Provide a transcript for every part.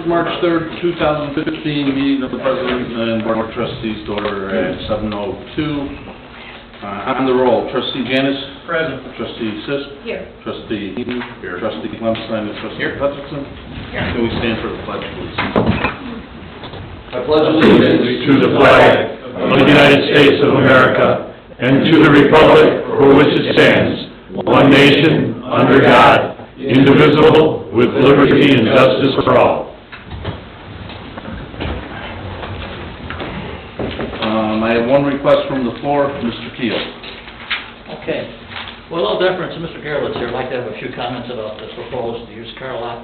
March 3rd, 2015, meeting of the President and Board of Trustees to order at 7:02. On the roll, Trustee Janis. Present. Trustee Sisk. Here. Trustee Eaton. Here. Trustee Lemstein and Trustee Hutchinson. Here. Can we stand for the pledge, please? I pledge allegiance to the flag of the United States of America and to the republic for which it stands, one nation, under God, indivisible, with liberty and justice for all. I have one request from the floor, Mr. Keel. Okay. Well, a little deference to Mr. Garrett's here. I'd like to have a few comments about this proposed used car lot.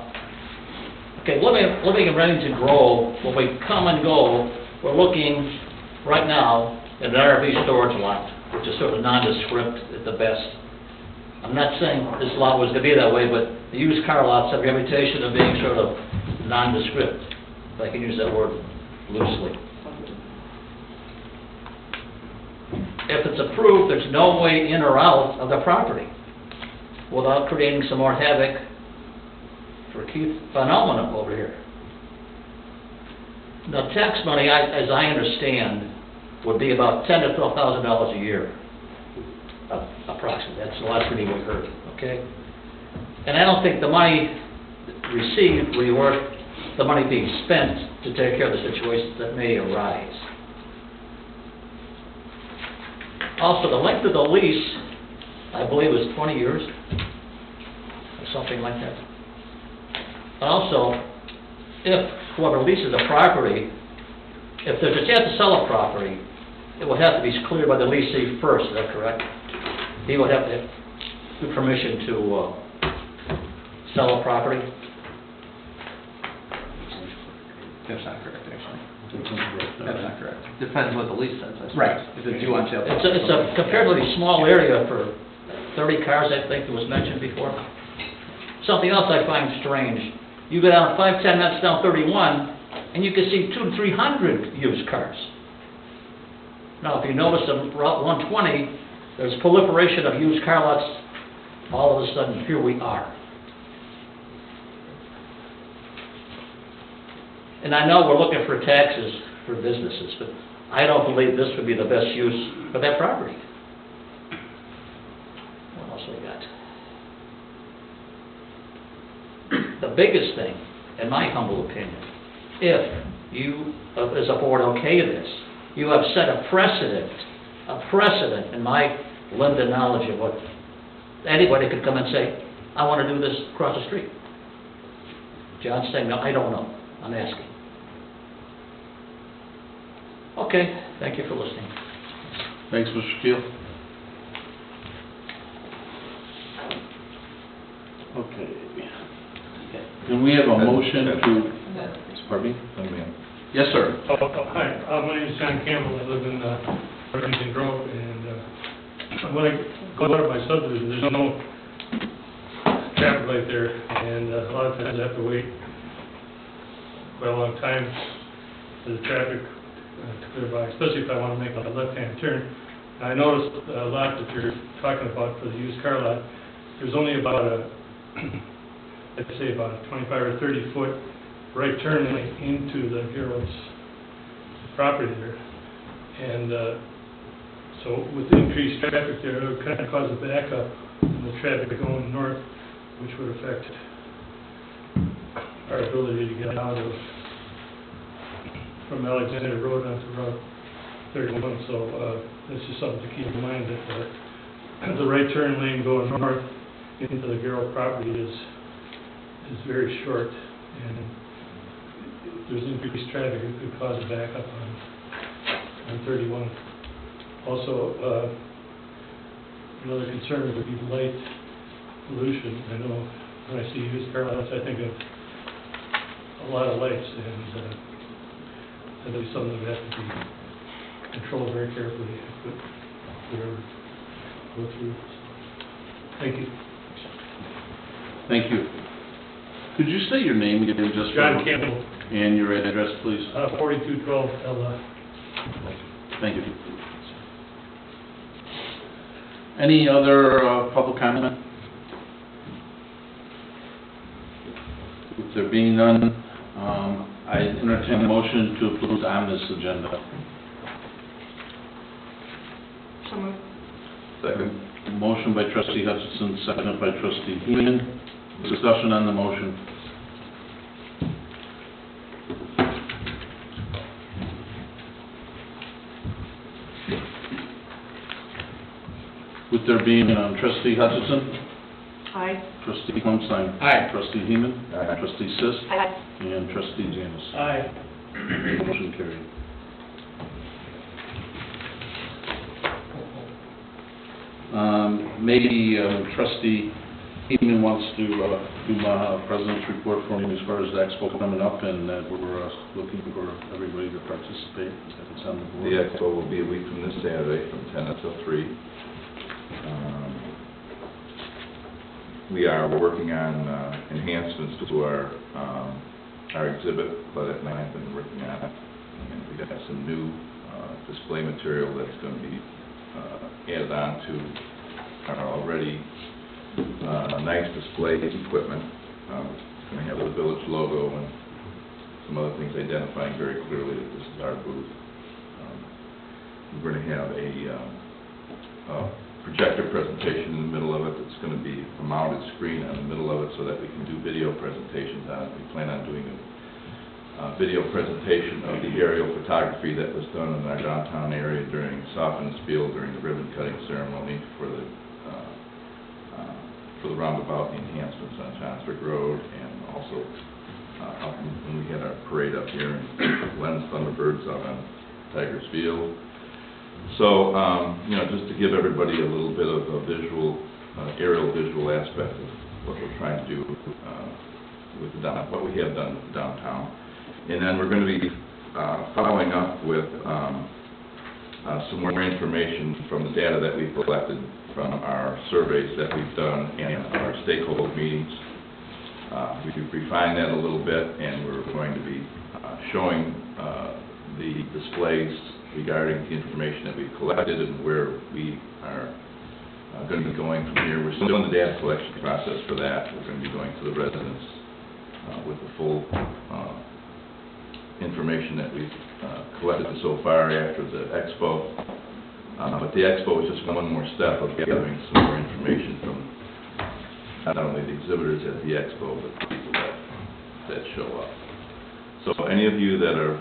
Okay, living in Remington Grove, when we come and go, we're looking right now at an RV storage lot, which is sort of nondescript at the best. I'm not saying this lot was going to be that way, but the used car lots have a reputation of being sort of nondescript, if I can use that word loosely. If it's approved, there's no way in or out of the property without creating some more havoc for Keith Phenomenon over here. Now, tax money, as I understand, would be about $10,000 to $12,000 a year, approximately. That's the last reading we heard, okay? And I don't think the money received will be worth the money being spent to take care of the situations that may arise. Also, the length of the lease, I believe, is 20 years, or something like that. Also, if whoever leases a property, if there's a chance to sell a property, it will have to be cleared by the leasee first, is that correct? He would have to give permission to sell a property? That's not correct, actually. That's not correct. Depends what the lease says, I suppose. Right, if it's due on sale. It's a comparatively small area for 30 cars, I think it was mentioned before. Something else I find strange, you go down 510, that's down 31, and you can see 200 to 300 used cars. Now, if you notice on Route 120, there's proliferation of used car lots. All of a sudden, here we are. And I know we're looking for taxes for businesses, but I don't believe this would be the best use for that property. What else we got? The biggest thing, in my humble opinion, if you, as a board, okay this, you have set a precedent in my limited knowledge of what anybody could come and say, I want to do this across the street. John's saying, no, I don't know. I'm asking. Okay, thank you for listening. Thanks, Mr. Keel. Okay. Can we have a motion to... Pardon me? Yes, sir. Hi, my name is John Campbell. I live in Remington Grove, and when I go out of my subdivision, there's no traffic light there, and a lot of times I have to wait quite a long time for the traffic to clear by, especially if I want to make a left-hand turn. I noticed a lot that you're talking about for the used car lot, there's only about a, let's say about a 25 or 30 foot right turn lane into the Harold's property there. And so with the increased traffic there, it would kind of cause a backup in the traffic going north, which would affect our ability to get out of from Alexander Road onto Route 31. So that's just something to keep in mind, that the right turn lane going north into the Garrell property is very short, and if there's increased traffic, it could cause a backup on 31. Also, another concern would be light pollution. I know when I see used car lots, I think of a lot of lights, and that'd be something that would have to be controlled very carefully if we ever go through. Thank you. Thank you. Could you say your name again, just John for... Campbell. And your address, please? 4212 Ella. Thank you. Any other public comment? If there being none, I entertain a motion to approve on this agenda. So moved. Second. Motion by trustee Hutchison, seconded by trustee Heeman. Discussion on the motion. With there being trustee Hutchison, Aye. trustee Holmstein. Aye. Trustee Heeman. Aye. Trustee Sisk. Aye. And trustee Janis. Aye. Motion carried. Maybe trustee Heeman wants to do my president's report for me as far as the expo coming up, and that we're looking for everybody to participate if it's on the board. The expo will be a week from this Saturday, from 10 until 3. We are working on enhancements to our exhibit, but at night I've been working on it. And we got some new display material that's going to be added on to our already nice display equipment. It's going to have the village logo and some other things identifying very clearly that this is our booth. We're going to have a projector presentation in the middle of it. It's going to be a mounted screen on the middle of it so that we can do video presentations on it. We plan on doing a video presentation of the aerial photography that was done in our downtown area during Soffin's Field during the ribbon cutting ceremony for the roundabout enhancements on Johnsburg Road, and also up when we had our parade up here in Len's Thunderbirds out on Tigers Field. So, just to give everybody a little bit of a visual, aerial visual aspect of what we're trying to do with what we have done downtown. And then we're going to be following up with some more information from the data that we've collected from our surveys that we've done and our stakeholder meetings. We've refined that a little bit, and we're going to be showing the displays regarding the information that we've collected and where we are going to be going from here. We're still in the data collection process for that. We're going to be going to the residents with the full information that we've collected so far after the expo. But the expo is just one more step of gathering some more information from not only the exhibitors at the expo, but the people that show up. So any of you that are,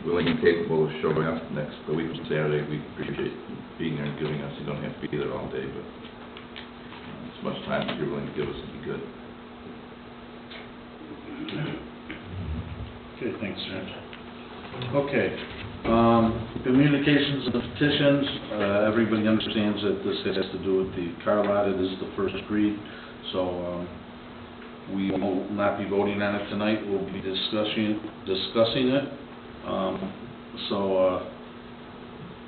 willing and capable of showing up the week from Saturday, we appreciate being there and giving us. You don't have to be there all day, but as much time as you're willing to give us would be good. Okay, thanks, James. Okay, communications and petitions, everybody understands that this has to do with the car lot. It is the first read, so we will not be voting on it tonight. We'll be discussing it.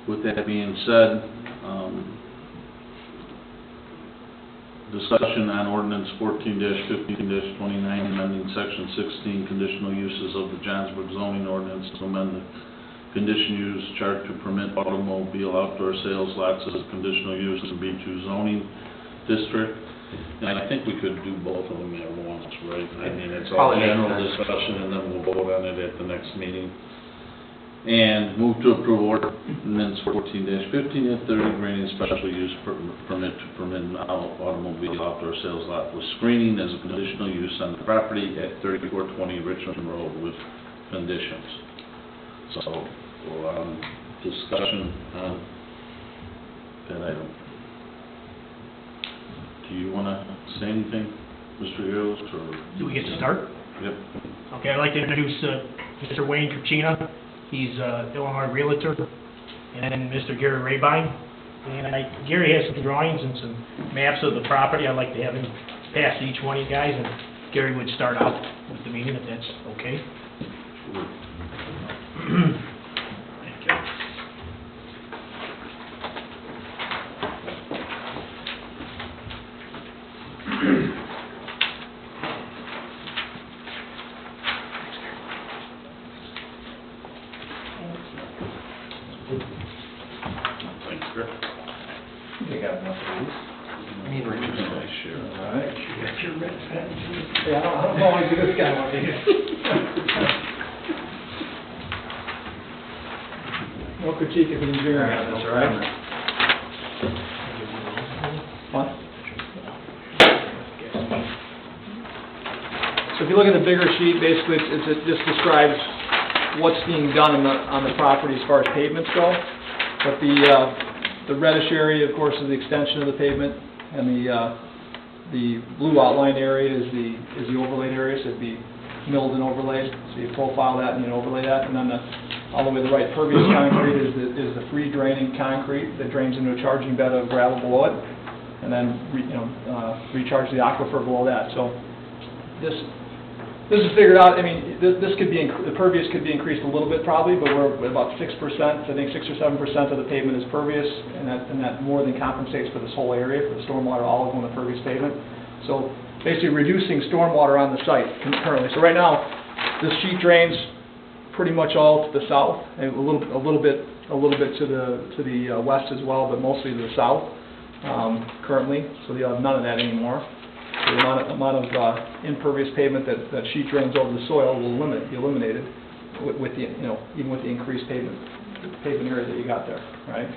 With that being said, discussion on ordinance 14-15-29, amending section 16, conditional uses of the Johnsburg zoning ordinance to amend the conditional use chart to permit automobile outdoor sales lots as a conditional use in B2 zoning district. And I think we could do both of them at once, right? I mean, it's all general discussion, and then we'll vote on it at the next meeting. And move to approve ordinance 14-15-30, granting special use permit to permit an automobile outdoor sales lot with screening as a conditional use on the property at 3420 Richmond Road with conditions. So, discussion on that item. Do you want to say anything, Mr. Earls, or? Do we get to start? Yep. Okay, I'd like to introduce Mr. Wayne Trucina. He's Illinois Realtor, and then Mr. Gary Rabine. And Gary has some drawings and some maps of the property. I'd like to have him pass to each one of you guys, and Gary would start out with the meeting, if that's okay. Take out enough of these. I need to share. All right. You got your red pen, too. Yeah, I don't know why you do this guy one here. No critique of engineering, that's all right. What? So if you look at the bigger sheet, basically it just describes what's being done on the property as far as pavements go. But the reddish area, of course, is the extension of the pavement, and the blue outlined area is the overlaid area, so it'd be milled and overlaid. So you profile that and then overlay that, and then all the way to the right, pervious concrete is the free draining concrete that drains into a charging bed of gravel below it, and then recharge the aquifer below that. So this is figured out. I mean, this could be the pervious could be increased a little bit probably, but we're at about 6%. I think 6 or 7% of the pavement is pervious, and that more than compensates for this whole area for the stormwater all on the pervious pavement. So basically reducing stormwater on the site currently. So right now, this sheet drains pretty much all to the south, and a little bit to the west as well, but mostly to the south currently. So you'll have none of that anymore. The amount of impervious pavement that sheet drains over the soil will be eliminated with the even with the increased pavement area that you got there, right?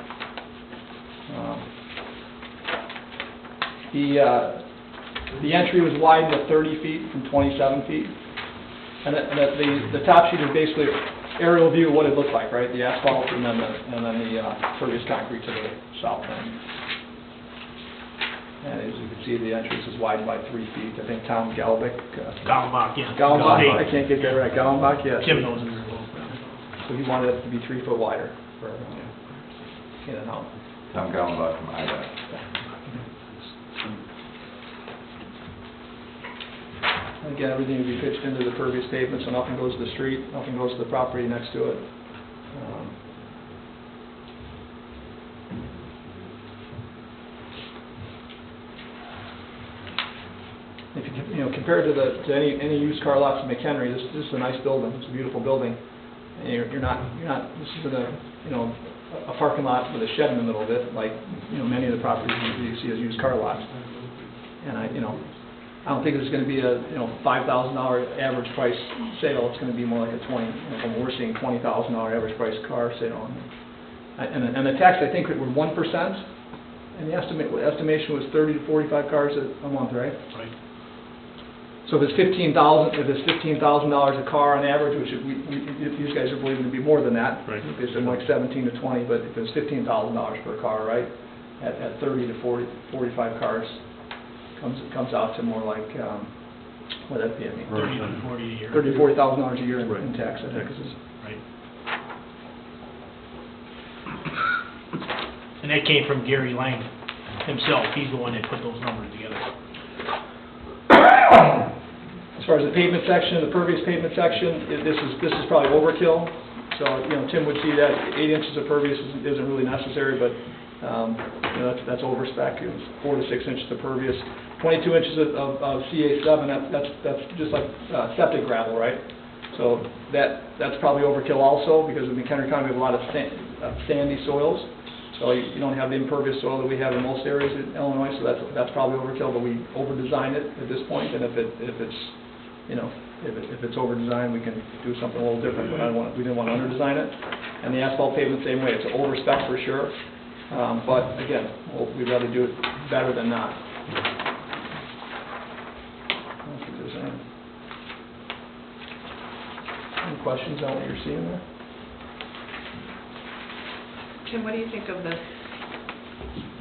The entry was widened to 30 feet from 27 feet, and the top sheet is basically aerial view of what it looked like, right? The asphalt and then the pervious concrete to the south end. And as you can see, the entrance is widened by 3 feet. I think Tom Galbeck. Gallenbach, yeah. Gallenbach, I can't get that right. Gallenbach, yes. Tim knows it very well. So he wanted it to be 3 foot wider for in and out. Tom Gallenbach from IDOT. And again, everything will be pitched into the pervious pavement, so nothing goes to the street, nothing goes to the property next to it. If you compare it to any used car lots in McHenry, this is a nice building. It's a beautiful building. And you're not. This isn't a parking lot with a shed in the middle of it, like many of the properties you see as used car lots. And I don't think it's going to be a $5,000 average price sale. It's going to be more like a from we're seeing $20,000 average price car sale. And the tax, I think, were 1%, and the estimation was 30 to 45 cars a month, right? Right. So if it's $15,000 a car on average, which these guys are believing to be more than that. Right. They said like 17 to 20, but if it's $15,000 per car, right, at 30 to 45 cars, comes out to more like what would that be? I mean, 30 to 40 a year. $30,000 to $40,000 a year in tax, I think. Right. And that came from Gary Lang himself. He's the one that put those numbers together. As far as the pavement section, the pervious pavement section, this is probably overkill. So Tim would see that 8 inches of pervious isn't really necessary, but that's over spec. It's 4 to 6 inches of pervious, 22 inches of CA7. That's just like septic gravel, right? So that's probably overkill also, because in McHenry County we have a lot of sandy soils. So you don't have the impervious soil that we have in most areas in Illinois, so that's probably overkill. But we over-design it at this point, and if it's over-designed, we can do something a little different. But we didn't want to under-design it. And the asphalt pavement, same way. It's over-spec for sure. But again, we'd rather do it better than not. I don't think there's any questions on what you're seeing there? Tim, what do you think of this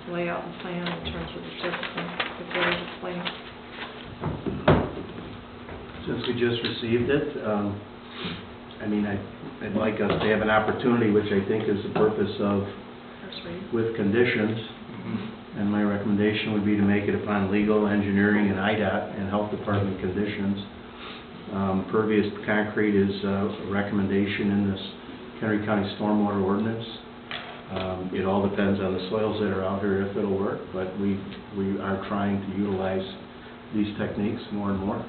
layout and plan in terms of the surfacing that Gary explained? Since we just received it, I'd like us to have an opportunity, which I think is the purpose of, First read. with conditions, and my recommendation would be to make it upon legal, engineering, and IDOT and health department conditions. Pervious concrete is a recommendation in this Henry County Stormwater Ordinance. It all depends on the soils that are out here if it'll work, but we are trying to utilize these techniques more and more.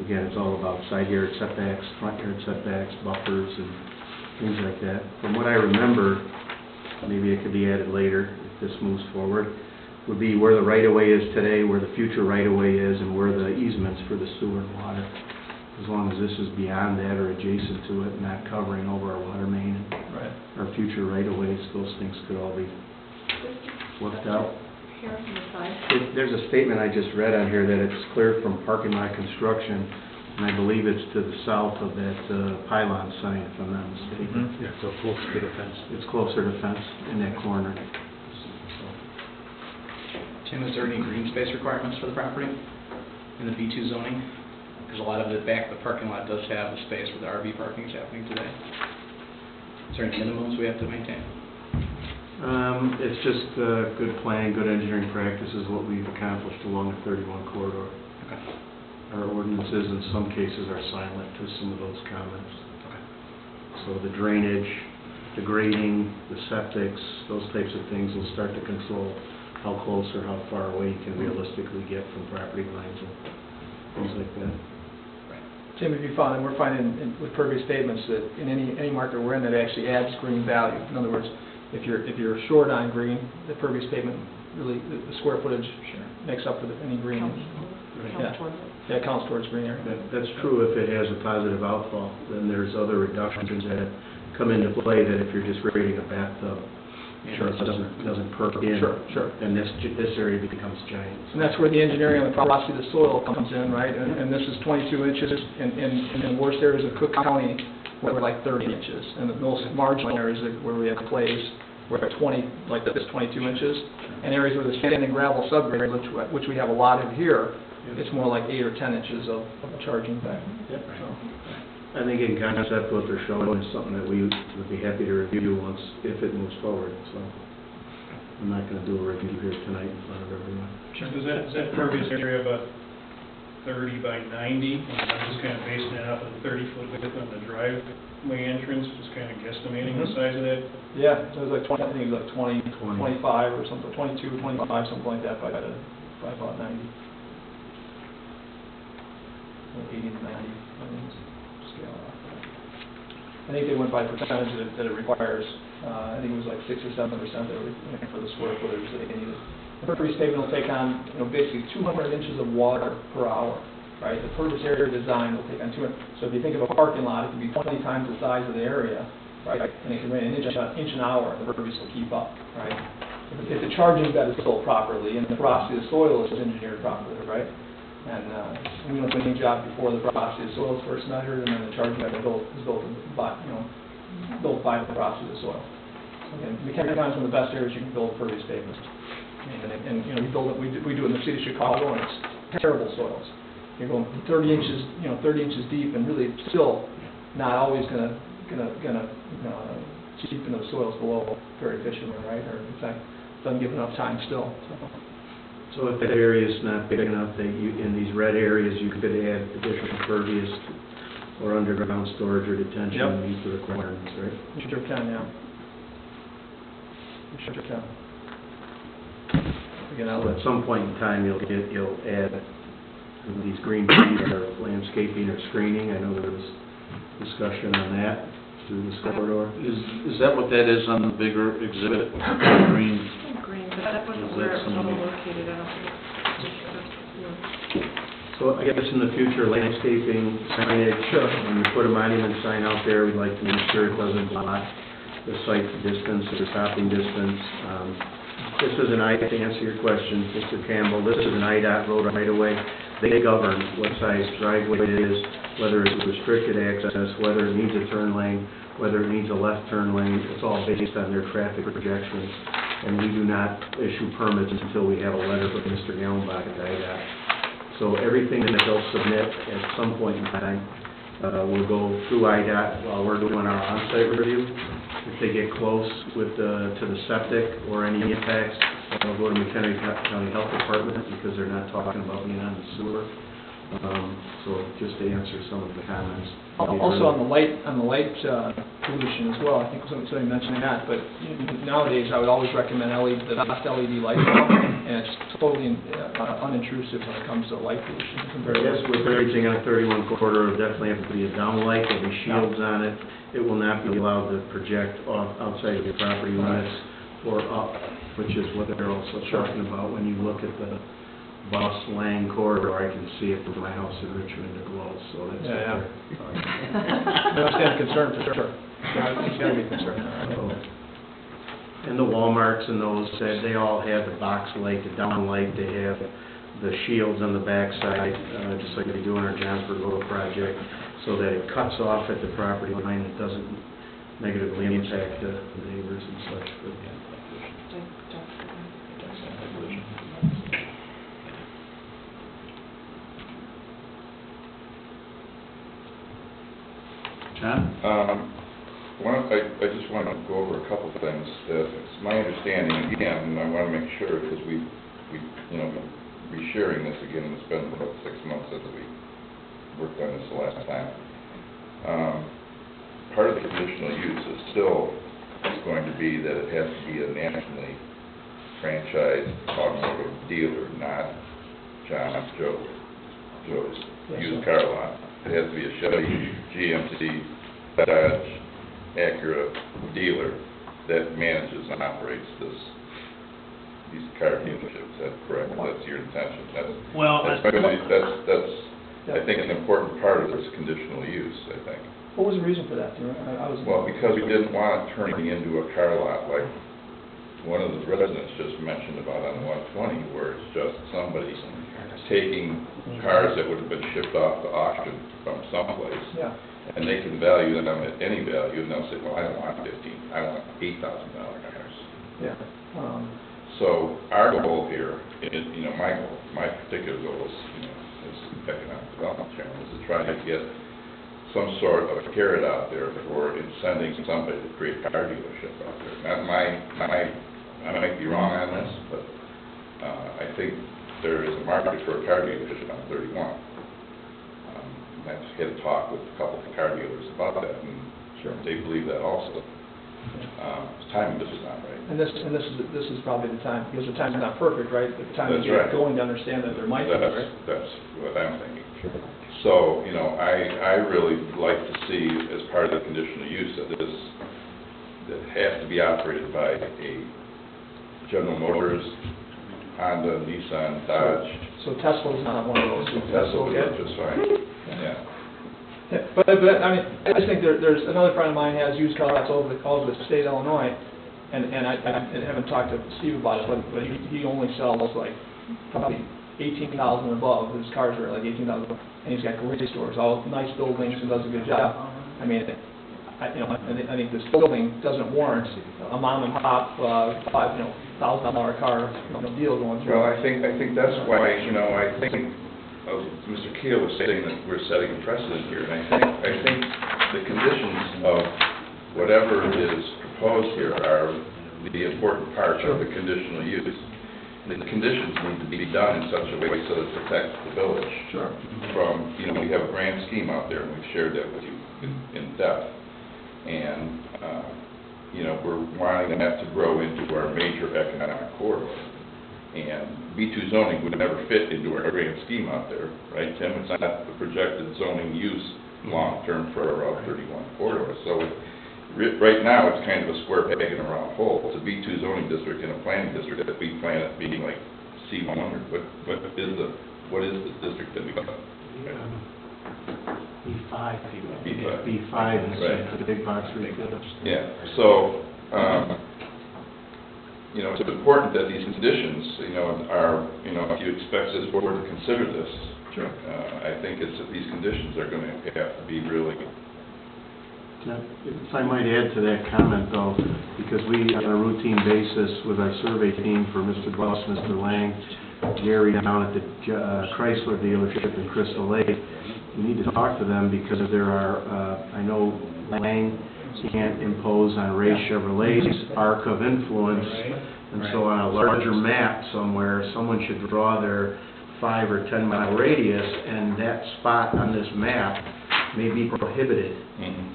Again, it's all about side yard setbacks, front yard setbacks, buffers, and things like that. From what I remember, maybe it could be added later if this moves forward, would be where the right-of-way is today, where the future right-of-way is, and where the easements for the sewer and water. As long as this is beyond that or adjacent to it, not covering over our water main and Right. our future right-of-ways, those things could all be worked out. Here on the side. There's a statement I just read on here that it's cleared from parking lot construction, and I believe it's to the south of that pylon sign, if I'm not mistaken. Mhm. Yeah, so close to the fence. It's closer to fence in that corner. Tim, is there any green space requirements for the property in the B2 zoning? Because a lot of the back of the parking lot does have the space where the RV parking is happening today. Is there any minimums we have to maintain? It's just good planning, good engineering practices, what we've accomplished along the 31 corridor. Okay. Our ordinances in some cases are silent to some of those comments. So the drainage, the grading, the septics, those types of things will start to control how close or how far away you can realistically get from property lines and things like that. Tim, have you found, and we're finding with pervious pavements that in any market we're in, that actually adds green value. In other words, if you're short on green, the pervious pavement really, the square footage makes up for any green. Counts towards it. Yeah, it counts towards green area. That's true if it has a positive outfall. Then there's other reductions that come into play that if you're just grading a bathtub, it doesn't perk in. Sure. And this area becomes giant. And that's where the engineering on the porosity of the soil comes in, right? And this is 22 inches, and in the worst areas of Cook County, we're like 30 inches. And the most marginal areas where we have clays, we're at 20, like this, 22 inches. And areas where the sand and gravel subgrade, which we have a lot of here, it's more like 8 or 10 inches of charging back. Yep. I think in concept, what they're showing is something that we would be happy to review once, if it moves forward, so. I'm not gonna do a review here tonight in front of everyone. Is that pervious area about 30 by 90? I'm just kind of basing it off of the 30-foot width on the driveway entrance, just kind of guesstimating the size of that. Yeah, it was like 20, I think it was like 20, 25 or something, 22, 25, something like that by about 90. 80 to 90, I mean, scale off. I think they went by percentage that it requires. I think it was like 6 or 7% that were for the square footage that they needed. The pervious pavement will take on, basically 200 inches of water per hour, right? The pervious area design will take on 200. So if you think of a parking lot, it can be 20 times the size of the area, right? And it can rain an inch an hour, and the pervious will keep up, right? If the charging bed is built properly and the porosity of the soil is engineered properly, right? And we don't do any job before the porosity of the soil is first measured, and then the charging bed is built by the porosity of the soil. Again, McHenry is one of the best areas you can build pervious pavements. And we do it in the city of Chicago, and it's terrible soils. You're going 30 inches, 30 inches deep, and really still not always gonna cheapen those soils below very efficiently, right? Or in fact, doesn't give enough time still. So if that area is not big enough, that in these red areas, you could add additional pervious or underground storage or detention to meet the requirements, right? You sure can, yeah. You sure can. Again, So at some point in time, you'll add these green trees or landscaping or screening. I know there was discussion on that through this corridor. Is that what that is on the bigger exhibit, green? Green, but that wasn't where it was all located, I don't think. So I guess in the future, landscaping, signage, when you put a monument sign out there, we'd like to make sure it doesn't block the site distance or the stopping distance. This is an to answer your question, Mr. Campbell, this is an IDOT road right-of-way. They govern what size driveway it is, whether it's restricted access, whether it needs a turn lane, whether it needs a left turn lane. It's all based on their traffic projections. And we do not issue permits until we have a letter from Mr. Gallenbach at IDOT. So everything that they'll submit at some point in time will go through IDOT while we're doing our on-site review. If they get close to the septic or any impacts, they'll go to McHenry County Health Department because they're not talking about being on the sewer. So just to answer some of the comments. Also on the light pollution as well, I think somebody mentioned that, but nowadays I would always recommend the best LED light bulb, and it's totally unintrusive when it comes to light pollution. Yes, with everything on 31 corridor, it'll definitely have to be a downlight, there'll be shields on it. It will not be allowed to project outside of your property limits or up which is what they're also talking about when you look at the Bus Lang corridor. I can see it from my house in Richmond to Glow, so that's what Yeah, they're talking I understand the concern for sure. It's gotta be concerned. about. And the Walmarts and those, they all have the box light, the down light, they have the shields on the backside, just like they do in our Johnsburg Road project, so that it cuts off at the property line, it doesn't negatively impact the neighbors and such. But, John? I just want to go over a couple of things. It's my understanding, again, and I want to make sure, because we, resharing this again, it's been about 6 months since we worked on this the last time. Part of the conditional use is still going to be that it has to be a nationally franchised automotive dealer, not Joe's used car lot. It has to be a Chevy, GMC, Dodge, Acura dealer that manages and operates these car dealerships. That's correct. That's your intention. Well, That's I think an important part of this conditional use, I think. What was the reason for that? Do you remember? I was. Well, because we didn't want it turning into a car lot like one of the residents just mentioned about on 120, where it's just somebody taking cars that would have been shipped off to auction from someplace. Yeah. And they can value them at any value, and they'll say, well, I don't want 15, I want $8,000 cars. Yeah. So our goal here is, my particular goal is, is economic development channel, is to try to get some sort of a carrot out there for incenting somebody to create a car dealership out there. Now, I might be wrong on this, but I think there is a market for a car dealership on 31. I just had a talk with a couple of car dealers about that, and Sure. they believe that also. Timing just is not right. And this is probably the time, because the time's not perfect, right? The time to That's get right. going to understand that there might be, right? That's what I'm thinking. So, I really like to see as part of the conditional use that has to be operated by a General Motors, Honda, Nissan, Dodge. So Tesla's not one of those. Tesla would okay? work just fine, yeah. Yeah, But, I mean, I just think there's another friend of mine has used car lots all over the state of Illinois, and I haven't talked to Steve about it, but he only sells like probably 18,000 and above. His cars are like 18,000, and he's got great stores, all nice buildings, and does a good job. I mean, I think this building doesn't warrant a mom and pop, $5,000 car, deal going through. Well, I think that's why, I think Mr. Keel was saying that we're setting a precedent here, and I think the conditions of whatever is proposed here are the important part of the conditional use. The conditions need to be done in such a way so that it protects the village. Sure. From, we have a grand scheme out there, and we've shared that with you in depth. And, we're wanting that to grow into our major economic corridor. And B2 zoning would never fit into our grand scheme out there, right, Tim? It's not the projected zoning use long-term for our Route 31 corridor. So right now, it's kind of a square peg in a round hole. It's a B2 zoning district and a planning district that we plan it being like C100. What is the district that we got? B5, B5. B5 is Right. the big box retailers. Yeah, so, it's important that these conditions, are, if you expect this board to consider this, Sure. I think these conditions are going to have to be really, If I might add to that comment, though, because we, on a routine basis, with our survey team for Mr. Buss, Mr. Lang, Gary down at the Chrysler dealership in Crystal Lake, we need to talk to them because there are, I know Lang can't impose on Ray Chevrolet's arc of influence, and so on a larger map somewhere, someone should draw their 5 or 10 mile radius, and that spot on this map may be prohibited.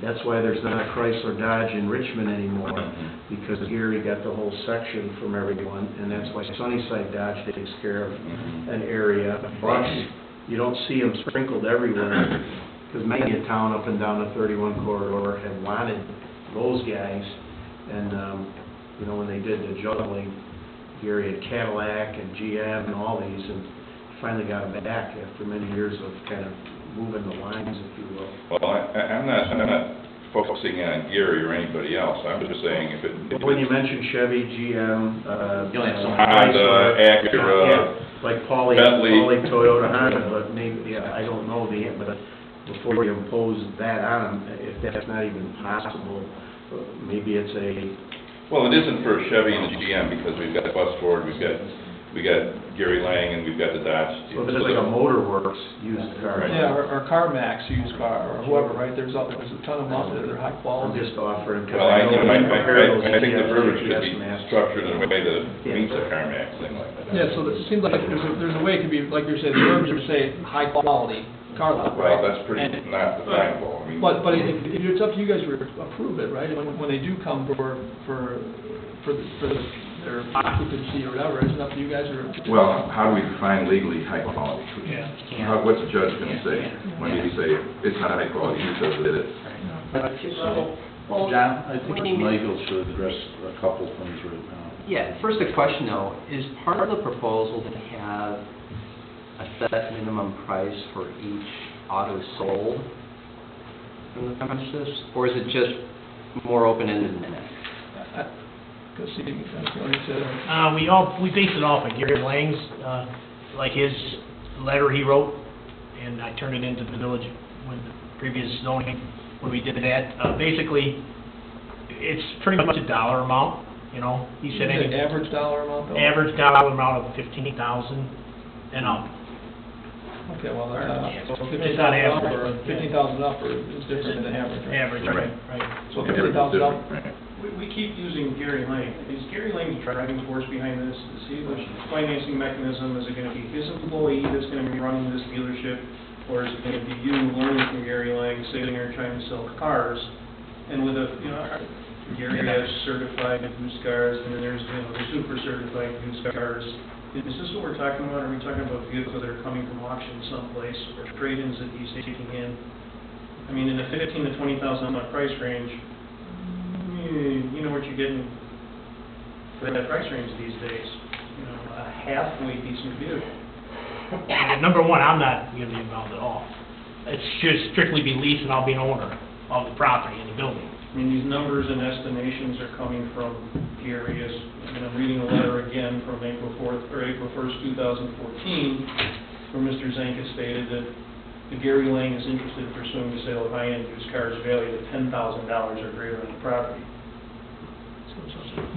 That's why there's not a Chrysler Dodge in Richmond anymore, because Gary got the whole section from everyone, and that's why Sunnyside Dodge takes care of an area. But you don't see them sprinkled everywhere, because many a town up and down the 31 corridor had wanted those guys, and, when they did the juggling, Gary had Cadillac and GM and all these, and finally got them back after many years of kind of moving the lines, if you will. Well, I'm not focusing on Gary or anybody else. I'm just saying if it... When you mention Chevy, GM, You only have so many. Honda, Acura, yeah, like Pauly Toyota, Honda, but maybe, yeah, I don't know but before you impose that on them, if that's not even possible, maybe it's a... Well, it isn't for Chevy and the GM, because we've got Bus Ford, we got Gary Lang, and we've got the Dodge. So if it's like a Motorworks used car. Right. Yeah, or CarMax used car, or whoever, right? There's a ton of them out there that are high I'm quality. just offering, because Well, I know when you compare those I think the GMs, verbiage should yes, be ma'am. structured in a way that meets a CarMax thing like that. Yeah, so it seems like there's a way it could be, like you're saying, the verbiage would say high quality car lot, right? Well, that's pretty And- not definable. I mean... But if it's up to you guys to approve it, right? When they do come for their occupancy or whatever, isn't it up to you guys or? Well, how do we define legally high quality? Yeah. What's a judge gonna say? When you say it's not high quality, who says it is? John, I think Michael should address a couple things right now. Yeah, first a question though, is part of the proposal to have a set minimum price for each auto sold from the premises? Or is it just more open-ended than that? Go see, what he said. We based it off of Gary Lang's, like his letter he wrote, and I turned it into the village when the previous zoning, when we did that. Basically, it's pretty much a dollar amount, you know, he said Is it any average dollar amount though? average dollar amount of 15,000 and up. Okay, well, that's not, so It's not 15,000 up average, or but- 15,000 up or is different than average, right? Average, right. So Everything's 15,000 up. different, right. We keep using Gary Lang. Is Gary Lang the driving force behind this? Is he the financing mechanism? Is it gonna be his employee that's gonna be running this dealership? Or is it gonna be you learning from Gary Lang, sitting there trying to sell cars? And with Gary has certified used cars, and then there's, the super certified used cars. Is this what we're talking about? Are we talking about vehicles that are coming from auction someplace, or trade-ins that he's taking in? I mean, in the $15,000 to $20,000 price range, you know what you're getting for that price range these days. You know, a halfway decent vehicle. Number one, I'm not going to be involved at all. It should strictly be leased, and I'll be an owner of the property and the building. I mean, these numbers and estimations are coming from Gary, and I'm reading a letter again from April 1st, 2014, where Mr. Zanka stated that the Gary Lang is interested in pursuing the sale of high-end used cars valued at $10,000 or greater on the property.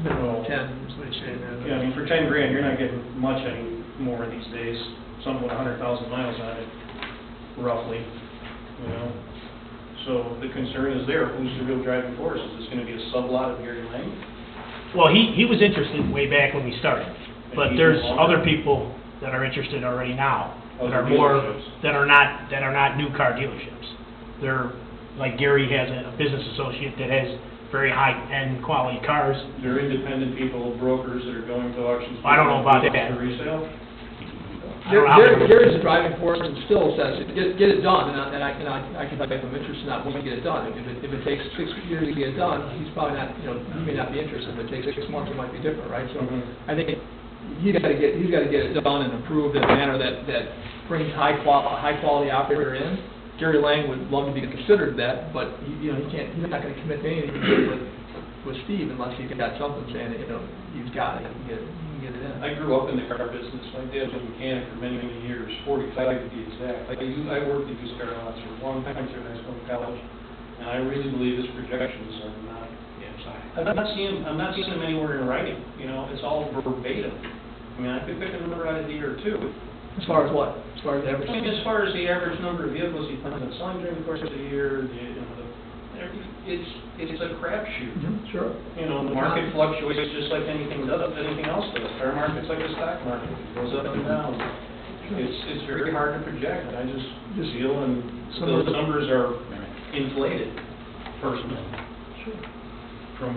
Minimum 10 is what he's saying. Yeah, I mean, for 10 grand, you're not getting much anymore these days. Something with 100,000 miles on it, roughly, you know? So the concern is there, who's the real driving force? Is this gonna be a sublot of Gary Lang? Well, he was interested way back when we started, but he's there's no longer? other people that are interested already now, that Other are more, dealerships. that are not new car dealerships. They're, like Gary has a business associate that has very high-end quality cars. They're independent people, brokers that are going to auctions. I don't know about that. For resale? I don't know how they- Gary's the driving force and still says, get it done, and I can tell you if I'm interested in not wanting to get it done. If it takes 6 years to get it done, he's probably not, he may not be interested. If it takes 6 months, it might be different, right? So I think he's got to get it done and approved in a manner that brings high quality operator in. Gary Lang would love to be considered that, but he's not going to commit to anything with Steve unless he's got something saying that, you've got it, you can get it in. I grew up in the car business. My dad was a mechanic for many, many years, 45 to be exact. I worked at used car lots for a long time through high school and college, and I really believe his projections are not. I'm not seeing them anywhere in writing. It's all verbatim. I mean, I could pick a number out of the year or two. As far as what? As far as the average? I mean, as far as the average number of vehicles he plans on selling during the course of the year, it's a crapshoot. Sure. The market fluctuates just like anything else does. Our market's like a stock market, it goes up and down. It's very hard to project. I just feel, and those numbers are inflated, personally. Sure. From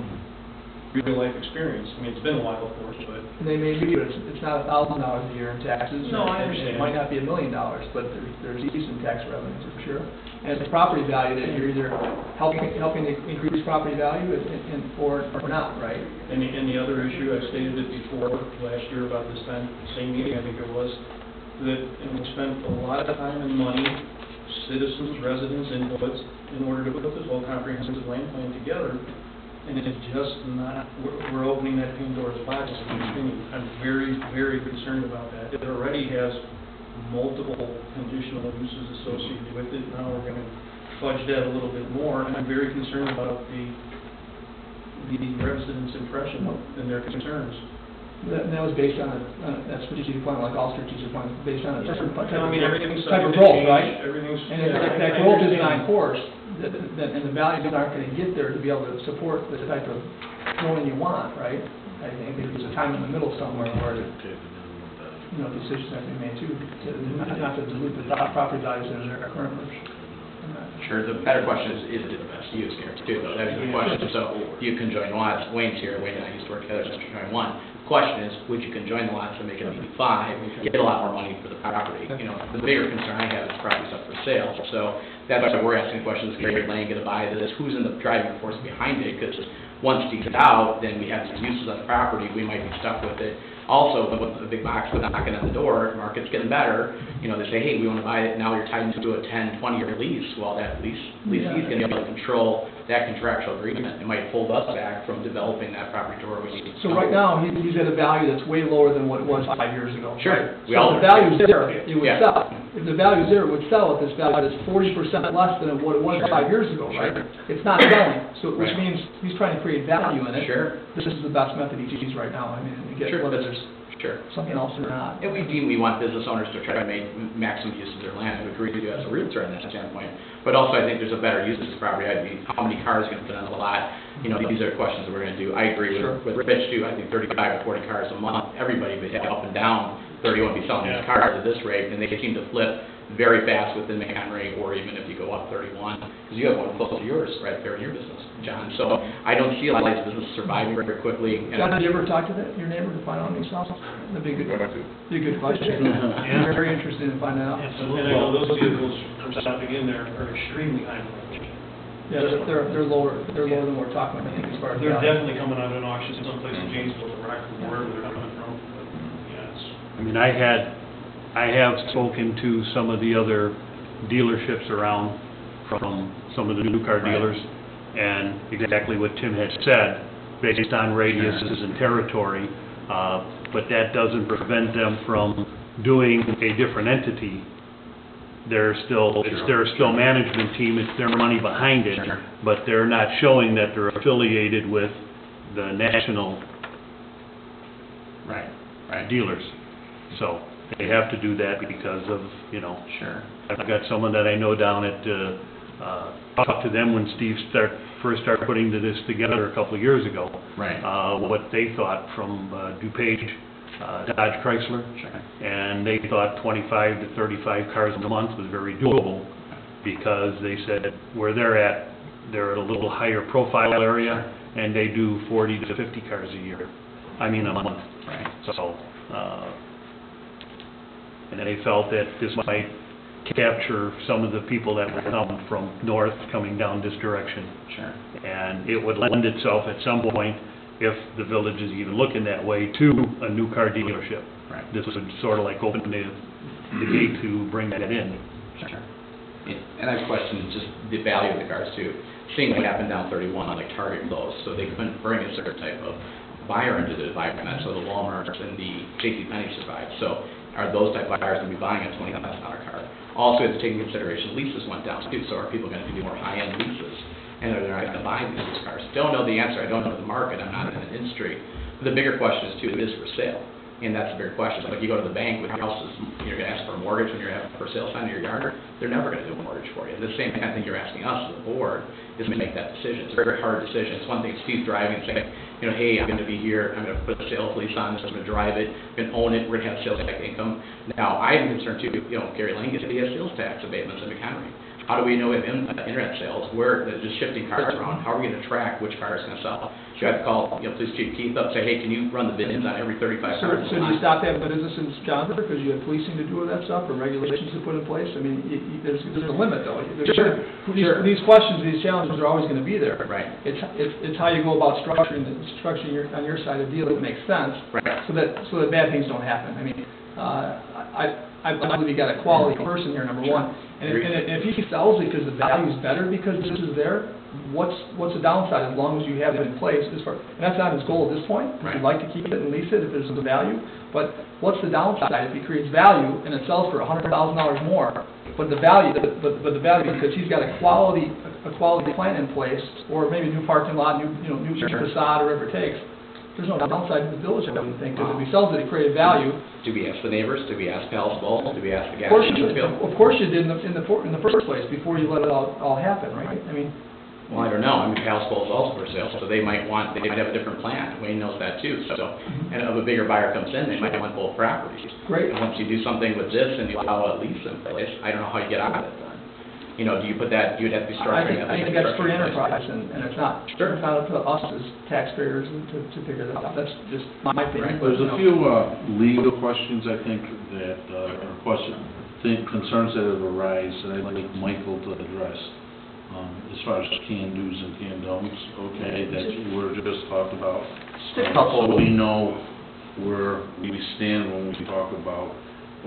real life experience. I mean, it's been a while, of course, but. And they may be, but it's not $1,000 a year in taxes. No, I and understand. It might not be $1 million, but there's decent tax revenues for sure. And it's property value that you're either helping to increase property value or not, right? And the other issue, I stated it before, last year about this time, same meeting, I think it was, that, we spent a lot of time and money, citizens, residents, inputs, in order to put this whole comprehensive land plan together, and it's just not, we're opening that Pandora's box to continue. I'm very, very concerned about that. It already has multiple conditional uses associated with it, now we're gonna fudge that a little bit more, and I'm very concerned about the residents' impression and their concerns. That was based on that strategic plan, like all strategic plans, based on a certain type I mean, everything's of subject to growth, change, right? everything's. And if yeah, that I growth isn't understand. on course, and the values aren't gonna get there to be able to support the type of growing you want, right? I think there's a time in the middle somewhere where, decisions have to be made too, not to dilute the property values that are currently. Sure, the better question is it the best use here too, though, that is the question. So you conjoin lots, Wayne's here, Wayne and I used to work together since 2001. The question is, would you conjoin the lots and make it a B5, get a lot more money for the property? The bigger concern I have is property's up for sale, so that's why we're asking the question, is Gary Lane gonna buy this? Who's in the driving force behind it? Because once Steve's out, then we have some uses on the property, we might be stuck with it. Also, with the big box knocking on the door, market's getting better, they say, hey, we want to buy it, now you're tied into a 10, 20-year lease. Well, that leasee's going to be able to control that contractual agreement. It might hold us back from developing that property to where we need. So right now, he's at a value that's way lower than what it was 5 years ago. Sure. So if the value's there, it would Yeah. sell. If the value's there, it would sell at this value that's 40% less than what it was 5 years ago, right? It's not selling, so which Right. means he's trying to create value in it. Sure. This is the best method he sees right now, I mean, to get Sure, whether that's- there's Sure. something else or not. And we want business owners to try to make maximum use of their land. I would agree with you as a realtor on that standpoint. But also, I think there's a better use of this property. How many cars are going to fit on the lot? These are questions that we're going to do. I agree with Rich too. I think 35 to 40 cars a month, everybody would have up and down 30 won't be selling these cars at this rate, and they seem to flip very fast within McHenry, or even if you go up 31, because you have one close to yours right there in your business, John. So I don't see a lot of these businesses surviving very quickly. John, did you ever talk to your neighbor to find out these houses? That'd be a good question. Yeah. Very interested in finding out. And I know those vehicles from stopping in there are extremely high mileage. Yeah, they're lower than we're talking about, I think, as far as. They're value. definitely coming out of an auction someplace in Janesville, or Rockford, wherever they're coming from, but, yeah, it's. I mean, I have spoken to some of the other dealerships around from some of the new car dealers, and exactly what Tim had said, based on radiuses and territory, but that doesn't prevent them from doing a different entity. They're still, it's their still management team, it's their money behind it, but they're not showing that they're affiliated with the national dealers. So they have to do that because of, Sure. I've got someone that I know down at, talked to them when Steve first started putting this together a couple of years ago. Right. What they thought from DuPage, Dodge Chrysler. Sure. And they thought 25 to 35 cars a month was very doable, because they said where they're at a little higher profile area, and they do 40 to 50 cars a month. Right. So, and they felt that this might capture some of the people that would come from north coming down this direction. Sure. And it would lend itself at some point, if the village is even looking that way, to a new car dealership. Right. This would sort of like open the gate to bring that in. Sure. And I've questioned just the value of the cars too. Seeing what happened down 31, like Target closed, so they couldn't bring a certain type of buyer into the environment, so the Walmarts and the JCPenney survived. So are those type of buyers going to be buying a $20,000 car? Also, it's taking consideration leases went down too, so are people going to do more high-end leases? And are they not going to buy these cars? Don't know the answer. I don't know the market. I'm not in the industry. But the bigger question is too, it is for sale. And that's a bigger question. Like you go to the bank with houses, you're going to ask for a mortgage when you're having a for sale sign in your yard. They're never going to do a mortgage for you. The same kind of thing you're asking us as a board is to make that decision. It's a very hard decision. It's one thing if Steve's driving and saying, hey, I'm going to be here, I'm going to put a sales lease on this, I'm going to drive it, I'm going to own it, we're going to have sales tax income. Now, I'm concerned too, Gary Lane gets, he has sales tax abatements in McHenry. How do we know we have internet sales? Where, they're just shifting cars around, how are we gonna track which car is gonna sell? You have to call, Police Chief Keith up, say, hey, can you run the bins on every 35 So cars? do you stop having business in Johnsburg because you have policing to do with that stuff, or regulations to put in place? I mean, there's a limit, though. Sure. These questions, these challenges are always gonna be there. Right. It's how you go about structuring on your side of the deal that makes sense. Right. So that bad things don't happen. I mean, I believe you got a quality person here, number one. And if he sells it because the value's better because this is there, what's the downside as long as you have it in place? And that's not his goal at this point. Right. He'd like to keep it and lease it if there's a value. But what's the downside if he creates value and it sells for $100,000 more? But the value because he's got a quality plan in place, or maybe a new parking lot, new facade, or whatever it takes. There's no downside to the village, I wouldn't think, because if he sells it, he created value. Do we ask the neighbors? Do we ask Palace Bowl? Do we ask the gas Of course you did in the first place, before you let it all happen, right? I mean, Well, I don't know. I mean, Palace Bowl is also for sale, so they might have a different plan. Wayne knows that too. So, and if a bigger buyer comes in, they might want both properties. Great. And once you do something with this and you allow a lease in place, I don't know how you get out of it then. You know, do you put that, you'd have to be structuring that. I think that's free enterprise, and it's not. Sure. It's not up to us as taxpayers to figure that out. That's just my opinion. There's a few legal questions, I think, that concerns that have arisen that I'd like Michael to address. As far as can-dos and can-don'ts, okay, that we're just talked about. Just a couple. So we know where we stand when we talk about,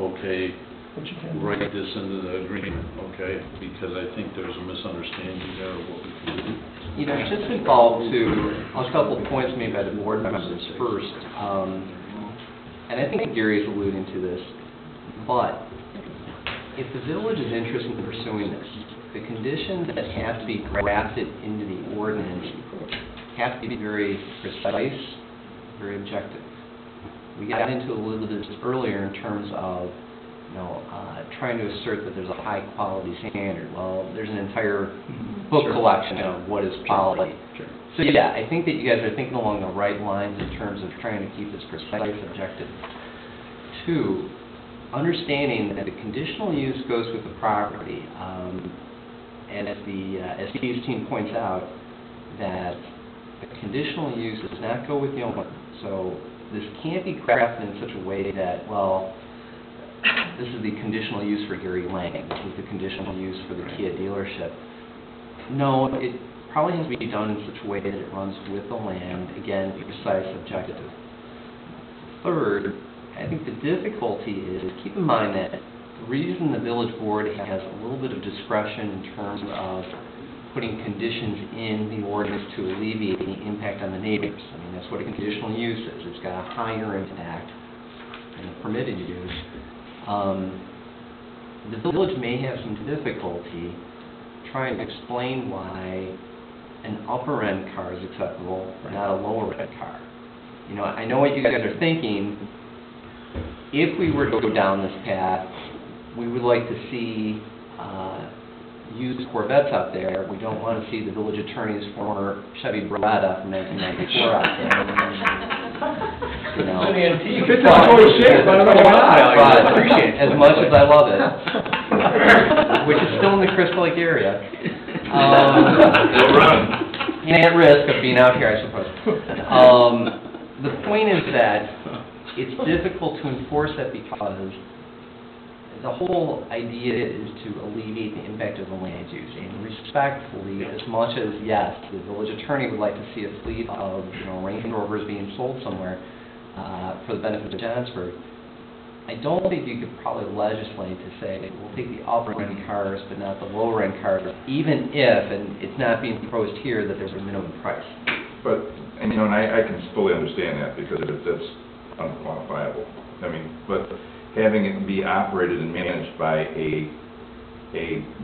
okay, What you can do. write this into the agreement, okay? Because I think there's a misunderstanding there of what we can do. You know, just involved to, a couple of points made by the board members first, and I think Gary's alluding to this, but if the village is interested in pursuing this, the conditions that have to be grafted into the ordinance have to be very precise, very objective. We got into a little bit earlier in terms of trying to assert that there's a high-quality standard. Well, there's an entire book collection of what is quality. Sure. So, yeah, I think that you guys are thinking along the right lines in terms of trying to keep this precise, objective. Two, understanding that the conditional use goes with the property. And as Steve's team points out, that the conditional use does not go with the owner. So this can't be crafted in such a way that, well, this is the conditional use for Gary Lang, this is the conditional use for the Kia dealership. No, it probably has to be done in such a way that it runs with the land, again, precise, objective. Third, I think the difficulty is, keep in mind that the reason the village board has a little bit of discretion in terms of putting conditions in the ordinance to alleviate the impact on the neighbors. I mean, that's what a conditional use is. It's got a higher impact than a permitted use. The village may have some difficulty trying to explain why an upper-end car is acceptable, not a lower-end car. You know, I know what you guys are thinking. If we were to go down this path, we would like to see used Corvettes out there. We don't want to see the village attorney's former Chevy Beretta from 1994 out there. You know. If it's in total shape, I don't know why. But as much as I love it, which is still in the Crystal Lake area, and at risk of being out here, I suppose. The point is that it's difficult to enforce that because the whole idea is to alleviate the impact of the land use. And respectfully, as much as, yes, the village attorney would like to see a fleet of, Range Rovers being sold somewhere for the benefit of Johnsburg, I don't think you could probably legislate to say, we'll take the upper-end cars, but not the lower-end cars, even if, and it's not being proposed here, that there's a minimum price. But, and I can fully understand that because that's unquantifiable. I mean, but having it be operated and managed by a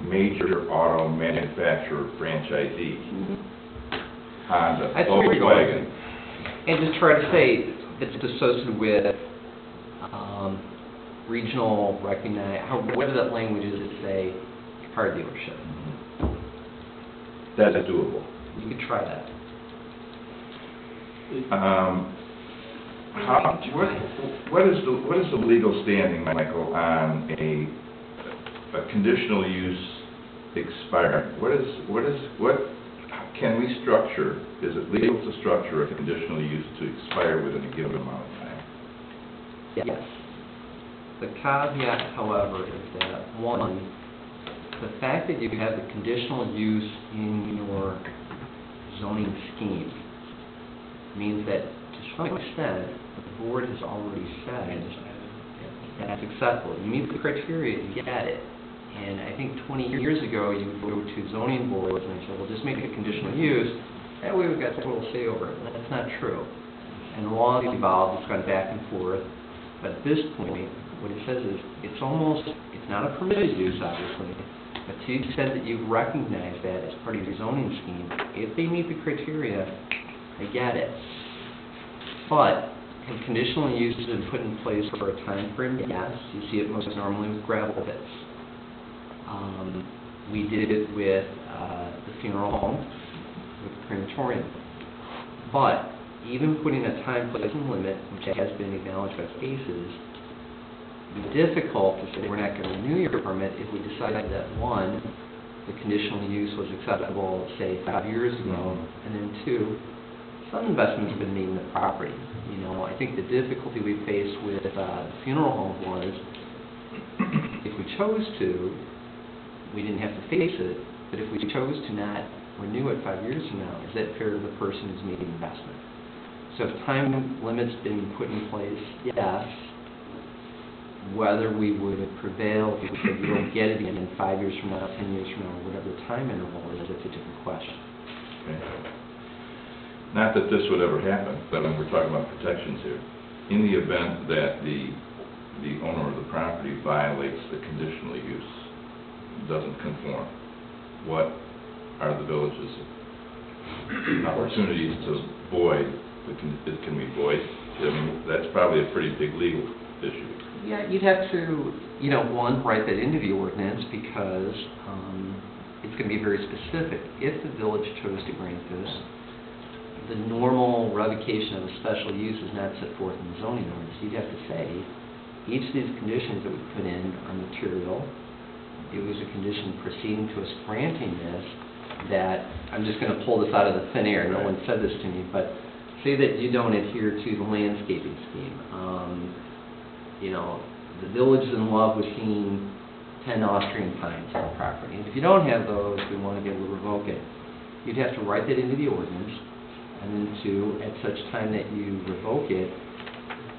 major auto manufacturer franchisee, Honda, Volkswagen. And to try to say it's associated with regional recognized, whatever that language is, to say car dealership. That is doable. You could try that. What is the legal standing, Michael, on a conditional use expiring, what can we structure, is it legal to structure a conditional use to expire within a given amount of time? Yes. The caveat, however, is that, one, the fact that you have the conditional use in your zoning scheme means that, to some extent, the board has already said that's acceptable. You meet the criteria, you get it. And I think 20 years ago, you would go to zoning boards and say, well, just make it a conditional use, that way we've got total say over it. That's not true. And the law has evolved, it's gone back and forth, but at this point, what it says is, it's not a permitted use, obviously, but to the extent that you recognize that as part of your zoning scheme, if they meet the criteria, they get it. But have conditional uses been put in place for a time frame? Yes. You see it most normally with gravel pits. We did it with the funeral home, with the crematorium. But even putting a time, place, and limit, which has been acknowledged by cases, it'd be difficult to say we're not going to renew your permit if we decided that, one, the conditional use was acceptable, say, 5 years ago, and then two, some investment's been made in the property. You know, I think the difficulty we faced with the funeral home was, if we chose to, we didn't have to face it, but if we chose to not renew it 5 years from now, is that fair to the person who's made the investment? So if time limits been put in place, yes. Whether we would prevail if we said you don't get it again in 5 years from now, 10 years from now, or whatever the time interval is, that's a different question. Okay. Not that this would ever happen, but when we're talking about protections here, in the event that the owner of the property violates the conditional use, doesn't conform, what are the village's opportunities to void? Can we void? I mean, that's probably a pretty big legal issue. Yeah, you'd have to, one, write that into the ordinance because it's going to be very specific. If the village chose to grant this, the normal revocation of a special use is not set forth in the zoning ordinance. You'd have to say, each of these conditions that we put in are material. It was a condition preceding to us granting this that, I'm just going to pull this out of the thin air, no one said this to me, but say that you don't adhere to the landscaping scheme. The village is in love with seeing 10 Austrian pines on the property. And if you don't have those, we want to be able to revoke it. You'd have to write that into the ordinance, and then two, at such time that you revoke it,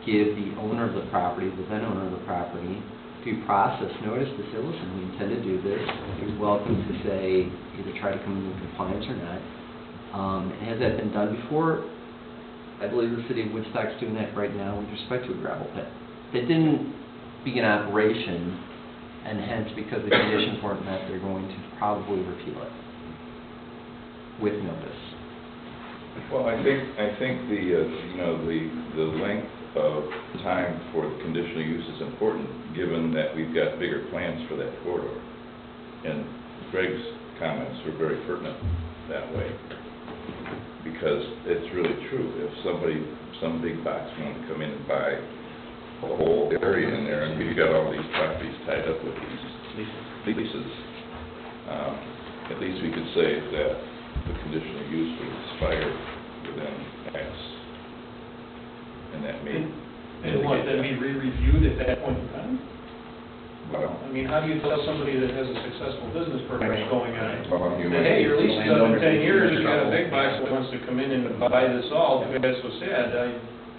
give the owner of the property, the then owner of the property, due process notice to say, listen, we intend to do this. You're welcome to say, either try to come into compliance or not. Has that been done before? I believe the city of Woodstock's doing that right now with respect to a gravel pit. It didn't begin operation, and hence, because the conditions weren't met, they're going to probably repeal it with notice. Well, I think the length of time for the conditional use is important, given that we've got bigger plans for that corridor. And Greg's comments were very pertinent that way, because it's really true. If some big box wanted to come in and buy a whole area in there, and we've got all these properties tied up with these leases, at least we could say that the conditional use will expire within X. And that may... And what, that be re-reviewed at that point in time? Well... I mean, how do you tell somebody that has a successful business purpose going on, Well, you that, hey, your lease is up in 10 years, you got a big box that wants to come in and buy this all, that's so sad,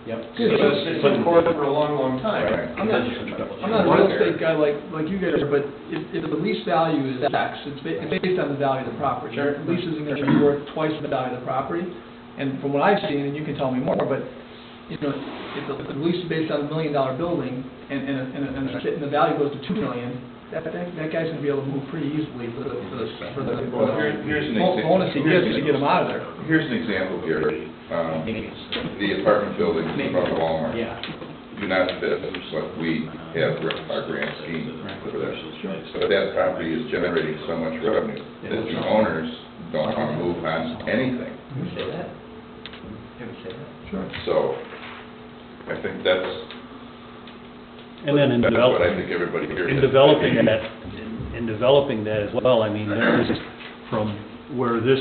Yep. it's in court for a long, long time. Right. I'm not a real estate guy like you guys are, but if the lease value is X, it's based on the value of the property. Sure. The lease isn't going to be worth twice the value of the property. And from what I've seen, and you can tell me more, but if the lease is based on $1 million building and the value goes to $2 million, that guy's going to be able to move pretty easily for the Well, here's an bonus he gets to get him out of there. Here's an example here. The apartment buildings in front of Walmart do not fit what we have our grand scheme for that. But that property is generating so much revenue that the owners don't want to move on anything. You say that? You ever say that? Sure. So, I think that's And then in what I think everybody here in is. developing in developing that as well, I mean, this is from where this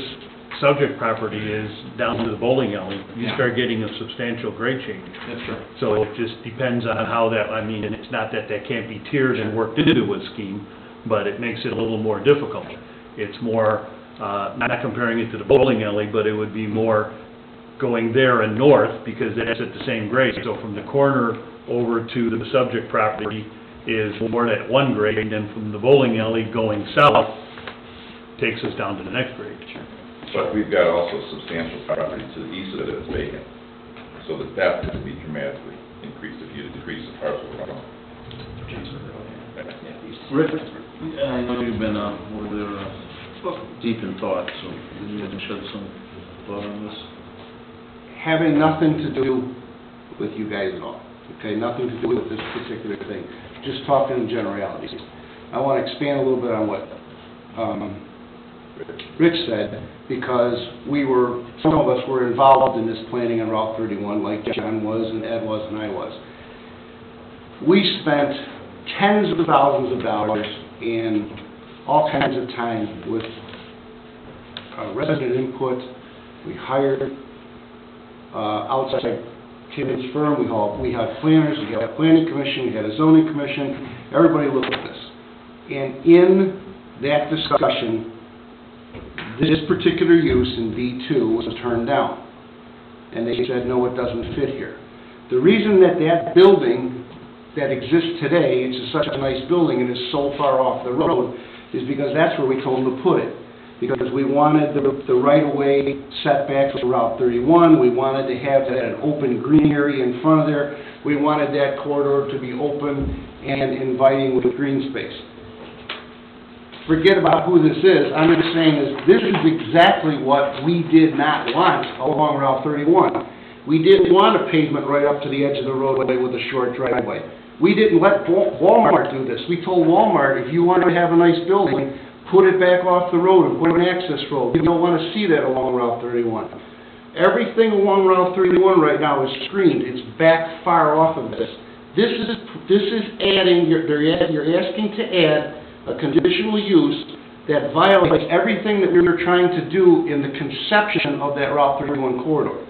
subject property is down to the bowling alley, you Yeah. start getting a substantial grade change. That's true. So it just depends on how that, I mean, and it's not that that can't be tiered and worked into a scheme, but it makes it a little more difficult. It's more, not comparing it to the bowling alley, but it would be more going there and north, because that's at the same grade. So from the corner over to the subject property is more at one grade, and then from the bowling alley going south takes us down to the next grade. But we've got also substantial property to the east of it that's vacant, so that would be dramatically increased if you decrease the parcel around. Rick, I know you've been over there deep in thought, so you can shed some thought on this. Having nothing to do with you guys at all, okay? Nothing to do with this particular thing. Just talking in generalities. I want to expand a little bit on what Rich said, because some of us were involved in this planning on Route 31, like John was, and Ed was, and I was. We spent tens of thousands of dollars and all kinds of time with resident input. We hired outside Tibbetts firm, we had planners, we had a planning commission, we had a zoning commission, everybody looked at this. And in that discussion, this particular use in B2 was turned down. And they said, no, it doesn't fit here. The reason that that building that exists today, it's such a nice building and is so far off the road, is because that's where we told them to put it. Because we wanted the right-of-way setbacks for Route 31, we wanted to have that an open green area in front of there, we wanted that corridor to be open and inviting with green space. Forget about who this is, I'm just saying this is exactly what we did not want along Route 31. We didn't want a pavement right up to the edge of the roadway with a short driveway. We didn't let Walmart do this. We told Walmart, if you want to have a nice building, put it back off the road and put an access road. You don't want to see that along Route 31. Everything along Route 31 right now is screened. It's back far off of this. This is adding, you're asking to add a conditional use that violates everything that we were trying to do in the conception of that Route 31 corridor.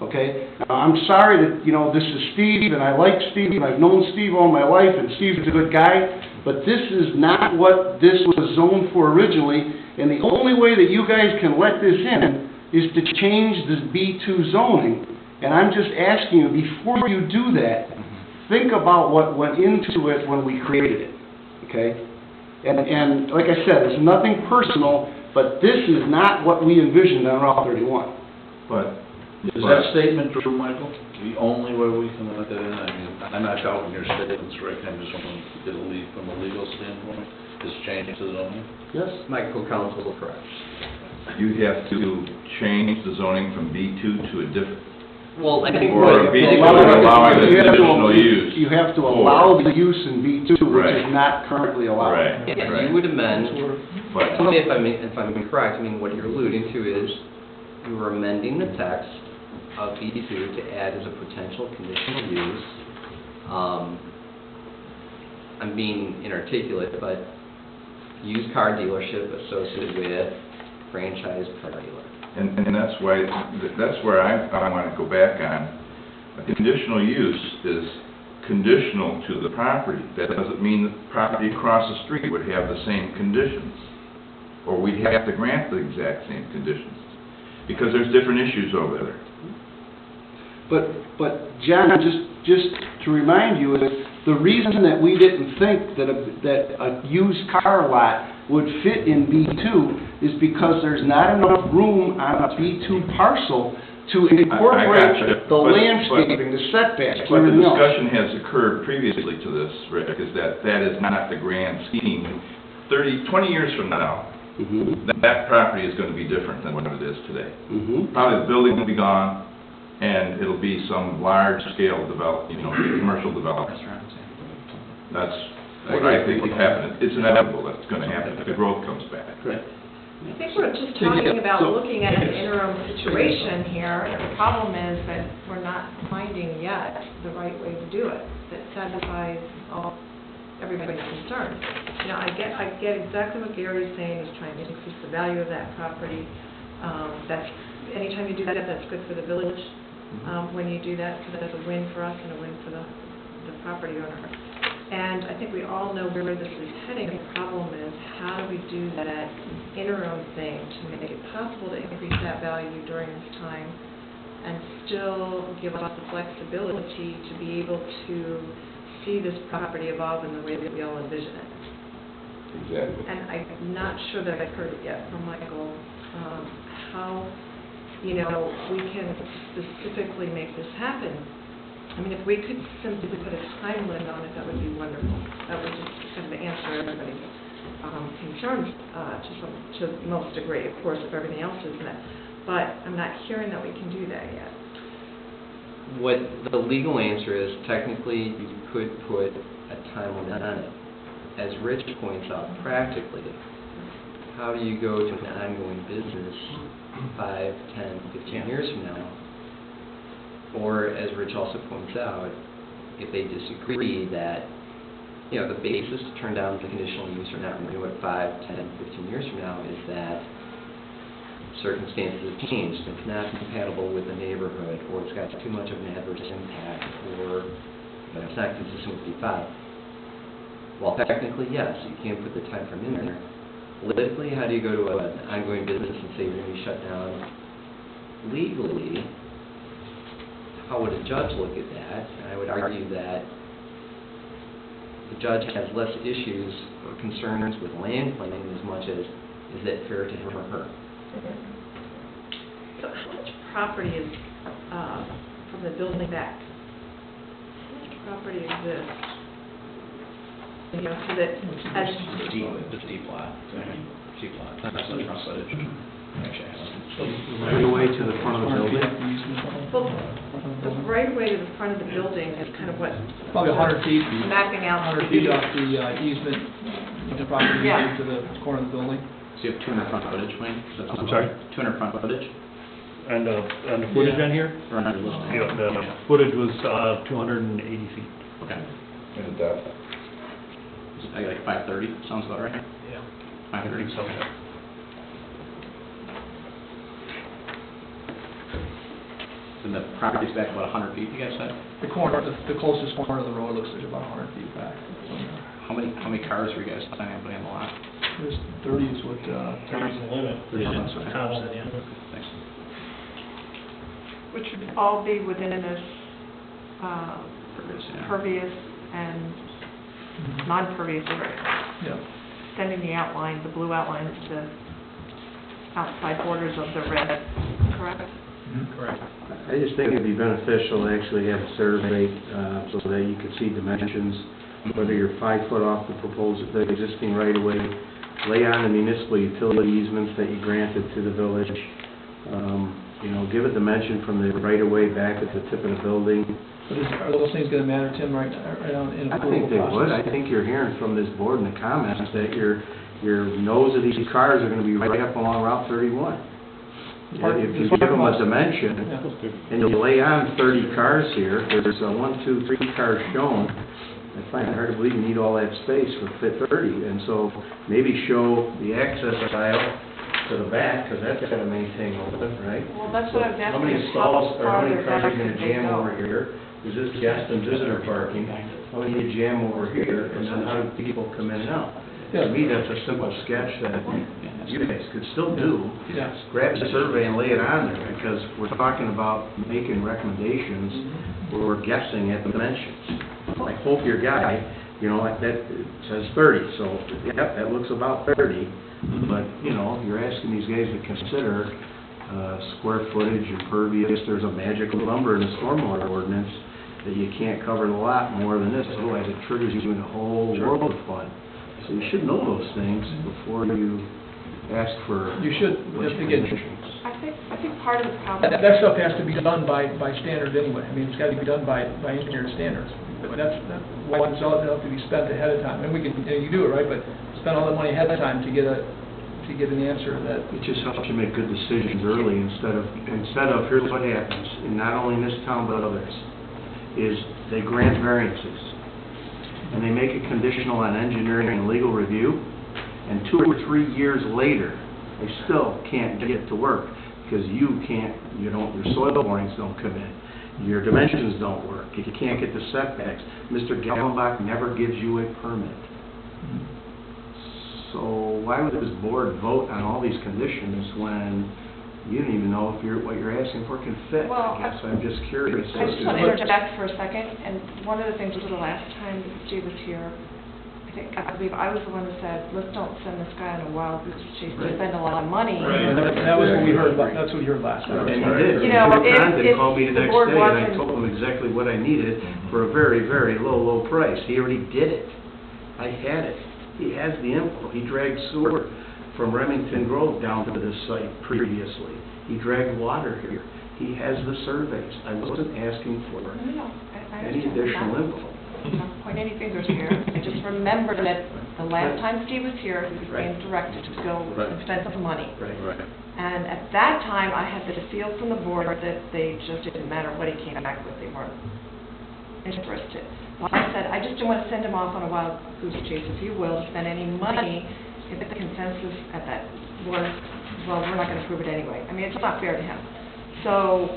Okay? Now, I'm sorry that, this is Steve, and I like Steve, and I've known Steve all my life, and Steve's a good guy, but this is not what this was zoned for originally, and the only way that you guys can let this in is to change this B2 zoning. And I'm just asking you, before you do that, think about what went into it when we created it, okay? And like I said, it's nothing personal, but this is not what we envisioned on Route 31. Is that statement true, Michael? The only way we can let that in, I mean, I'm not doubting your statements, Rick, I'm just wanting to get a lead from a legal standpoint, is change to zoning? Yes? Michael Council is correct. You have to change the zoning from B2 to a different, Well, I think or B2 allowing the conditional use. You have to allow the use in B2, which Right. is not currently allowed. Right, Yes, right. you would amend, But, tell me if I'm incorrect, I mean, what you're alluding to is you were amending the text of B2 to add as a potential conditional use. I'm being inarticulate, but used car dealership associated with franchise car dealer. and that's why, that's where I want to go back on. A conditional use is conditional to the property. That doesn't mean the property across the street would have the same conditions, or we'd have to grant the exact same conditions, because there's different issues over there. But John, just to remind you, the reason that we didn't think that a used car lot would fit in B2 is because there's not enough room on a B2 parcel to incorporate the landscaping, the setbacks, But the everything else. discussion has occurred previously to this, Rick, is that is not the grand scheme. 20 years from now, that property is going to be different than what it is today. Probably the building will be gone, and it'll be some large-scale commercial development. That's what I think will happen. It's inevitable that it's going to happen if the growth comes back. Right. I think we're just talking about looking at an interim situation here, and the problem is that we're not finding yet the right way to do it that satisfies all everybody's concern. You know, I get exactly what Gary's saying, is trying to increase the value of that property. That's, anytime you do that, that's good for the village, when you do that, because that's a win for us and a win for the property owner. And I think we all know where this is heading. The problem is, how do we do that interim thing to make it possible to increase that value during this time and still give us the flexibility to be able to see this property evolve in the way that we all envision it? Exactly. And I'm not sure that I've heard it yet from Michael, how, you know, we can specifically make this happen. I mean, if we could simply put a time limit on it, that would be wonderful. That would just kind of answer everybody's concerns to the most degree, of course, if everything else is met. But I'm not hearing that we can do that yet. What the legal answer is, technically, you could put a time limit on it. As Rich points out, practically, how do you go to an ongoing business 5, 10, 15 years from now? Or, as Rich also points out, if they disagree that, you know, the basis to turn down the conditional use or not renew it 5, 10, 15 years from now is that circumstances have changed, it's not compatible with the neighborhood, or it's got too much of an adverse impact, or, you know, it's not consistent with B5. Well, technically, yes, you can put the time frame in there. Politically, how do you go to an ongoing business and say you're going to be shut down? Legally, how would a judge look at that? And I would argue that the judge has less issues or concerns with land claiming as much as, is it fair to him or her? So how much property is from the building back? How much property exists? You know, so that as The steep lot, steep lot, that's the front footage. Actually, I haven't. Right away to the front of the building? well, the right way to the front of the building is kind of what Probably 100 feet, mapping out. 100 feet off the easement, the property Yeah. to the corner of the building. So you have 200 front footage, Wayne? I'm sorry? 200 front footage? And the footage on here? Or on your listing? Yeah, the footage was 280 feet. Okay. And the depth. I got like 530, sounds about right? Yeah. 530, so. And the property's back about 100 feet, you guys said? The corner, the closest corner of the road looks like about 100 feet back. How many cars were you guys planning on putting on the lot? There's 30 is what, 30 is the limit. 30 That's is what okay. Tom said, yeah. Thanks. Which would all be within this Pervious, yeah. pervious and non-pervious area. yeah. Extending the outline, the blue outline to the outside borders of the red, correct? Correct. I just think it'd be beneficial to actually have a survey, so that you could see dimensions, whether you're 5 foot off the existing right-of-way, lay on the municipal utility easements that you granted to the village. You know, give a dimension from the right-of-way back at the tip of the building. But are those things gonna matter, Tim, right now in I approval think they would. I process? think you're hearing from this board in the comments that your nose of these cars are gonna be right up along Route 31. If you give them a dimension, and you lay on 30 cars here, there's 1, 2, 3 cars shown, I find it hard to believe you need all that space for fit 30, and so maybe show the access aisle to the back, because that's gotta maintain open, right? Well, that's what I was How many asking, stalls, or how many farther cars are back gonna did they jam go? over here? Is this guest and visitor parking? How many you jam over here, and then how do people come in and out? To me, that's a simple sketch that you guys could still do. Yeah. Grab the survey and lay it on there, because we're talking about making recommendations where we're guessing at the dimensions. I hope your guy, you know, like that says 30, so, yep, that looks about 30. But, you know, you're asking these guys to consider square footage, impervious, there's a magical number in the stormwater ordinance that you can't cover the lot more than this, otherwise it triggers you in a whole world of fun. So you should know those things before you ask for... You should, again, I think part of the problem. that stuff has to be done by standards anyway. I mean, it's gotta be done by engineered standards. But that's why it's all have to be spent ahead of time. And we can, you do it, right, but spend all the money ahead of time to get an answer that... It just helps you make good decisions early instead of here's what happens, and not only in this town but others, is they grant variances. and they make it conditional on engineering and legal review, and 2 or 3 years later, they still can't get it to work, because your soil borings don't come in, your dimensions don't work, you can't get the setbacks. Mr. Gallenbach never gives you a permit. So why would this board vote on all these conditions when you don't even know if what you're asking for can fit? Well, I guess I'm just curious. I just want to interject for a second, and one of the things was the last time that Steve was here, I believe I was the one that said, let's don't send this guy on a wild goose chase, to spend a lot of money. Right, that was what we heard, that's what we heard last time. And he did. You know, He called me the the next board day, and I wasn't- told him exactly what I needed for a very, very low price. He already did it. I had it. He has the info. He dragged sewer from Remington Grove down to this site previously. He dragged water here. He has the surveys. I wasn't asking for No, I any understand additional that. info. I'm not pointing any fingers here. I just remember that the last time Steve was here, he was being directed to go and spend some money. Right. And at that time, I had the feel from the board that they just didn't matter what he came back with, they weren't interested. Well, I said, I just didn't want to send him off on a wild goose chase, if you will, to spend any money if the consensus at that was, well, we're not going to approve it anyway. I mean, it's not fair to him. So,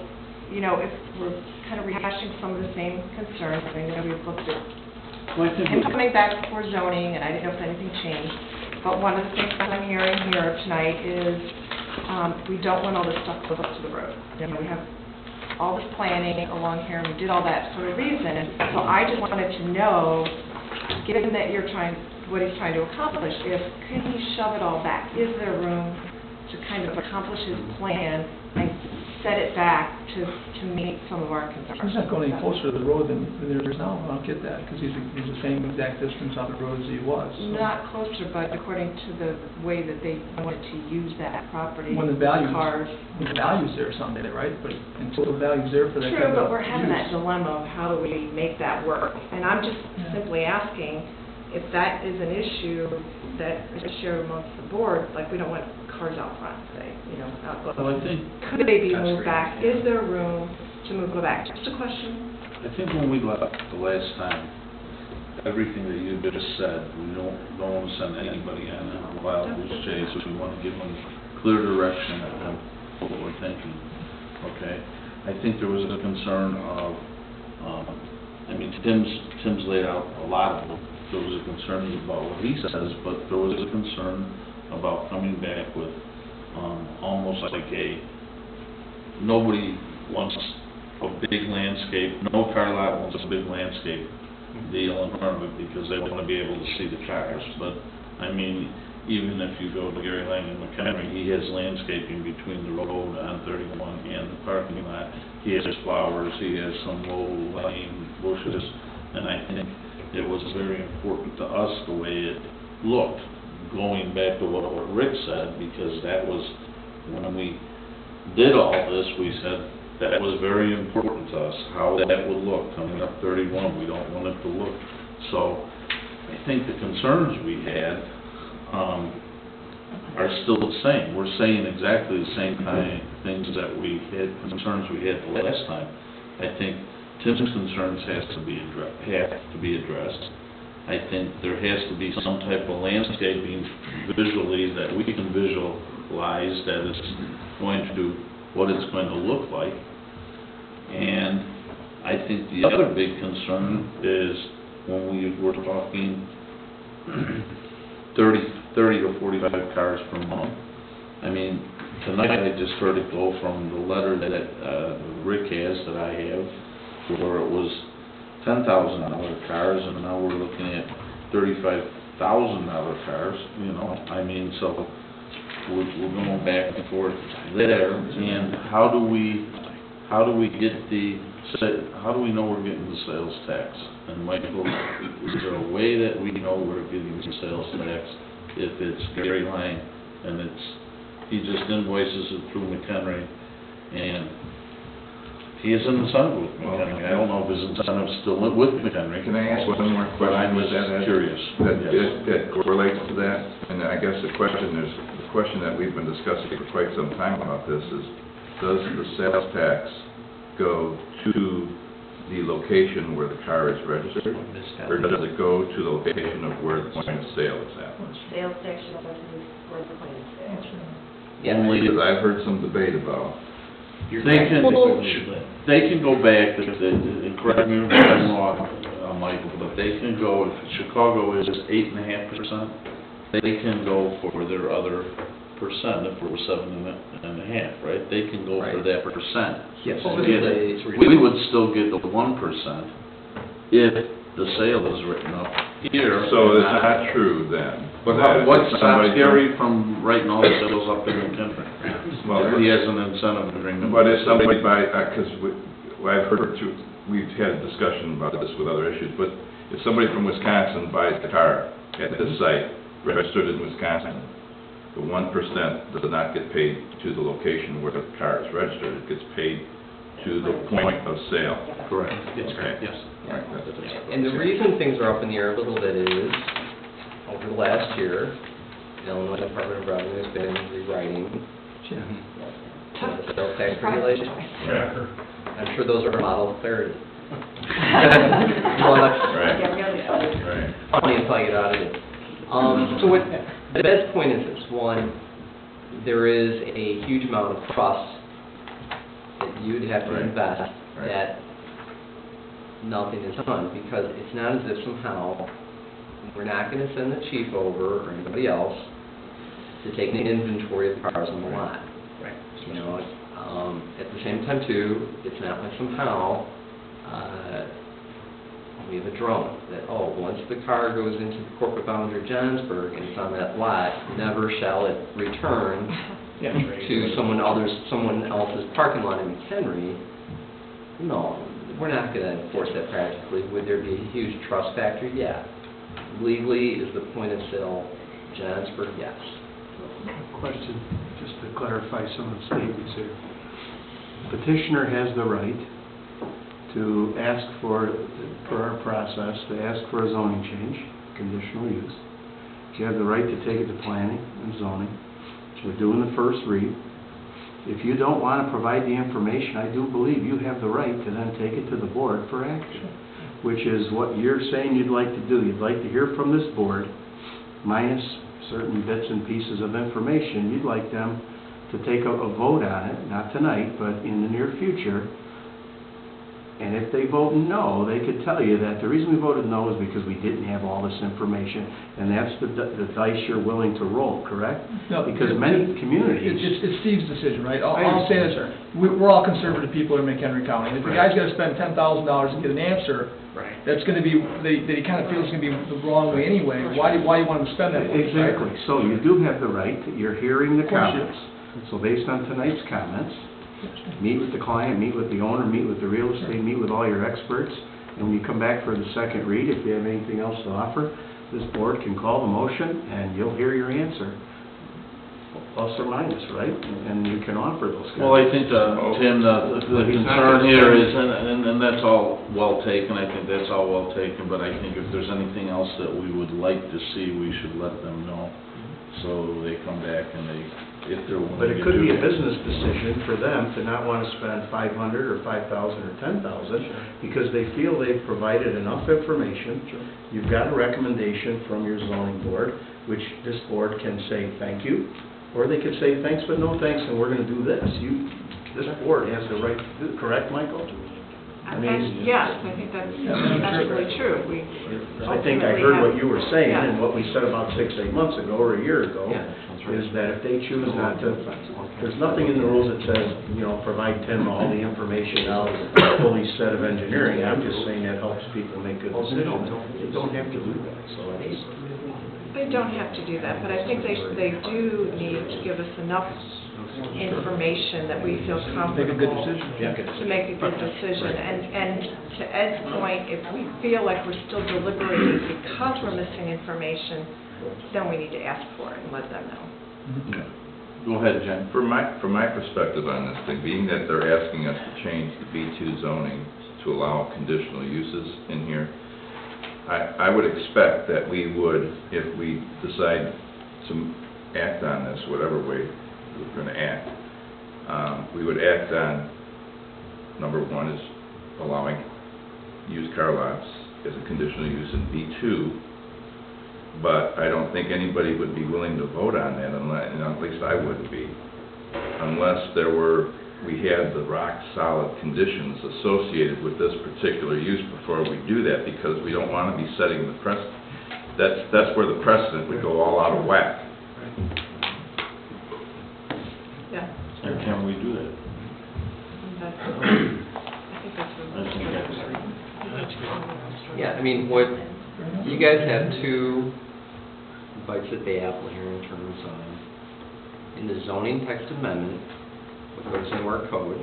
you know, if we're kind of rehashing some of the same concerns, I know we've looked at him coming back before zoning, and I didn't know if anything changed. But one of the things that I'm hearing here tonight is we don't want all this stuff close up to the road. You know, we have all this planning along here, and we did all that for a reason. And so I just wanted to know, given that what he's trying to accomplish, can he shove it all back? Is there room to kind of accomplish his plan and set it back to meet some of our concerns? He's not going any closer to the road than there is now. I don't get that, because he's the same exact distance on the road as he was. So. Not closer, but according to the way that they wanted to use that property. When the value's cars. When the value's there someday, right? But until the value's there for that True, kind of but we're having that use. dilemma of how do we make that work? And I'm just simply asking if that is an issue that is shared amongst the board, like we don't want cars out front, say, you know, out. Well, I think, Could they be moved back? Is there room to move them back? Just a question. I think when we left the last time, everything that you just said, we don't want to send anybody on a wild goose chase. We want to give them clear direction on what we're thinking, okay? I think there was a concern of, Tim's laid out a lot of them. There was a concern about what he says, but there was a concern about coming back with almost like nobody wants a big landscape, no car lot wants a big landscape deal in front of it because they want to be able to see the cars. But, I mean, even if you go to Gary Lang and McHenry, he has landscaping between the road on 31 and the parking lot. He has flowers, he has some low-lying bushes, and I think it was very important to us the way it looked, going back to what Rick said, because that was, when we did all this, we said that was very important to us, how that would look coming up 31. We don't want it to look. So I think the concerns we had are still the same. We're saying exactly the same kind of things that we had, concerns we had the last time. I think Tim's concerns have to be addressed. I think there has to be some type of landscaping visually that we can visualize that it's going to do what it's going to look like. And I think the other big concern is when we were talking 30 or 45 cars per month. I mean, tonight I just heard it go from the letter that Rick has, that I have, where it was $10,000 cars, and now we're looking at $35,000 cars, you know. I mean, so we're going back and forth there. And how do we know we're getting the sales tax? And Michael, is there a way that we know we're getting the sales tax if it's Gary Lang and he just invoices it through McHenry, and he is an incentive with McHenry. I don't know if his incentive's still with McHenry. Can I ask one more question? But I was curious. That correlates to that, and I guess the question that we've been discussing for quite some time about this is, does the sales tax go to the location where the car is registered? Or does it go to the location of where the point of sale is at? Sales tax should go to where the point is sale. Only, Because I've heard some debate about, they can go back, and correct me if I'm wrong, Michael, but they can go, if Chicago is 8.5%, they can go for their other percent, if it was 7.5, right? They can go for that percent. Yes. So we would still get the 1% if the sale is written up here. so it's not true then? But that what if stops somebody- Gary from writing all the sales up in McHenry? Well, If he has an incentive agreement. But if somebody because I've heard too, we've had a discussion about this with other issues, but if somebody from Wisconsin buys the car at this site, registered in Wisconsin, the 1% does not get paid to the location where the car is registered, it gets paid to the point of sale. Correct. That's correct, yes. All right, that's it. And the reason things are up in the air a little bit is, over the last year, the Illinois Department of Revenue has been rewriting the sales tax regulations. I'm sure those are a model of clarity. Right. Right. Funny until I get out of it. So what, the best point is this: one, there is a huge amount of trust that you'd have to Right. invest Right. that nothing is done, because it's not as if somehow we're not going to send the chief over or anybody else to take an inventory of the cars on the lot. Right. You know, at the same time too, it's not like somehow, we have a drone that, once the car goes into the corporate boundary of Johnsburg and it's on that lot, never shall it return to someone else's parking lot in McHenry. No, we're not going to enforce that practically. Would there be a huge trust factor? Yeah. Legally, is the point of sale Johnsburg? Yes. Question, just to clarify some of the statements here. Petitioner has the right to ask for our process, to ask for a zoning change, conditional use. You have the right to take it to planning and zoning. We're doing the first read. If you don't want to provide the information, I do believe you have the right to then take it to the board for action, which is what you're saying you'd like to do. You'd like to hear from this board, minus certain bits and pieces of information. You'd like them to take a vote on it, not tonight, but in the near future. And if they vote no, they could tell you that the reason we voted no is because we didn't have all this information, and that's the dice you're willing to roll, correct? No, Because many communities... It's Steve's decision, right? I'll say this, we're all conservative people in McHenry County. And if the guy's gonna spend $10,000 to get an answer, Right. that's gonna be, that he kinda feels is gonna be the wrong way anyway, why do you want him to spend that money, right? Exactly. So you do have the right, you're hearing the Of course you do. comments. So based on tonight's comments, meet with the client, meet with the owner, meet with the real estate, meet with all your experts, and when you come back for the second read, if you have anything else to offer, this board can call the motion, and you'll hear your answer, plus or minus, right? And you can offer those Well, I comments. think, Tim, the concern here is, and that's all well taken, I think that's all well taken, but I think if there's anything else that we would like to see, we should let them know, so they come back and if they're willing to do But it could be a that. business decision for them to not want to spend $500 or $5,000 or $10,000 because they feel they've provided enough information. You've got a recommendation from your zoning board, which this board can say thank you, or they could say thanks but no thanks and we're going to do this. This board has the right to do, correct, Michael? Yes, I think that's absolutely true. I think I heard what you were saying and what we said about 6-8 months ago or a year ago, is that if they choose not to, there's nothing in the rules that says, provide Tim all the information out, fully set of engineering. I'm just saying that helps people make good decisions. They don't have to do that, so that's... They don't have to do that, but I think they do need to give us enough information that we feel comfortable. Make a good decision. To make a good decision. And to Ed's point, if we feel like we're still deliberating because we're missing information, then we need to ask for it and let them know. Go ahead, Jen. From my perspective on this thing, being that they're asking us to change the B2 zoning to allow conditional uses in here, I would expect that we would, if we decide to act on this, whatever way we're going to act, we would act on, number one is allowing used car lots as a conditional use in B2, but I don't think anybody would be willing to vote on that unless, at least I wouldn't be, unless we had the rock-solid conditions associated with this particular use before we do that, because we don't want to be setting the precedent. That's where the precedent would go all out of whack. Yeah. And can we do that? I think that's really. Yeah, I mean, what, you guys have two bites at the apple here in terms of, in the zoning text amendment, what goes into our code,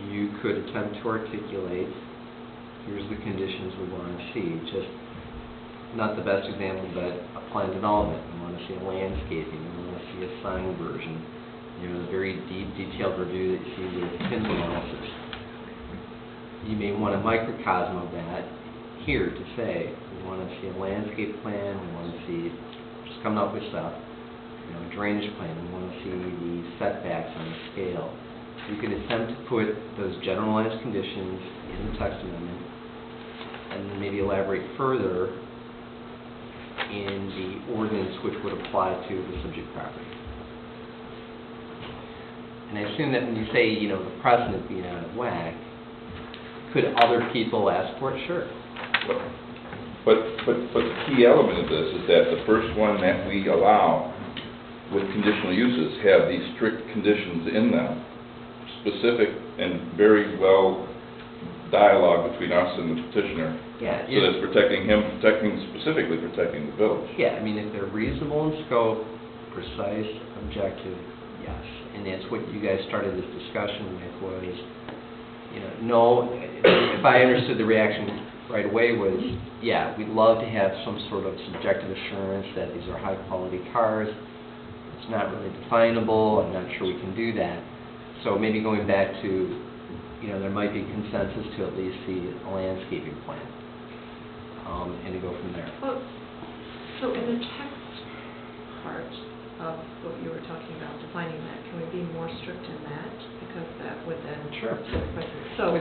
you could attempt to articulate, here's the conditions we want to see, just not the best example, but a plan development, we want to see a landscaping, we want to see a sign version, the very deep, detailed review that you see with PIN analysis. You may want a microcosm of that here to say, we want to see a landscape plan, we want to see, just coming up with stuff, drainage plan, we want to see the setbacks on the scale. You can attempt to put those generalized conditions in the text amendment, and then maybe elaborate further in the ordinance which would apply to the subject property. And I assume that when you say, the precedent being out of whack, could other people ask for it? Sure. But the key element of this is that the first one that we allow with conditional uses have these strict conditions in them, specific and very well dialogue between us and the petitioner. Yeah. So that's specifically protecting the village. Yeah, I mean, if they're reasonable in scope, precise, objective, yes. And that's what you guys started this discussion with was, no, if I understood the reaction right away was, yeah, we'd love to have some sort of subjective assurance that these are high-quality cars. It's not really definable. I'm not sure we can do that. So maybe going back to, there might be consensus to at least see a landscaping plan, and to go from there. Well, so in the text part of what you were talking about, defining that, can we be more strict in that? Because that would then... Sure. So,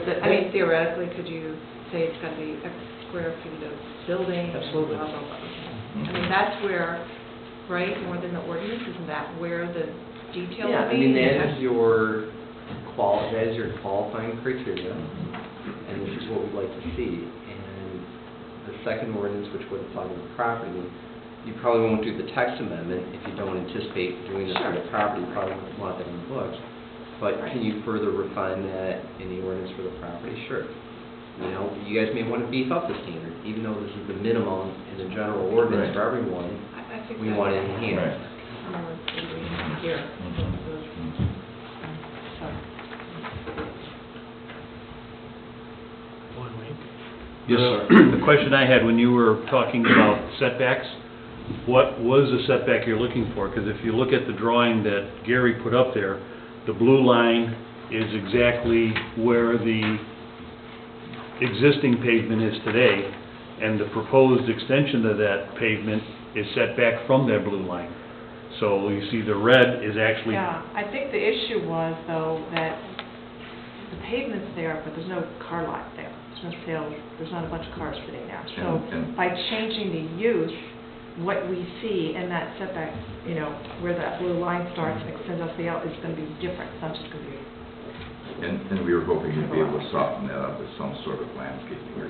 theoretically, could you say it's got to be X square feet of building? Absolutely. Blah, blah, blah. I mean, that's where, right, more than the ordinance, isn't that where the detail Yeah, would I be? mean, that is your qualifying criteria, and this is what we'd like to see. And the second ordinance, which would apply to the property, you probably won't do the text amendment if you don't anticipate doing this for the property. You probably won't want that in the books. But can you further refine that in the ordinance for the property? Sure. You guys may want to beef up the standard, even though this is the minimum in the general ordinance for everyone. I think We want it enhanced. Here. Yes, sir. The question I had when you were talking about setbacks, what was the setback you're looking for? Because if you look at the drawing that Gary put up there, the blue line is exactly where the existing pavement is today, and the proposed extension of that pavement is set back from that blue line. So you see the red is actually... Yeah, I think the issue was, though, that the pavement's there, but there's no car lot there. There's no sales, there's not a bunch of cars sitting there. So by changing the use, what we see in that setback, where that blue line starts and extends off the out is going to be different. It's not just going to be... And we were hoping you'd be able to soften that up with some sort of landscaping or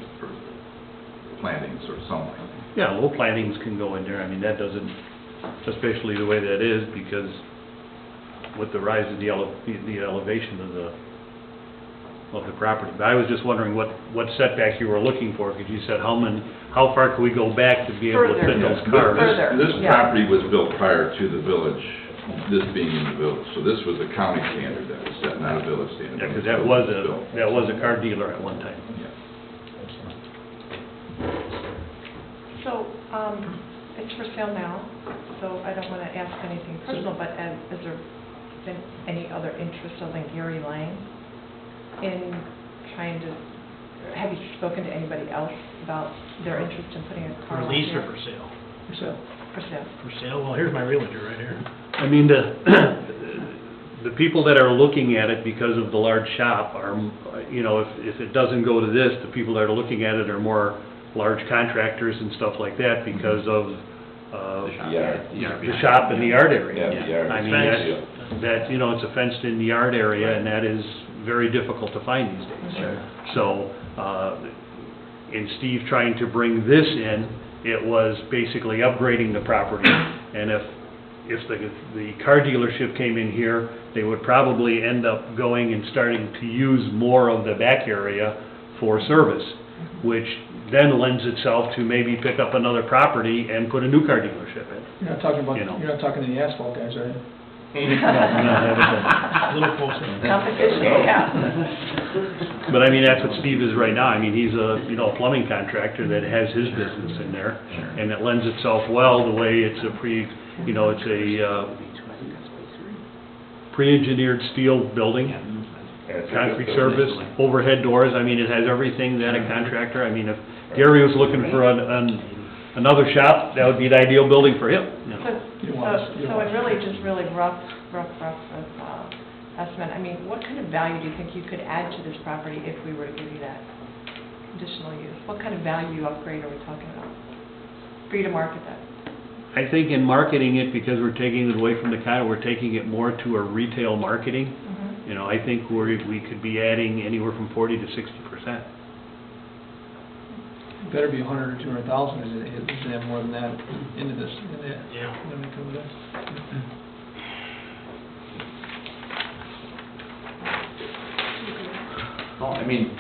plantings or something. Yeah, low plantings can go in there. I mean, that doesn't, especially the way that is, because with the rise of the elevation of the property. But I was just wondering what setback you were looking for, because you said how far can we go back to be able to fit those cars? This property was built prior to the village, this being in the village. So this was a county standard that was set, not a village standard. Yeah, because that was a car dealer at one time. Yeah. So, it's for sale now, so I don't want to ask anything personal, but has there been any other interest other than Gary Lang in trying to, have you spoken to anybody else about their interest in putting a car For lot lease here? or for sale? For sale. For sale. For sale, well, here's my realtor right here. I mean, the people that are looking at it because of the large shop are, you know, if it doesn't go to this, the people that are looking at it are more large contractors and stuff like that because of, the shop and the yard area. Yeah, the yard. I mean, that, you know, it's a fenced-in yard area, and that is very difficult to find these days. So, in Steve trying to bring this in, it was basically upgrading the property, and if the car dealership came in here, they would probably end up going and starting to use more of the back area for service, which then lends itself to maybe pick up another property and put a new car dealership in. You're not talking about, You know. you're not talking to the asphalt guys, are you? A little closer. Competition, yeah. But I mean, that's what Steve is right now. I mean, he's a, you know, plumbing contractor that has his business in there. And it lends itself well, the way it's a pre-engineered steel building, concrete surface, overhead doors. I mean, it has everything that a contractor, I mean, if Gary was looking for another shop, that would be the ideal building for him, you know. So it really, just really rough estimate, I mean, what kind of value do you think you could add to this property if we were to give you that conditional use? What kind of value upgrade are we talking about for you to market that? I think in marketing it, because we're taking it away from the condo, we're taking it more to a retail marketing. You know, I think we could be adding anywhere from 40 to 60%. Better be 100 or 200,000, is it have more than that into this, Yeah. when it comes to this. Well, I mean,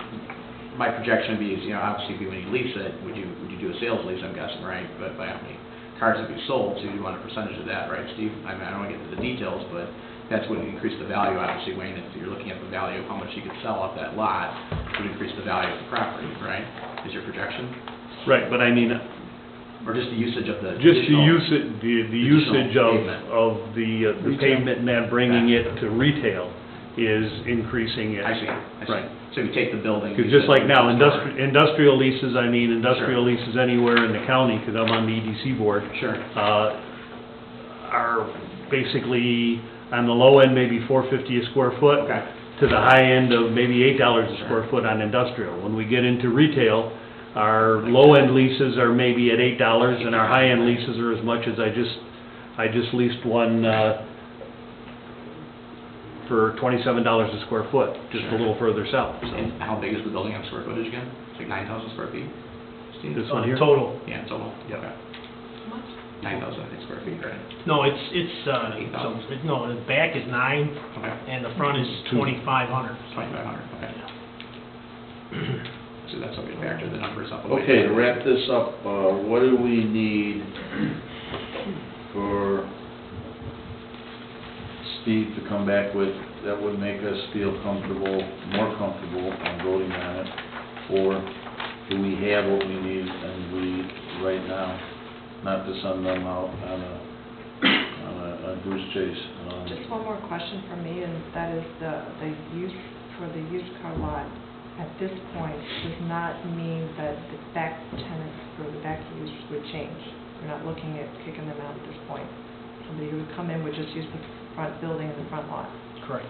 my projection would be is, you know, obviously when you lease it, would you do a sales lease, I'm guessing, right? But by how many cars have you sold, so you want a percentage of that, right, Steve? I mean, I don't want to get into the details, but that's what would increase the value, obviously, Wayne, if you're looking at the value of how much you could sell off that lot, would increase the value of the property, right? Is your projection? Right, but I mean, Or just the usage of the just the additional- usage pavement. of the pavement and that bringing it to retail is increasing it. I see. Right. So you take the building. Because use just it like now, as a store. industrial leases, I mean, industrial leases anywhere in the county, because I'm on the EDC board, Sure. are basically, on the low end, maybe $4.50 a square foot. Okay. To the high end of maybe $8 a square foot on industrial. When we get into retail, our low-end leases are maybe at $8, and our high-end leases are as much as I just leased one, for $27 a square foot, just a little further south, so. And how big is the building on square footage again? It's like 9,000 square feet? Steve? This one here? Total. Yeah, total? Yep. Okay. 9,000, I think, square feet, right? No, it's, no, the back is 9, Okay. and the front is 2,500. 2,500, okay. So that's what we factor the numbers up. Okay, to wrap this up, what do we need for Steve to come back with that would make us feel comfortable, more comfortable on voting on it? Or do we have what we need and we, right now, not to send them out on a goose chase? Just one more question from me, and that is the use for the used car lot at this point does not mean that the back tenants or the back use would change. We're not looking at kicking them out at this point. Somebody who would come in would just use the front building and the front lot. Correct.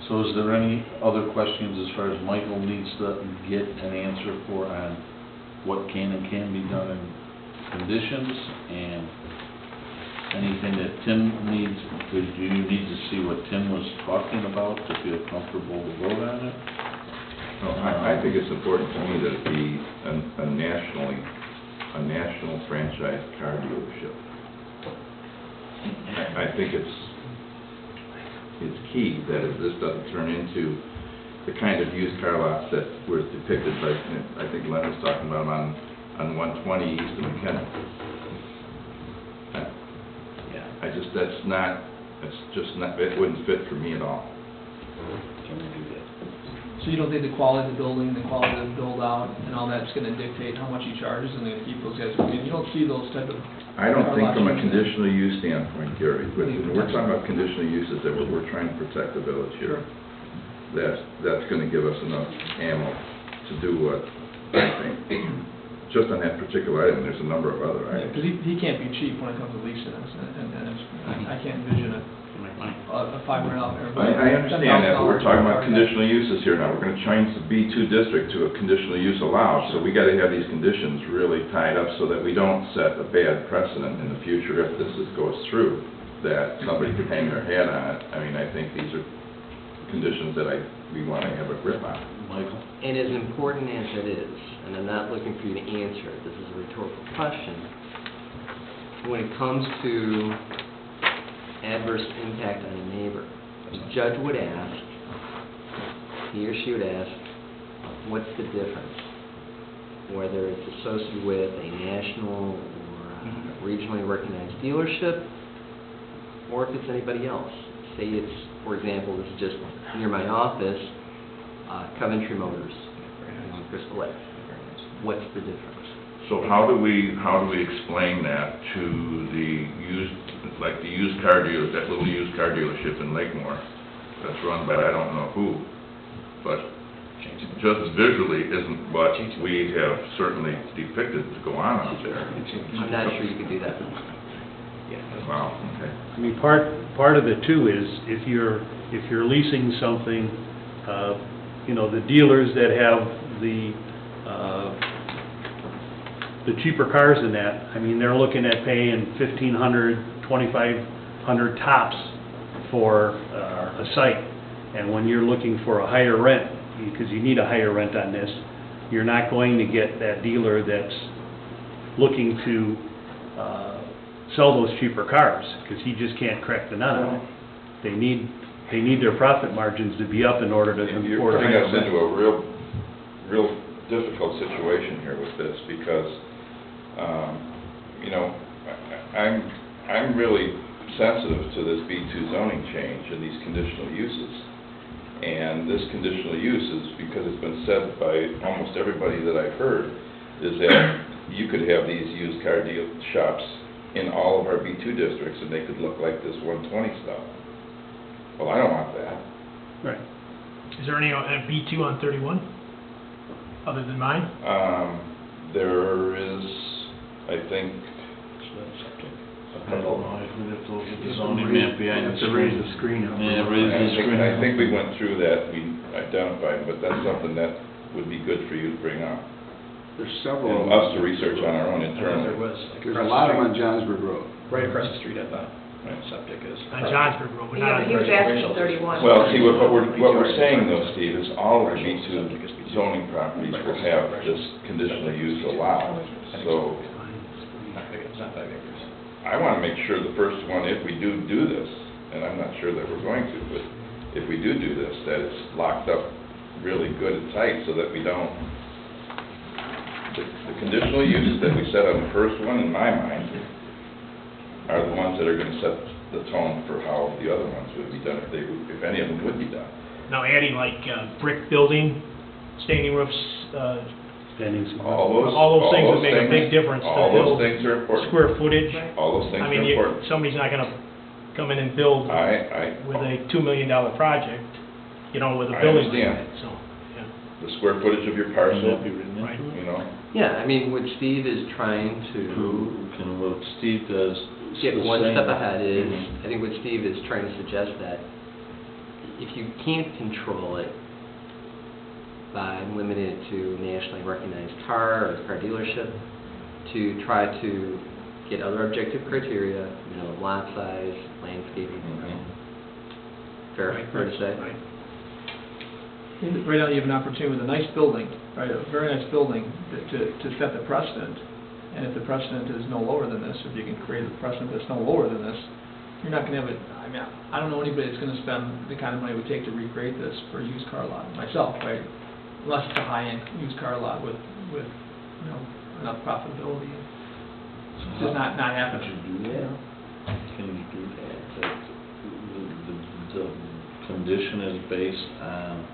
So is there any other questions as far as Michael needs to get an answer for on what can and can't be done in conditions, and anything that Tim needs? Do you need to see what Tim was talking about to feel comfortable to vote on it? No, I think it's important to me that it be a national franchise car dealership. I think it's key that if this doesn't turn into the kind of used car lots that were depicted by, I think Len was talking about on 120 east of McKenna. Yeah. It's just not, it wouldn't fit for me at all. So you don't think the quality of the building, the quality of the build-out, and all that's gonna dictate how much he charges and then keep those guys, I mean, you don't see those type of... I don't think from a conditional use standpoint, Gary, but when we're talking about conditional uses that we're trying to protect the village here, that's gonna give us enough ammo to do what I think just on that particular item, there's a number of other items. Because he can't be cheap when it comes to leasing us, and I can't envision a $500. I understand that, but we're talking about conditional uses here now. We're gonna change the B2 district to a conditional use allowed, so we gotta have these conditions really tied up so that we don't set a bad precedent in the future if goes through, that somebody could hang their hat on it. I mean, I think these are conditions that we wanna have a grip on. Michael? And as important as it is, and I'm not looking for you to answer it, this is a rhetorical question, when it comes to adverse impact on a neighbor, the judge would ask, he or she would ask, what's the difference? Whether it's associated with a national or a regionally recognized dealership, or if it's anybody else. Say it's, for example, this is just near my office, Coventry Motors, in Crystal Lake. What's the difference? So how do we explain that to the used car dealer, that little used car dealership in Lakemore that's run by I don't know who, but just visually isn't what we have certainly depicted to go on out there. I'm not sure you could do that. Wow, okay. I mean, part of it too is if you're leasing something, you know, the dealers that have the cheaper cars than that, I mean, they're looking at paying $1,500, $2,500 tops for a site. And when you're looking for a higher rent, because you need a higher rent on this, you're not going to get that dealer that's looking to sell those cheaper cars, because he just can't crack the nut on it. They need their profit margins to be up in order to You're afford a putting higher us rent. into a real difficult situation here with this, because, you know, I'm really sensitive to this B2 zoning change and these conditional uses. And this conditional use is, because it's been said by almost everybody that I've heard, is that you could have these used car deal shops in all of our B2 districts, and they could look like this 120 stuff. Well, I don't want that. Right. Is there any B2 on 31, other than mine? There is, I think, I don't know, I would have to look at the zoning map behind the Raise the screen up. Yeah, raise the screen. I think we went through that, we identified, but that's something that would be good for you to bring up. There's And several. us to research on our own There internally. was, like, There's a across lot the of them on street, Johnsburg Road. right across the street at the septic is. On Johnsburg Road, but Yeah, not but he on was asking 31. Well, see, what we're saying though, Steve, is all of our B2 zoning properties will have this conditional use allowed. So It's not 5 acres. I want to make sure the first one, if we do this, and I'm not sure that we're going to, but if we do this, that it's locked up really good and tight so that we don't, the conditional uses that we set on the first one, in my mind, are the ones that are going to set the tone for how the other ones would be done, if any of them would be done. Now adding like brick building, standing roofs, Standing some- all those things would make a big difference to All those build things are important. square footage. All those things I are mean, important. somebody's not gonna come in and build with a $2 million project, you know, with a I building understand. permit, so, yeah. The square footage of your parcel, Right. you know, Yeah, I mean, what Steve is trying to Can what Steve does. get one step ahead is, Mhm. I think what Steve is trying to suggest that if you can't control it by limiting it to nationally recognized car or car dealership, to try to get other objective criteria, you know, lot size, landscaping. Fair, fair to say? Right. Right now, you have an opportunity with a nice building, right, a very nice building, to set the precedent. And if the precedent is no lower than this, if you can create a precedent that's no lower than this, you're not gonna have it, I mean, I don't know anybody that's gonna spend the kind of money it would take to recreate this for a used car lot, myself, right? Unless it's a high-end used car lot with, you know, enough profitability. It's just not happening. Can you do that? Can you do that? The condition is based on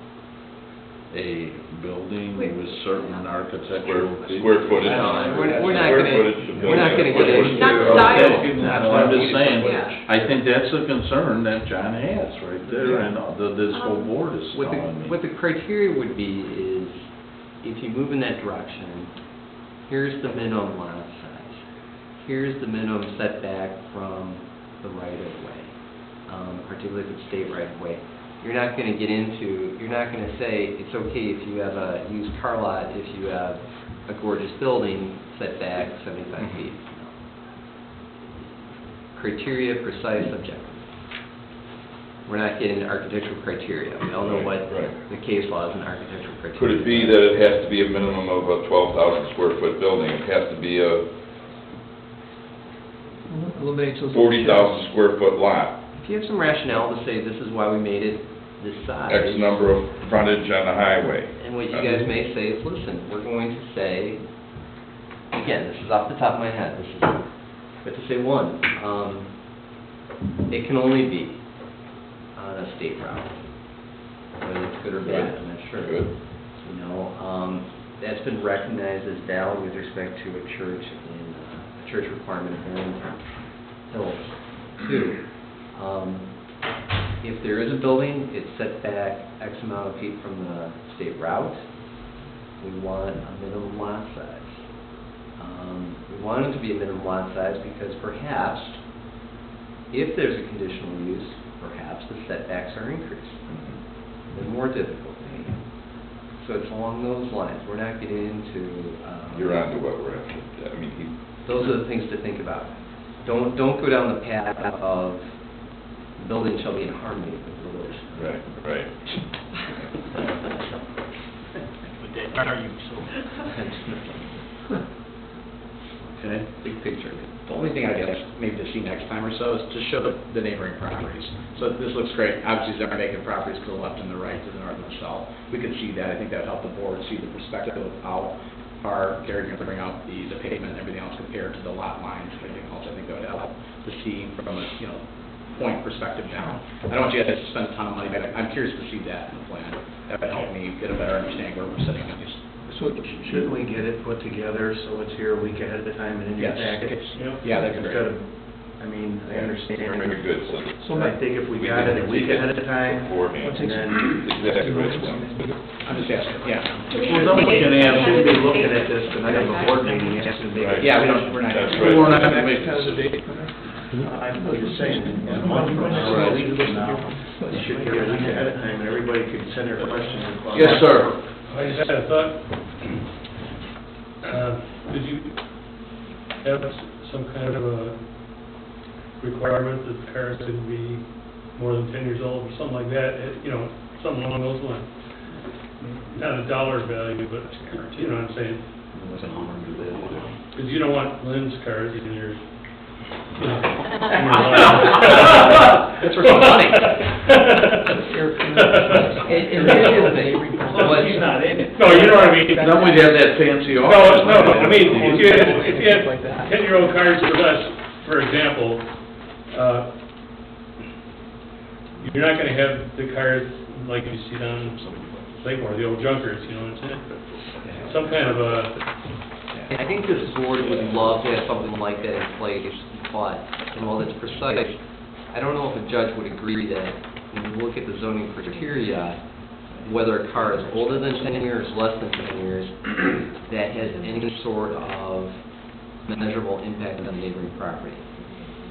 a building with certain architectural square footage. No, we're not Square gonna- footage of we're not gonna get building. into- Not style. Okay, that's what I'm just saying. Yeah. I think that's a concern that John has right there, and this whole board is What telling me. the criteria would be is, if you move in that direction, here's the minimum lot size, here's the minimum setback from the right-of-way, particularly if it's state right-of-way. You're not gonna get into, you're not gonna say, it's okay if you have a used car lot, if you have a gorgeous building setback 75 feet. Criteria, precise, objective. We're not getting into architectural criteria. We all know what Right. the case law is in architectural criteria. Could it be that it has to be a minimum of a 12,000 square foot building? It has to be a Eliminates those. 40,000 square foot lot, If you have some rationale to say this is why we made it this size. X number of frontage on the highway. And what you guys may say is, listen, we're going to say, again, this is off the top of my head, but to say one, it can only be on a state route, whether it's good or bad, I'm not sure. Good. You know, that's been recognized as valid with respect to a church in, a church requirement in Barrington Hills. Two, if there is a building, it's set back X amount of feet from the state route, we want a minimum lot size. We want it to be a minimum lot size because perhaps, if there's a conditional use, perhaps the setbacks are increased. They're more difficult. So it's along those lines. We're not getting into... You're on to what we're after. I mean, Those are the things to think about. Don't go down the path of the building shall be in harmony with the village. Right, right. But that are you, so. Okay. Big picture. The only thing I guess maybe to see next time or so is to show the neighboring properties. So this looks great. Obviously, there are vacant properties to the left and the right, to the north and the south. We could see that. I think that would help the board see the perspective of how far Gary's going to bring out the pavement and everything else compared to the lot lines and everything else. I think that would help to see from a, point perspective down. I don't want you guys to spend a ton of money, but I'm curious to see that in the plan. That would help me get a better understanding where we're sitting on these. So shouldn't we get it put together so it's here a week ahead of time and in your Yes. package? Yeah, that'd be Instead great. of, I mean, I understand. Very good. So I think if we got it a week ahead of time, Beforehand. and then, Exactly right. I'm just asking, yeah. well, somebody can ask, should be looking at this tonight of a board meeting, asking me. Right. Yeah, we're not. That's right. We're not gonna make kind of a date for that. I'm just saying, a month from now, or a week from now, we should get a week ahead of time, and everybody can send their questions and. Yes, sir. I just had a thought. Did you have some kind of a requirement that the cars couldn't be more than 10 years old or something like that? Something along those lines. Not a dollar value, but, you know what I'm saying? Because you don't want Lynn's cars in your, That's for some money. Well, he's not in it. No, you know what I mean? Somebody have that fancy No, office. I mean, if you had 10-year-old cars for less, for example, you're not gonna have the cars like you see down Lakemore, the old junkers, you know what I'm saying? Some kind of I think this board would love to have something like that in place, but, and while it's precise, I don't know if a judge would agree that when you look at the zoning criteria, whether a car is older than 10 years, less than 10 years, that has any sort of measurable impact on the neighboring property.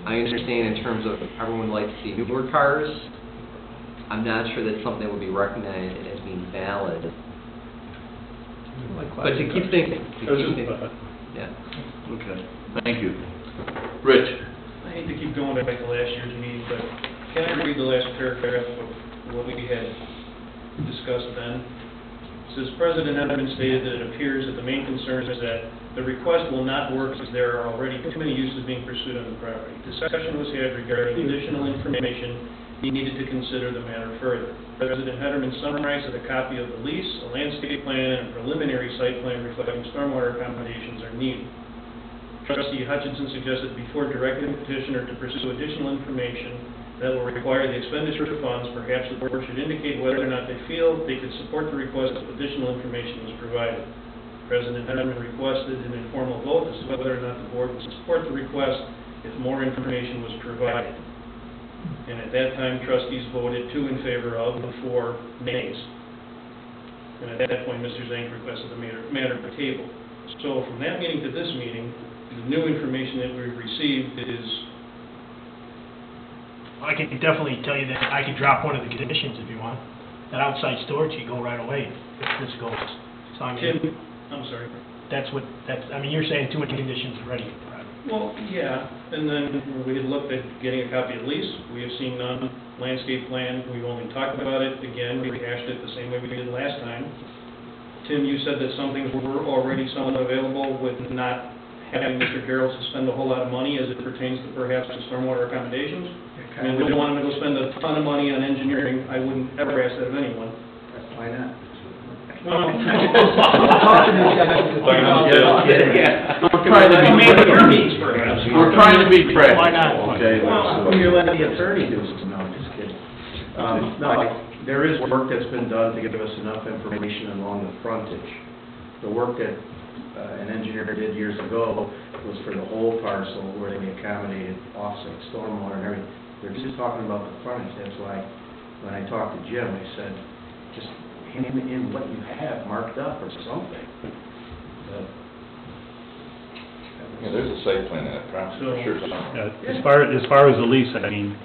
I understand in terms of everyone would like to see newer cars. I'm not sure that's something that would be recognized as being valid. But to keep thinking. Yeah. Okay, thank you. Rich? I hate to keep going back to last year's meeting, but can I read the last paragraph of what we had discussed then? It says, President Edmonds stated that it appears that the main concern is that the request will not work as there are already too many uses being pursued on the property. Discussion was had regarding additional information needed to consider the matter further. President Hederman summarized that a copy of the lease, a landscape plan, and a preliminary site plan reflecting stormwater accommodations are needed. Trustee Hutchinson suggested before directing the petitioner to pursue additional information that will require the expenditure of funds, perhaps the board should indicate whether or not they feel they could support the request if additional information was provided. President Hederman requested an informal vote as to whether or not the board would support the request if more information was provided. And at that time, trustees voted 2 in favor of and 4 nays. And at that point, Mr. Zank requested the matter be tabled. So from that meeting to this meeting, the new information that we've received is, I can definitely tell you that I could drop one of the conditions if you want. That outside storage, you go right away if this goes. So I mean, Tim, I'm sorry. I mean, you're saying too many conditions already. Well, yeah, and then we had looked at getting a copy of the lease. We have seen none. Landscape plan, we've only talked about it. Again, we rehashed it the same way we did last time. Tim, you said that some things were already somewhat available with not having Mr. Carroll spend a whole lot of money as it pertains to perhaps to stormwater accommodations. I mean, we don't want him to go spend a ton of money on engineering. I wouldn't ever ask that of anyone. Why not? Well, Talk to these guys. We're trying to be practical. Why not? Okay, Well, you're letting the attorney do this, no, just kidding. There is work that's been done to give us enough information along the frontage. The work that an engineer did years ago was for the whole parcel where they accommodated offset stormwater and everything. They're just talking about the frontage, that's why when I talked to Jim, I said, just hand in what you have marked up or something. Yeah, there's a site plan in that property, for sure. As far as the lease, I mean,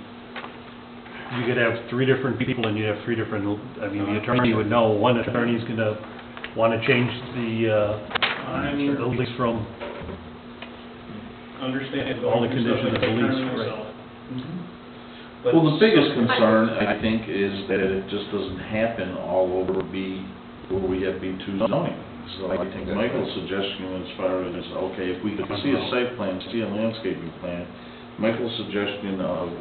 you could have three different people and you have three different, I mean, the attorney would know, one attorney's gonna wanna change the lease from understand. all the conditions of the lease. But Well, the biggest concern, I think, is that it just doesn't happen all over where we have B2 zoning. So I think Michael's suggestion as far as, okay, if we could see a site plan, see a landscaping plan, Michael's suggestion of,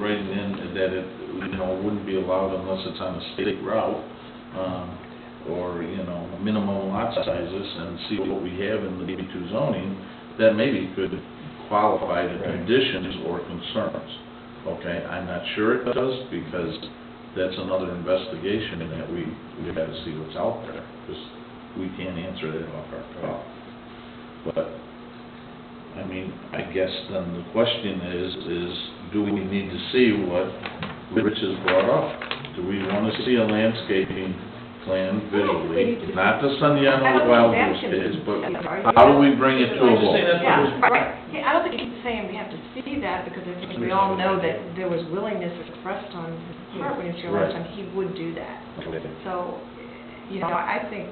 writing in that it, wouldn't be allowed unless it's on a state route, or, minimum lot sizes, and see what we have in the B2 zoning, that maybe could qualify the conditions or concerns. Okay, I'm not sure it does, because that's another investigation that we got to see what's out there, because we can't answer that off our cuff. But, I mean, I guess then the question is do we need to see what Rich has brought up? Do we want to see a landscaping plan visually, not to send you on a wild goose chase, but how do we bring it to a vote? Yeah, right. I don't think he's saying we have to see that, because I think we all know that there was willingness expressed on his part when he was here last time, he would do that. So, I think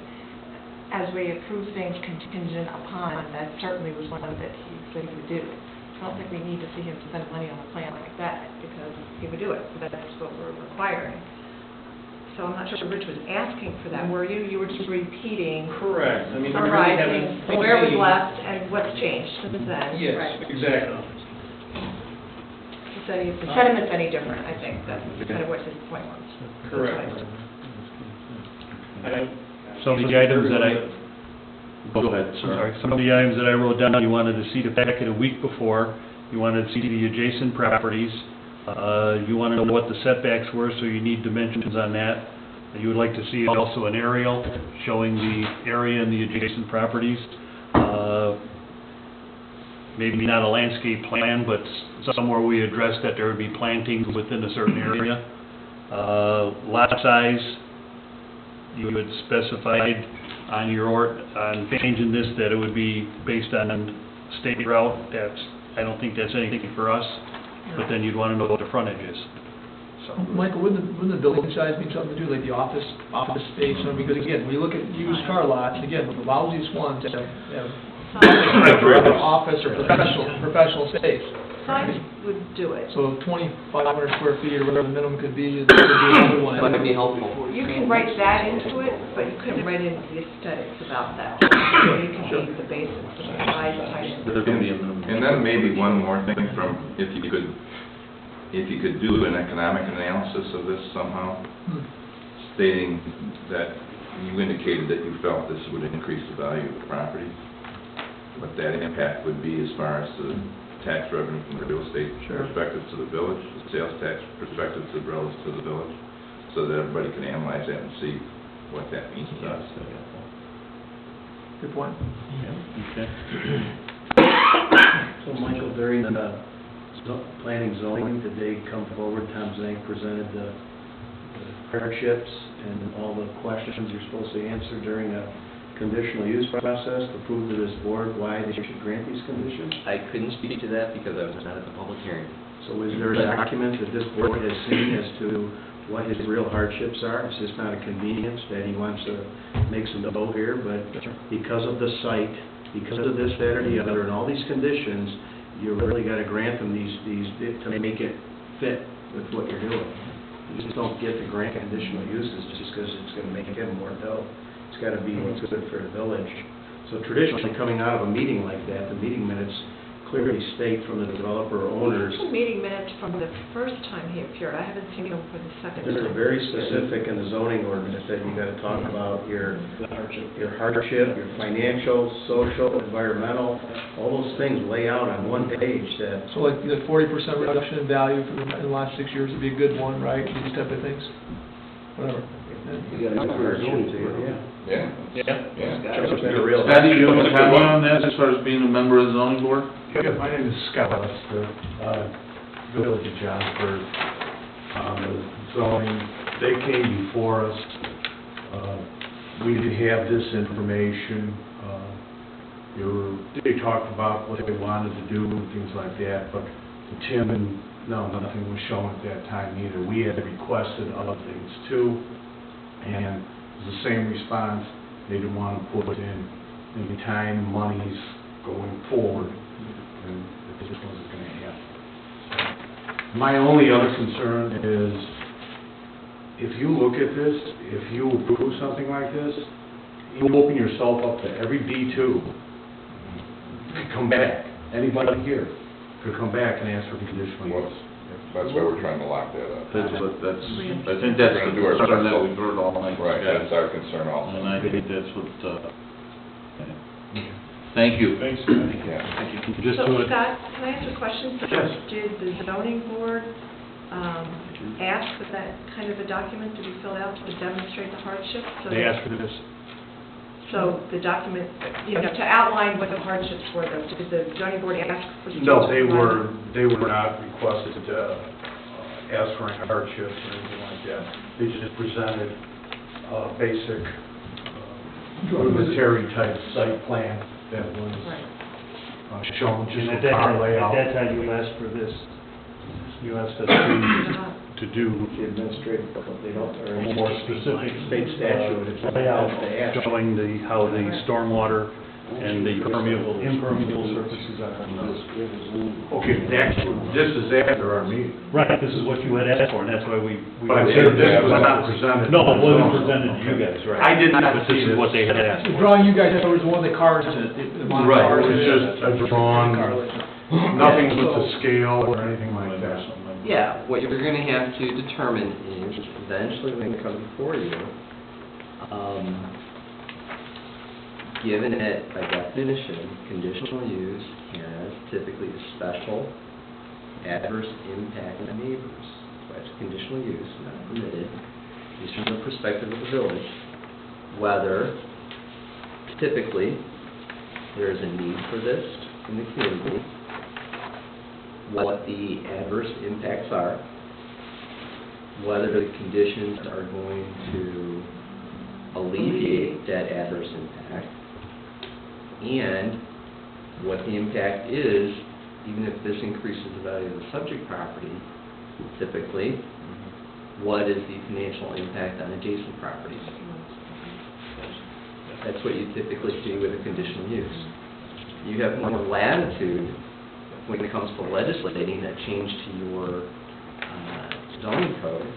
as we approve things contingent upon, that certainly was one that he said he would do. I don't think we need to see him spend money on a plan like that, because he would do it, but that's what we're requiring. So I'm not sure Rich was asking for that, were you? You were just repeating, correct. I mean, we really summarizing haven't. where we left and what's changed since then. Yes, Right. exactly. If the sentiment's any different, I think that's kind of what his point was. Correct. Some of the items that Go ahead, sir. sorry, some of the items that I wrote down, you wanted to see the packet a week before, you wanted to see the adjacent properties, you want to know what the setbacks were, so you need dimensions on that. You would like to see also an aerial showing the area and the adjacent properties. Maybe not a landscape plan, but somewhere we address that there would be plantings within a certain area. Lot size, you would specify on changing this that it would be based on state route. I don't think that's anything for us, but then you'd want to know what the frontage is. So, Michael, wouldn't the building size be something to do, like the office space? Because again, when you look at used car lots, again, the lousiest ones have office or professional space. Size would do it. So 2,500 square feet or whatever the minimum could be, that would be another one. That would be helpful. You can write that into it, but you couldn't write into the aesthetics about that. So you can leave the basics of the size type. There's going to be a minimum. And then maybe one more thing from, if you could do an economic analysis of this somehow, stating that you indicated that you felt this would increase the value of the property, what that impact would be as far as the tax revenue from the real estate perspective to the village, the sales tax perspective to the village, so that everybody can analyze that and see what that means to us. Good point. Okay. So Michael, during the planning zoning, did they come forward, Tom Zank presented the hardships and all the questions you're supposed to answer during a conditional use process to prove to this board why they should grant these conditions? I couldn't speak to that because I was not at the public hearing. So is there a document that this board has seen as to what his real hardships are? It's just not a convenience that he wants to make some dough here, but because of the site, because of this, that, or the other, and all these conditions, you really gotta grant them these, to make it fit with what you're doing. You just don't get to grant conditional uses just because it's gonna make him more dough. It's gotta be what's good for the village. So traditionally, coming out of a meeting like that, the meeting minutes clearly state from the developer owners, The meeting minutes from the first time he appeared, I haven't seen them for the second time. they're very specific in the zoning ordinance that you gotta talk about your hardship, your financial, social, environmental, all those things lay out on one page that, So like the 40% reduction in value for in the last 6 years would be a good one, right? These type of things? Whatever. you gotta know your zoning to it, yeah. Yeah. It's been a real. Patty, you have a comment on that as far as being a member of the zoning board? Yeah, my name is Scott Lester, Village of Johnsburg. Zoning, they came before us. We did have this information. They talked about what they wanted to do and things like that, but to Tim and, no, nothing was shown at that time either. We had requested other things too, and it was the same response. They didn't want to put in any time, monies going forward, and it just wasn't going to happen. My only other concern is, if you look at this, if you approve something like this, you open yourself up to every B2 could come back. Anybody here could come back and ask for conditional Well, use. that's why we're trying to lock that up. I think that's the concern that we've heard all night. Right, that's our concern also. And I think that's what, thank you. Thanks. Yeah. Just So to, Scott, can I ask a question? Yes. Did the zoning board ask for that kind of a document to be filled out to demonstrate the hardship? So they that- asked for this. So the document, to outline what the hardships were, though, did the zoning board ask for? No, they were not requested to ask for any hardships or anything like that. They just presented a basic rudimentary type site plan that was shown just And with at that our time, layout. you asked for this. You asked us to do The administrative, they don't, or a more specific state statute, it's layout they ask. showing how the stormwater and the impermeable surfaces are. Okay, this is after our meeting. Right, this is what you had asked for, and that's why we. But this was not presented. No, it wasn't presented to you guys, right? I did not But see this is this. what they had asked The for. drawing you guys had was the one that cars in it. The amount of Right, cars it was in just a drawn, Cartilage. nothing with the scale or anything like that. Yeah, what you're gonna have to determine is, eventually when it comes before you, given that by definition, conditional use has typically a special adverse impact on neighbors. So that's conditional use, not permitted, at least from the perspective of the village, whether typically there is a need for this in the community, what the adverse impacts are, whether the conditions are going to alleviate that adverse impact, and what the impact is, even if this increases the value of the subject property, typically, what is the financial impact on adjacent properties? That's what you typically see with a conditional use. You have more latitude when it comes to legislating that change to your zoning code,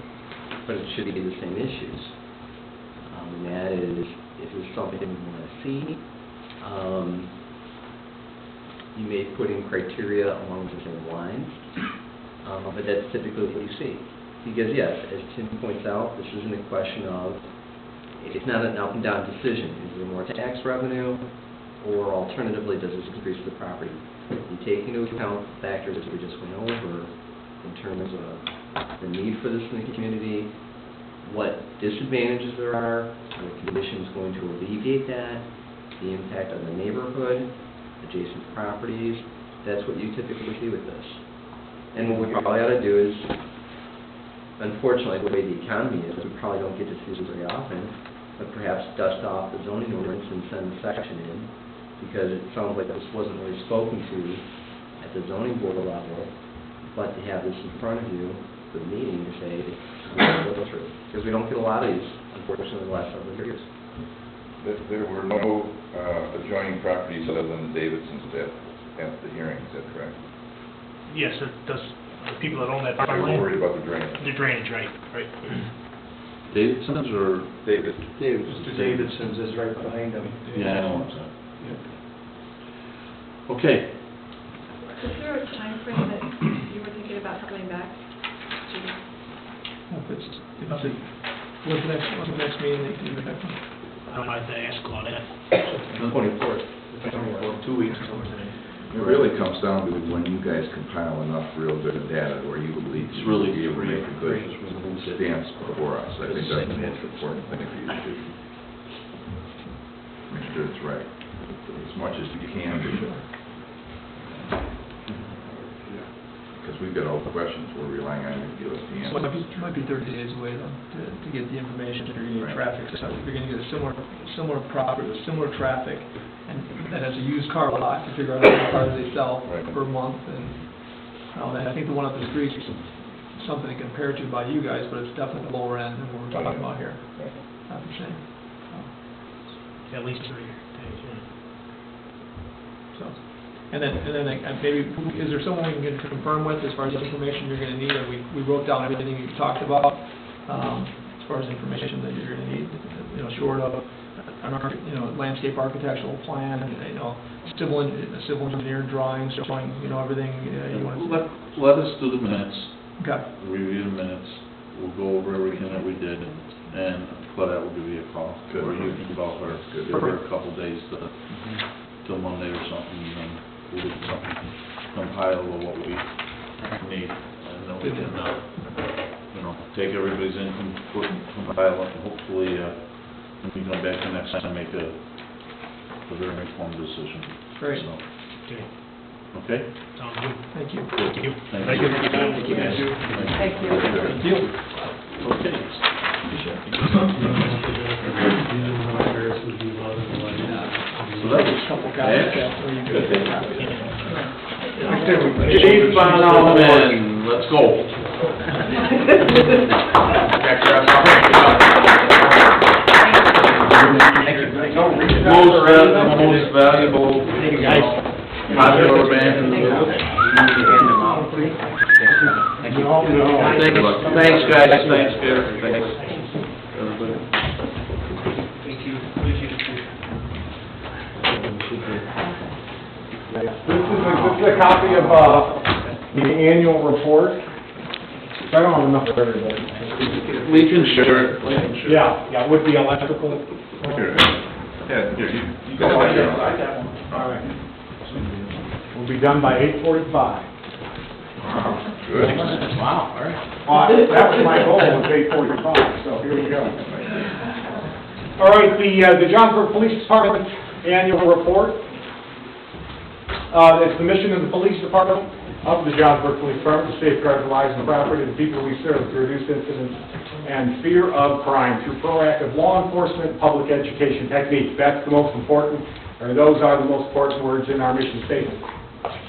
but it should be the same issues. And that is, if there's something you want to see, you may put in criteria along the same lines, but that's typically what you see. Because yes, as Tim points out, this isn't a question of, it's not an up and down decision. Is there more tax revenue, or alternatively, does this increase the property? You take into account the factors that we just went over in terms of the need for this in the community, what disadvantages there are, what condition is going to alleviate that, the impact on the neighborhood, adjacent properties. That's what you typically see with this. And what we probably ought to do is, unfortunately, the way the economy is, we probably don't get to see this very often, but perhaps dust off the zoning ordinance and send the section in, because it sounds like this wasn't really spoken to at the zoning board level, but to have this in front of you, the meeting, to say, go through. Because we don't get a lot of these, unfortunately, in the last several years. There were no adjoining properties other than the Davidsons at the hearing, is that correct? Yes, the people that own that They were farmland. worried about the drainage. The drainage, right. Davidson's or? David. Mr. Davidson's is right behind him. Yeah, I know. Okay. Is there a timeframe that you were thinking about coming back to? What's the next meeting that you have? I don't know if I asked Claudette. 24th. 2 weeks. It really comes down to when you guys compile enough real good data where you believe It's really you'll be able to make a good stance before us. I think that's the most important thing for you to do. Make sure it's right, as much as you can do. Because we've got all the questions, we're relying on you to give us the So answers. it might be 30 days away though, to get the information, if you're going to get traffic, so if you're going to get a similar property, with similar traffic, and that has a used car lot, to figure out how many cars they sell Right. per month, and, I think the one up the street is something to compare to by you guys, but it's definitely the lower end than what we're talking about here, not the same. At least 3 days, yeah. So, and then maybe, is there someone we can confirm with as far as the information you're gonna need? And we wrote down everything you talked about, as far as information that you're gonna need, short of landscape architectural plan, civil engineer drawings, showing, everything, you want to. Let us do the minutes, Okay, review the minutes, we'll go over everything that we did, and Claudette will give you a call. Good. Or you can call her, give her a couple days till Monday or something, and then we'll get something compiled of what we need. And then we can, take everybody's input, compile it, and hopefully, when we come back the next time, make a very informed decision. great, So, Okay, okay? sounds good. thank you. Thank you. Thank you. Thank you. Thank you. Okay. So that was Couple copies after you go. Chief Van Allen, let's go. Most valuable, popular band in the village. Thanks, guys, thanks, Gary, thanks. Everybody. This is a copy of the annual report. I don't have enough for everybody. We can share it. Yeah, with the electrical. Here, yeah, here, you got it here. All right. We'll be done by 8:45. Good. Wow, all right. That was my goal, was 8:45, so here we go. All right, the Johnsburg Police Department annual report. It's the mission of the police department, of the Johnsburg Police Department, to safeguard the lives and property of the people we serve, to reduce incidents and fear of crime through proactive law enforcement and public education techniques. That's the most important, or those are the most important words in our mission statement.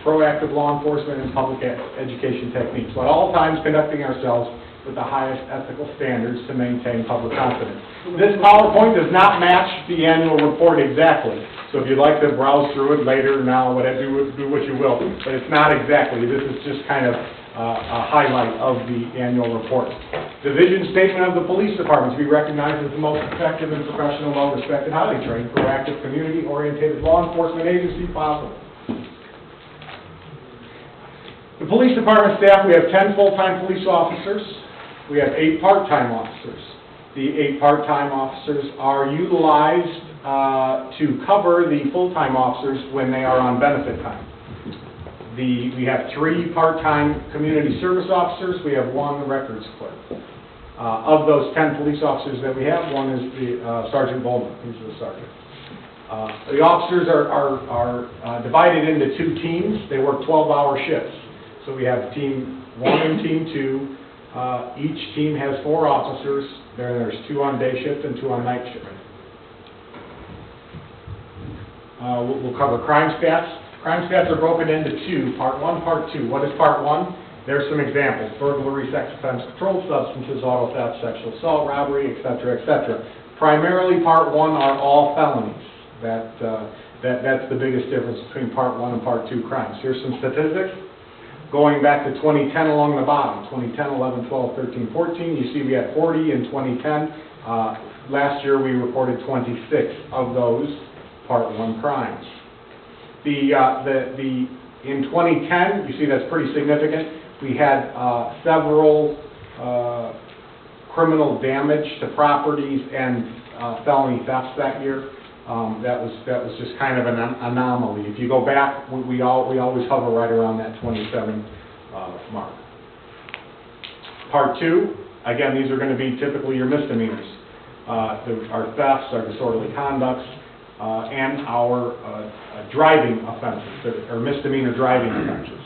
Proactive law enforcement and public education techniques, while at all times conducting ourselves with the highest ethical standards to maintain public confidence. This PowerPoint does not match the annual report exactly, so if you'd like to browse through it later, now, whatever, do what you will, but it's not exactly. This is just kind of a highlight of the annual report. The vision statement of the police department to be recognized as the most effective and professional, well-respected, highly trained, proactive, community-oriented law enforcement agency possible. The police department staff, we have 10 full-time police officers. We have 8 part-time officers. The 8 part-time officers are utilized to cover the full-time officers when they are on benefit time. We have 3 part-time community service officers. We have 1 records clerk. Of those 10 police officers that we have, 1 is the Sergeant Bowman, who's the sergeant. The officers are divided into 2 teams. They work 12-hour shifts. So we have Team 1 and Team 2. Each team has 4 officers. There's 2 on day shift and 2 on night shift. We'll cover crime stats. Crime stats are broken into 2, Part 1, Part 2. What is Part 1? There's some examples: burglary, sex offense, controlled substances, auto theft, sexual assault, robbery, et cetera, et cetera. Primarily, Part 1 are all felonies. That's the biggest difference between Part 1 and Part 2 crimes. Here's some statistics. Going back to 2010 along the bottom, 2010, 11, 12, 13, 14, you see we had 40 in 2010. Last year, we reported 26 of those Part 1 crimes. In 2010, you see that's pretty significant. We had several criminal damage to properties and felony thefts that year. That was just kind of an anomaly. If you go back, we always hover right around that 27 mark. Part 2, again, these are going to be typically your misdemeanors. Our thefts, our disorderly conducts, and our driving offenses, or misdemeanor driving offenses.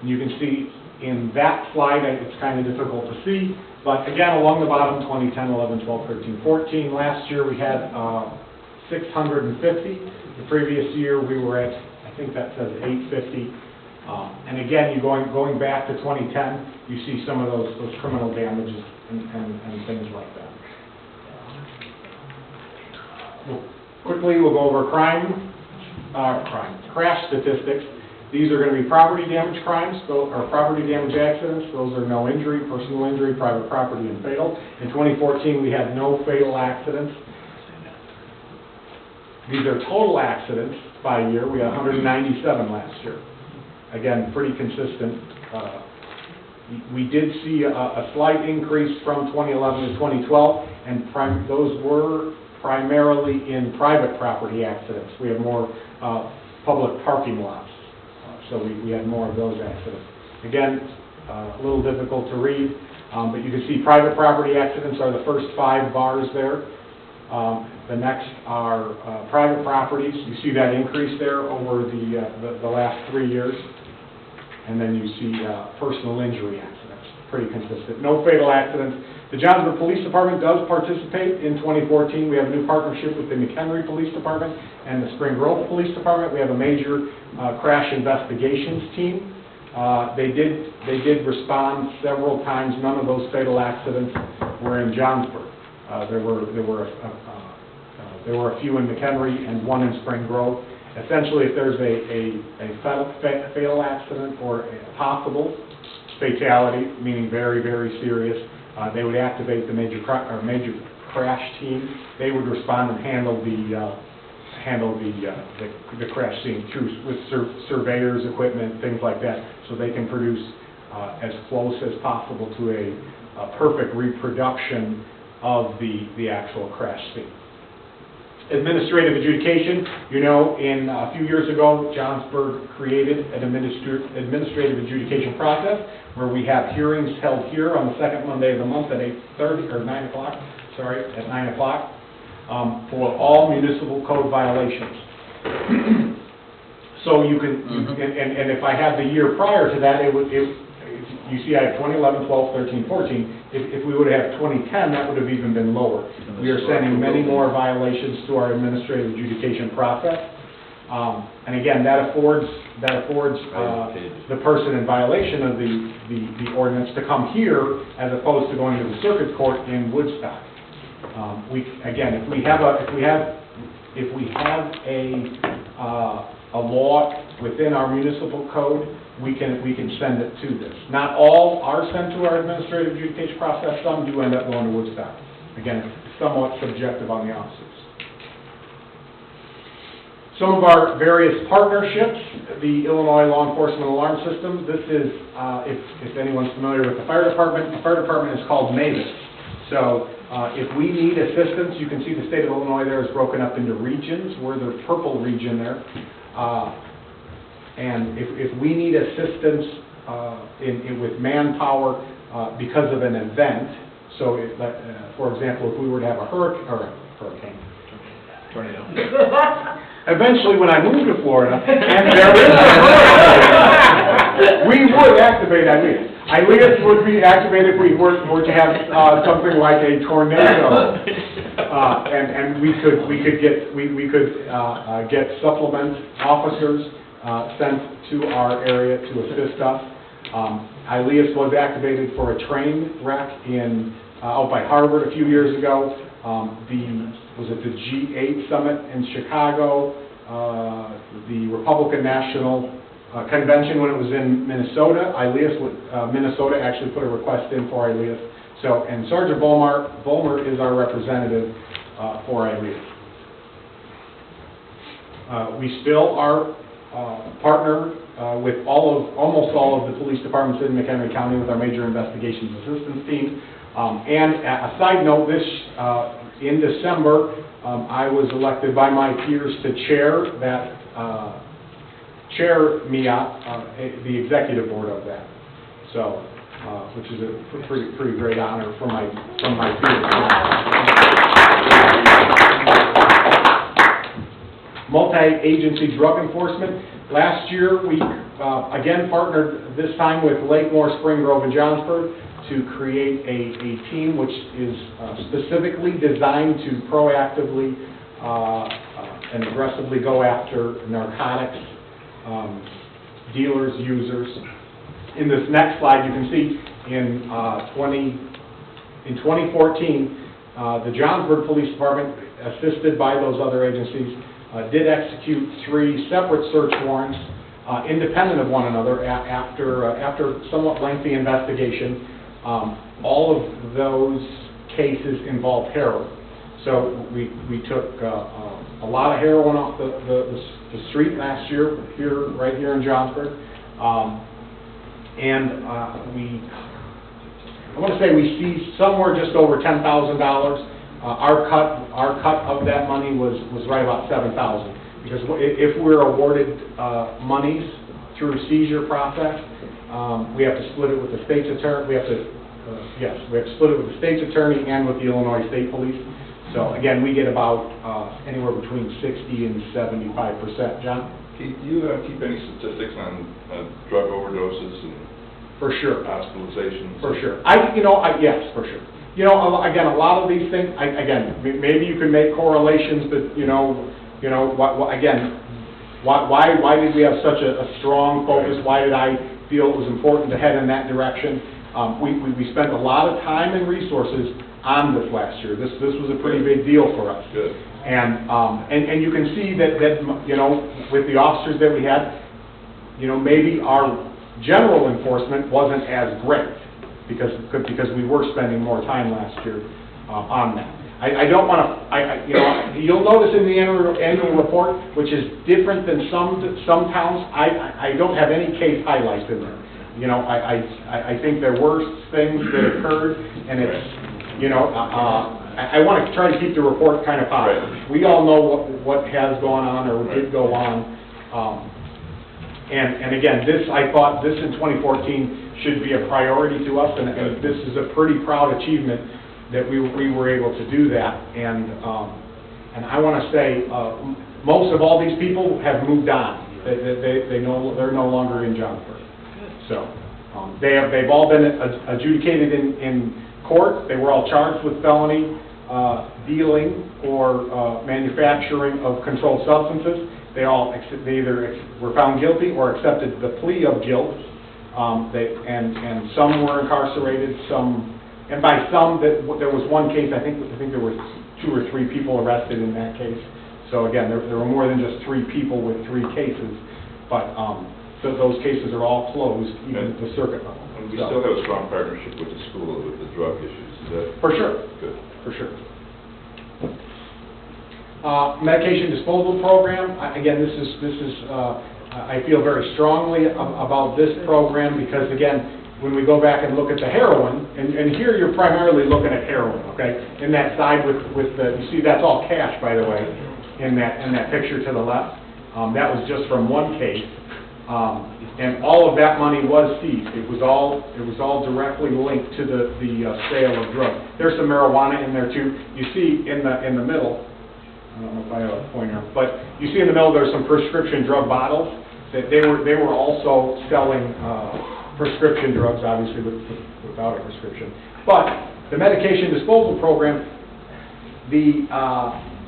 You can see in that slide, it's kind of difficult to see, but again, along the bottom, 2010, 11, 12, 13, 14. Last year, we had 650. The previous year, we were at, I think that says 850. And again, going back to 2010, you see some of those criminal damages and things like that. Quickly, we'll go over crash statistics. These are going to be property damage crimes, or property damage accidents. Those are no injury, personal injury, private property, and fatal. In 2014, we had no fatal accidents. These are total accidents by year. We had 197 last year. Again, pretty consistent. We did see a slight increase from 2011 to 2012, and those were primarily in private property accidents. We have more public parking lots, so we had more of those accidents. Again, a little difficult to read, but you can see private property accidents are the first 5 bars there. The next are private properties. You see that increase there over the last 3 years. And then you see personal injury accidents, pretty consistent. No fatal accidents. The Johnsburg Police Department does participate in 2014. We have a new partnership with the McHenry Police Department and the Spring Grove Police Department. We have a major crash investigations team. They did respond several times. None of those fatal accidents were in Johnsburg. There were a few in McHenry and one in Spring Grove. Essentially, if there's a fatal accident or a possible fatality, meaning very, very serious, they would activate the major crash team. They would respond and handle the crash scene with surveyors, equipment, things like that, so they can produce as close as possible to a perfect reproduction of the actual crash scene. Administrative adjudication, you know, in a few years ago, Johnsburg created an administrative adjudication process where we have hearings held here on the second Monday of the month at 8:30 or 9 o'clock. Sorry, at 9 o'clock for all municipal code violations. So you can, and if I had the year prior to that, you see I have 2011, 12, 13, 14. If we would have had 2010, that would have even been lower. We are sending many more violations to our administrative adjudication process. And again, that affords the person in violation of the ordinance to come here as opposed to going to the circuit court in Woodstock. Again, if we have a law within our municipal code, we can send it to this. Not all are sent to our administrative adjudication process. Some do end up going to Woodstock. Again, it's somewhat subjective on the officers. Some of our various partnerships, the Illinois Law Enforcement Alarm System. This is, if anyone's familiar with the fire department is called MAVIS. So if we need assistance, you can see the state of Illinois there is broken up into regions. We're the purple region there. And if we need assistance with manpower because of an event, so for example, if we were to have a hurricane, tornado. Eventually, when I moved to Florida, and there is a hurricane, we would activate that meeting. ILEAS would be activated if we were to have something like a tornado. And we could get supplement officers sent to our area to assist us. ILEAS was activated for a train wreck out by Harvard a few years ago. Was it the G8 summit in Chicago? The Republican National Convention when it was in Minnesota. Minnesota actually put a request in for ILEAS. So, and Sergeant Volmer is our representative for ILEAS. We still are partner with almost all of the police departments in McHenry County with our Major Investigations Assistance Team. And a side note, in December, I was elected by my peers to chair MEOT, the executive board of that. So, which is a pretty great honor from my peers. Multi-agency drug enforcement. Last year, we again partnered, this time with Lakemore, Spring Grove, and Johnsburg, to create a team which is specifically designed to proactively and aggressively go after narcotics, dealers, users. In this next slide, you can see in 2014, the Johnsburg Police Department, assisted by those other agencies, did execute 3 separate search warrants, independent of one another, after somewhat lengthy investigation. All of those cases involved heroin. So we took a lot of heroin off the street last year, right here in Johnsburg. I want to say we seized somewhere just over $10,000. Our cut of that money was right about $7,000, because if we're awarded monies through seizure process, we have to split it with the state's attorney. We have to split it with the state's attorney and with the Illinois State Police. So again, we get about anywhere between 60 and 75%. John? Do you keep any statistics on drug overdoses and for sure hospitalizations? For sure. Yes, for sure. Again, a lot of these things, maybe you can make correlations, but why did we have such a strong focus? Why did I feel it was important to head in that direction? We spent a lot of time and resources on this last year. This was a pretty big deal for us. Good. And you can see that with the officers that we had, maybe our general enforcement wasn't as great because we were spending more time last year on that. I don't want to, you'll notice in the annual report, which is different than some towns, I don't have any case highlights in there. I think there were things that occurred, and it's, I want to try to keep the report kind of positive. Right. We all know what has gone on or did go on. And again, I thought this in 2014 should be a priority to us, and this is a pretty proud achievement that we were able to do that. And I want to say most of all these people have moved on. They're no longer in Johnsburg. So they've all been adjudicated in court. They were all charged with felony dealing or manufacturing of controlled substances. They either were found guilty or accepted the plea of guilt. And some were incarcerated. And by some, there was one case. I think there were 2 or 3 people arrested in that case. So again, there were more than just 3 people with 3 cases. But so those cases are all closed, even at the circuit level. And we still have a strong partnership with the school with the drug issues. Is that for sure? Good. For sure. Medication disposal program. Again, this is I feel very strongly about this program because, again, when we go back and look at the heroin, and here you're primarily looking at heroin, okay? In that side with the, you see that's all cash, by the way, in that picture to the left. That was just from one case. And all of that money was seized. It was all directly linked to the sale of drugs. There's some marijuana in there too. You see in the middle, I don't know if I have a pointer, but you see in the middle there's some prescription drug bottles that they were also selling prescription drugs, obviously without a prescription. But the medication disposal program,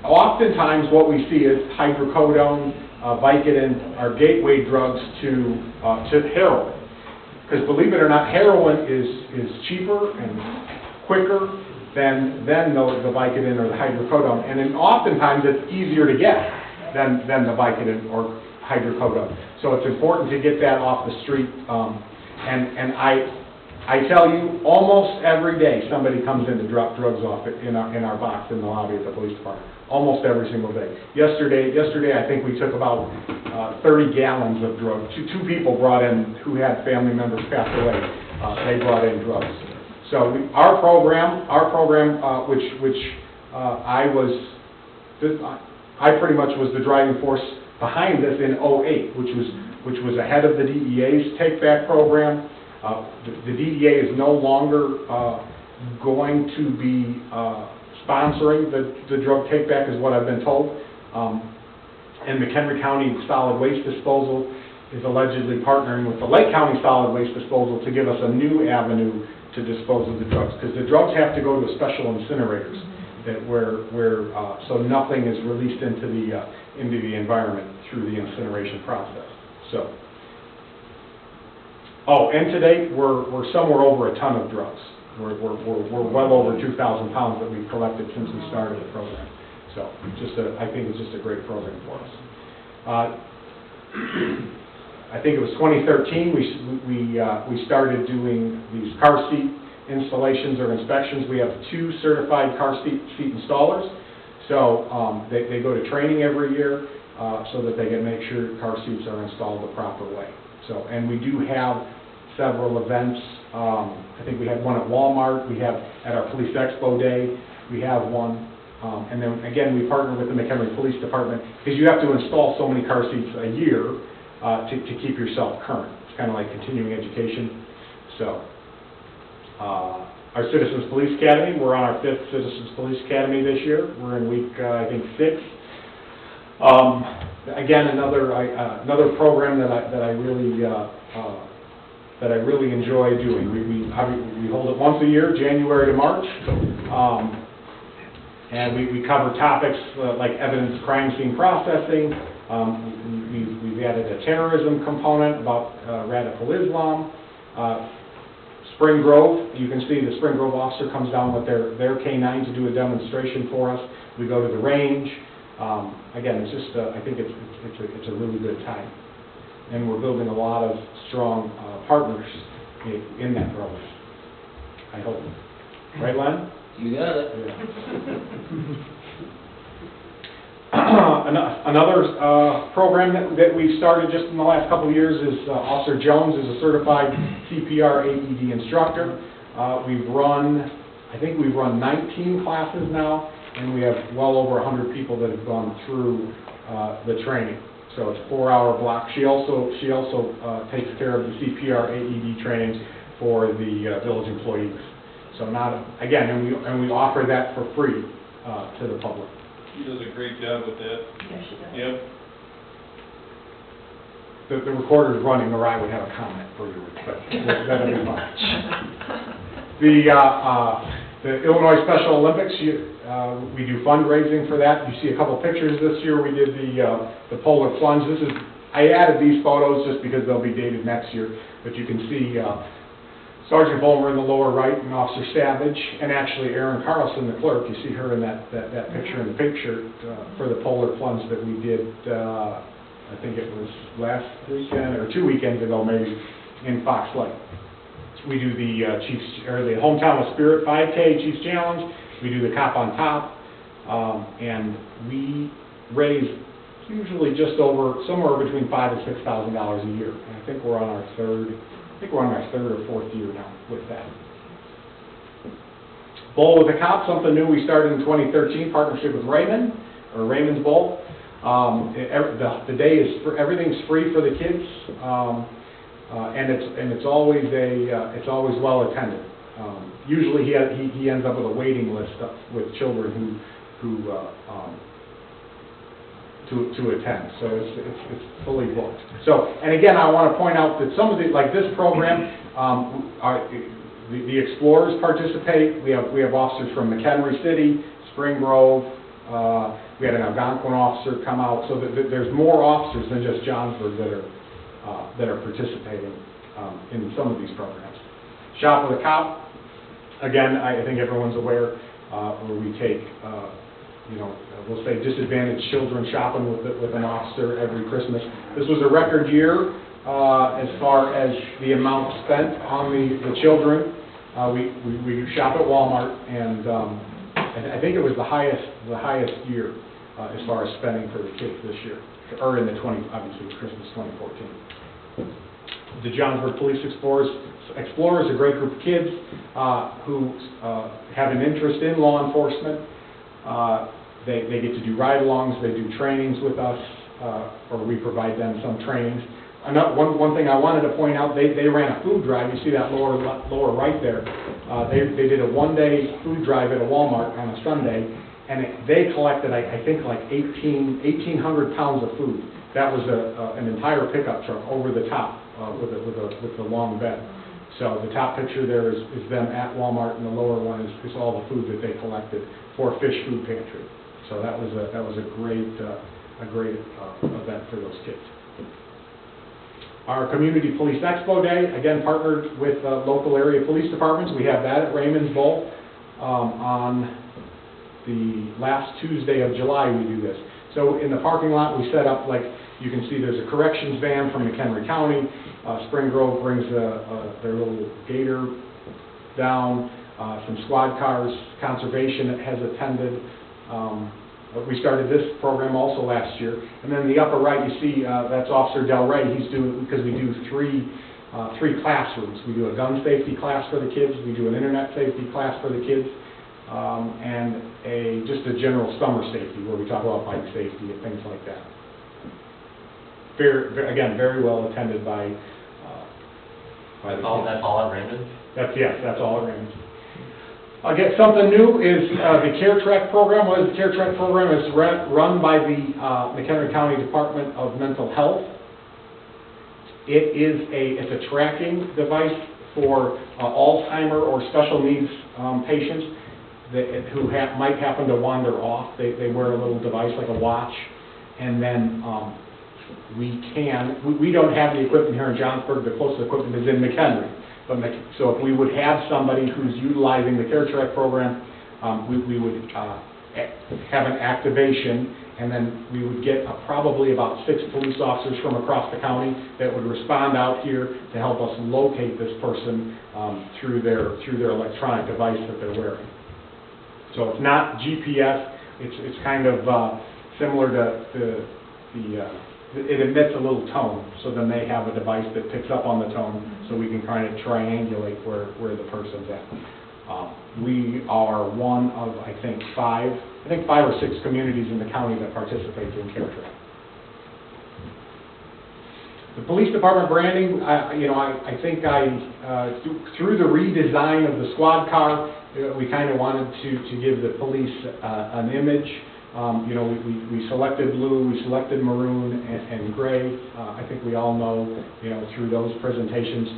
oftentimes what we see is hydrocodone, Vicodin are gateway drugs to heroin. Because believe it or not, heroin is cheaper and quicker than the Vicodin or the hydrocodone. And then oftentimes it's easier to get than the Vicodin or hydrocodone. So it's important to get that off the street. And I tell you, almost every day, somebody comes in to drop drugs off in our box in the lobby at the police department. Almost every single day. Yesterday, I think we took about 30 gallons of drugs. Two people brought in, who had family members pass away, they brought in drugs. So our program, which I pretty much was the driving force behind this in '08, which was ahead of the DEA's take-back program. The DEA is no longer going to be sponsoring the drug take-back, is what I've been told. And McHenry County Solid Waste Disposal is allegedly partnering with the Lake County Solid Waste Disposal to give us a new avenue to dispose of the drugs, because the drugs have to go to special incinerators so nothing is released into the environment through the incineration process. So. Oh, and to date, we're somewhere over a ton of drugs. We're well over 2,000 pounds that we've collected since we started the program. So I think it's just a great program for us. I think it was 2013 we started doing these car seat installations or inspections. We have 2 certified car seat installers. So they go to training every year so that they can make sure car seats are installed the proper way. So, and we do have several events. I think we had one at Walmart. We have at our Police Expo Day. We have one. And then again, we partner with the McHenry Police Department because you have to install so many car seats a year to keep yourself current. It's kind of like continuing education. So, our Citizens Police Academy, we're on our 5th Citizens Police Academy this year. We're in week, I think, 6. Again, another program that I really enjoy doing. We hold it once a year, January to March, and we cover topics like evidence crime scene processing. We've added a terrorism component about radical Islam. Spring Grove, you can see the Spring Grove officer comes down with their K-9 to do a demonstration for us. We go to the range. Again, it's just, I think it's a really good time. And we're building a lot of strong partners in that program, I hope. Right, Len? You got it. Yeah. Another program that we've started just in the last couple of years is Officer Jones is a certified CPR AED instructor. I think we've run 19 classes now, and we have well over 100 people that have gone through the training. So it's a 4-hour block. She also takes care of the CPR AED trainings for the village employees. So and we offer that for free to the public. She does a great job with that. Yes, she does. Yep. The recorder's running, or I would have a comment for you, but that'll be fine. The Illinois Special Olympics, we do fundraising for that. You see a couple pictures this year. We did the polar plunge. I added these photos just because they'll be dated next year, but you can see Sergeant Bulmer in the lower right and Officer Savage, and actually Erin Carlson, the clerk. You see her in that picture in the pink shirt for the polar plunge that we did, I think it was last weekend or 2 weekends ago maybe, in Fox Lake. We do the the Hometown of Spirit 5K Chiefs Challenge. We do the Cop on Top, and we raise usually just over somewhere between $5,000 and $6,000 a year. And I think we're on our third or fourth year now with that. Bowl with a Cop, something new we started in 2013, partnership with Raymond's Bowl. The day is everything's free for the kids. And it's always well attended. Usually he ends up with a waiting list with children who to attend, so it's fully booked. So, and again, I want to point out that some of the, like this program, the Explorers participate. We have officers from McHenry City, Spring Grove. We had an Algonquin officer come out. So there's more officers than just Johnsburg that are participating in some of these programs. Shop with a Cop. Again, I think everyone's aware where we take, we'll say disadvantaged children shopping with an officer every Christmas. This was a record year as far as the amount spent on the children. We shop at Walmart, and I think it was the highest year as far as spending for the kids this year, or in the obviously Christmas 2014. The Johnsburg Police Explorers is a great group of kids who have an interest in law enforcement. They get to do ride-alongs, they do trainings with us, or we provide them some trainings. One thing I wanted to point out, they ran a food drive. You see that lower right there. They did a one-day food drive at a Walmart on a Sunday, and they collected, I think, like 1,800 pounds of food. That was an entire pickup truck over the top with the long bed. So the top picture there is them at Walmart, and the lower one is all the food that they collected for Fish Food Pantry. So that was a great event for those kids. Our Community Police Expo Day, again partnered with local area police departments. We have that at Raymond's Bowl on the last Tuesday of July. We do this. So in the parking lot, we set up, like you can see, there's a corrections van from McHenry County. Spring Grove brings their little gator down. Some squad cars. Conservation has attended. We started this program also last year. And then in the upper right, you see that's Officer Del Rey. He's doing, because we do three classrooms. We do a gun safety class for the kids. We do an internet safety class for the kids. And just a general summer safety where we talk about bike safety and things like that. Again, very well attended by the kids. That's all at Raymond? That's all at Raymond. Again, something new is the Care Track program. What is the Care Track program? It's run by the McHenry County Department of Mental Health. It's a tracking device for Alzheimer or special needs patients who might happen to wander off. They wear a little device like a watch, and then we don't have the equipment here in Johnsburg. The closest equipment is in McHenry. So if we would have somebody who's utilizing the Care Track program, we would have an activation, and then we would get probably about 6 police officers from across the county that would respond out here to help us locate this person through their electronic device that they're wearing. So it's not GPS. It's kind of similar to it emits a little tone, so then they have a device that picks up on the tone, so we can kind of triangulate where the person's at. We are one of, I think 5 or 6 communities in the county that participates in Care Track. The police department branding, I think through the redesign of the squad car, we kind of wanted to give the police an image. We selected blue, we selected maroon and gray. I think we all know, through those presentations,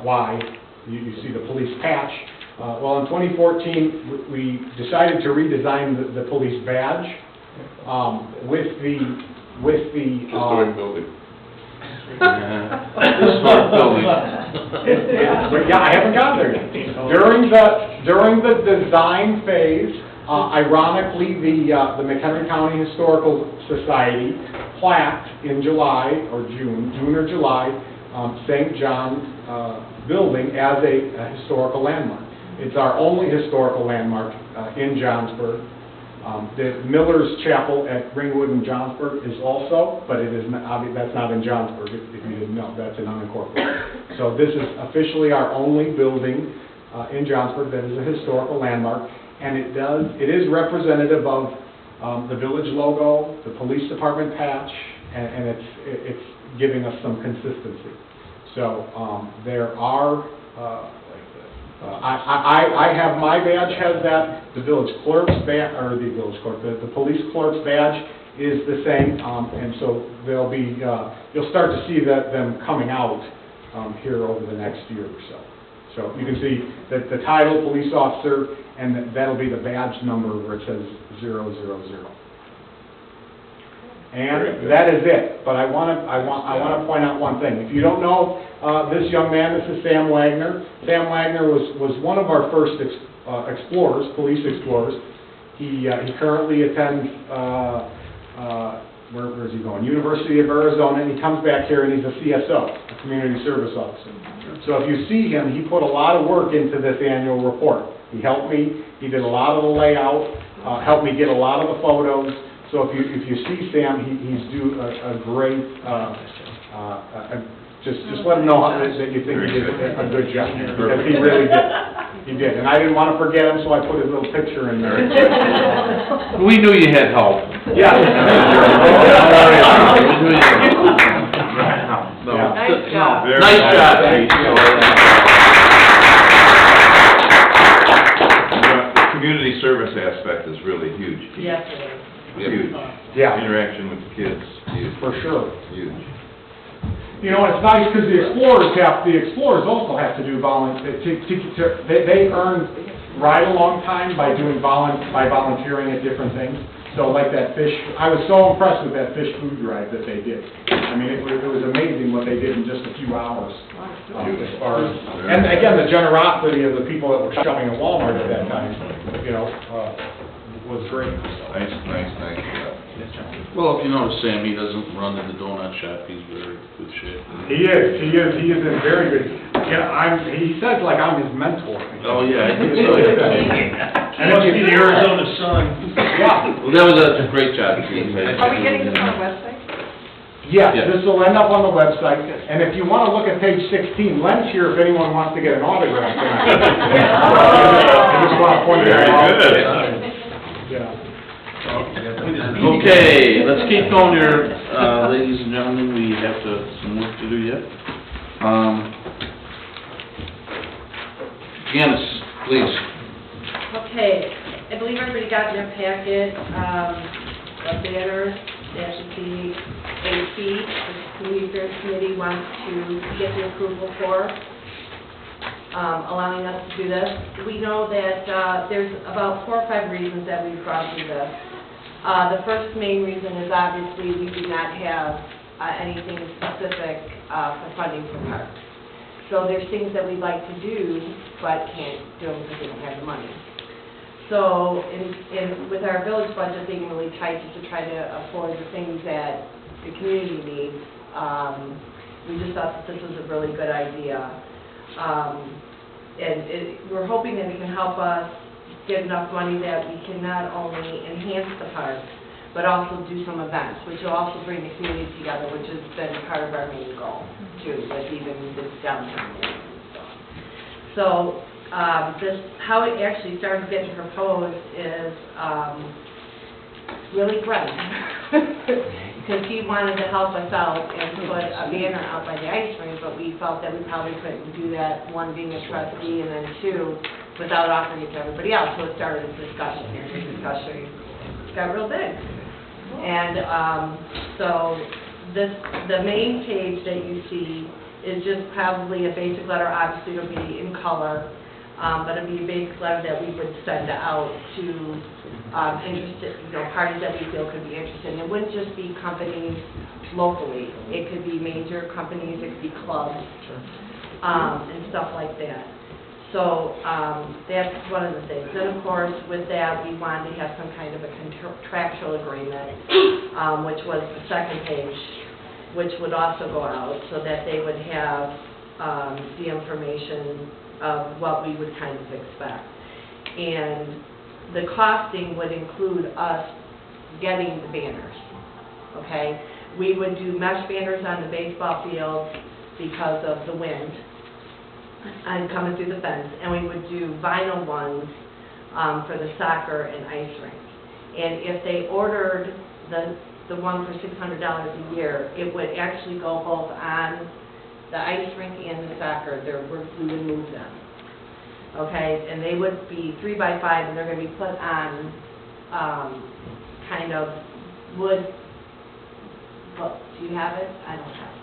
why. You see the police patch. Well, in 2014, we decided to redesign the police badge with the Historic building. Historic building. Yeah, I haven't gotten there yet. During the design phase, ironically, the McHenry County Historical Society plaqued in June or July, St. John building as a historical landmark. It's our only historical landmark in Johnsburg. The Miller's Chapel at Ringwood in Johnsburg is also, but it is not, that's not in Johnsburg, if you didn't know. That's an unincorporated. So this is officially our only building in Johnsburg that is a historical landmark. And it is representative of the village logo, the police department patch, and it's giving us some consistency. So there are, I have, my badge has that, the village clerk's badge, or the village clerk, the police clerk's badge is the same, and so they'll be, you'll start to see them coming out here over the next year or so. So you can see that the title, police officer, and that'll be the badge number where it says 000. And that is it, but I want to point out one thing. If you don't know this young man, this is Sam Wagner. Sam Wagner was one of our first explorers, police explorers. He currently attends, where is he going? University of Arizona, and he comes back here and he's a CSO, a community service officer. So if you see him, he put a lot of work into this annual report. He helped me, he did a lot of the layout, helped me get a lot of the photos. So if you see Sam, he's doing a great, just let him know that you think he did a good job, because he really did. He did, and I didn't want to forget him, so I put his little picture in there. We knew you had help. Yeah. Nice job. Nice job, Chief. The community service aspect is really huge. Yes, it is. Huge. Yeah. Interaction with the kids, huge. For sure. Huge. You know, it's nice because the explorers also have to do they earn ride-along time by volunteering at different things. So like that fish, I was so impressed with that fish food drive that they did. I mean, it was amazing what they did in just a few hours. As far as, and again, the generosity of the people that were shopping at Walmart at that time, you know, was great. Nice. Well, if you notice, Sam, he doesn't run in the donut shop, he's very good shape. He is in very good, he says like I'm his mentor. Oh, yeah, I think so. And if you see the Arizona sun. Yeah. Well, that was a great job, Chief. Are we getting this on the website? Yes, Yes. this will end up on the website, and if you want to look at page 16, Len's here if anyone wants to get an autograph. I just want to point that out. Very good. Yeah. Okay, let's keep going here, ladies and gentlemen, we have some work to do yet. Janice, please. Okay, I believe everybody got in their packet, a banner that should be AP, the Community Affairs Committee wants to get the approval for, allowing us to do this. We know that there's about 4 or 5 reasons that we've gone through this. The first main reason is obviously we do not have anything specific for funding for parks. So there's things that we'd like to do, but can't do them because we don't have the money. So with our village budget being really tight just to try to afford the things that the community needs, we just thought that this was a really good idea. We're hoping that it can help us get enough money that we can not only enhance the park, but also do some events, which will also bring the community together, which has been part of our main goal, too, with even this downtown area and stuff. So, how it actually started getting proposed is, really Brent, because he wanted to help us out and put a banner out by the ice rink, but we felt that we probably couldn't do that, 1 being a trustee, and then 2, without offering it to everybody else, so it started a discussion, and the discussion got real big. And so the main page that you see is just probably a basic letter. Obviously, it'll be in color, but it'll be a basic letter that we would send out to interested, parties that we feel could be interested. And it wouldn't just be companies locally. It could be major companies, it could be clubs, and stuff like that. So that's one of the things. Then, of course, with that, we wanted to have some kind of a contractual agreement, which was the second page, which would also go out so that they would have the information of what we would kind of expect. And the costing would include us getting the banners, okay? We would do mesh banners on the baseball field because of the wind and coming through the fence, and we would do vinyl ones for the soccer and ice rink. And if they ordered the one for $600 a year, it would actually go both on the ice rink and the soccer. We would move them, okay? And they would be 3 by 5, and they're going to be put on kind of wood, well, do you have it? I don't have it.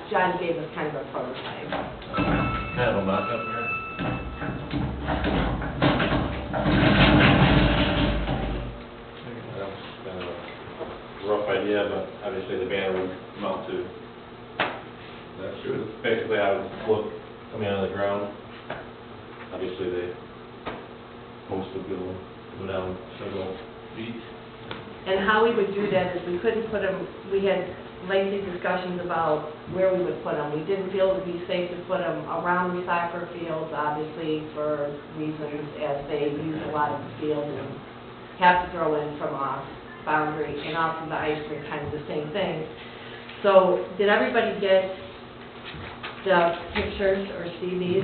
John gave us kind of a prototype. Kind of a mock-up here. Kind of a rough idea, but obviously the banner would mount to, that's true, basically how it would look coming out of the ground. Obviously the post would go down several feet. And how we would do that is we couldn't put them, we had lengthy discussions about where we would put them. We didn't feel it would be safe to put them around the soccer fields, obviously, for reasons as they use a lot of the field and have to throw in from off boundary, and also the ice rink, kind of the same thing. So, did everybody get the pictures or see these?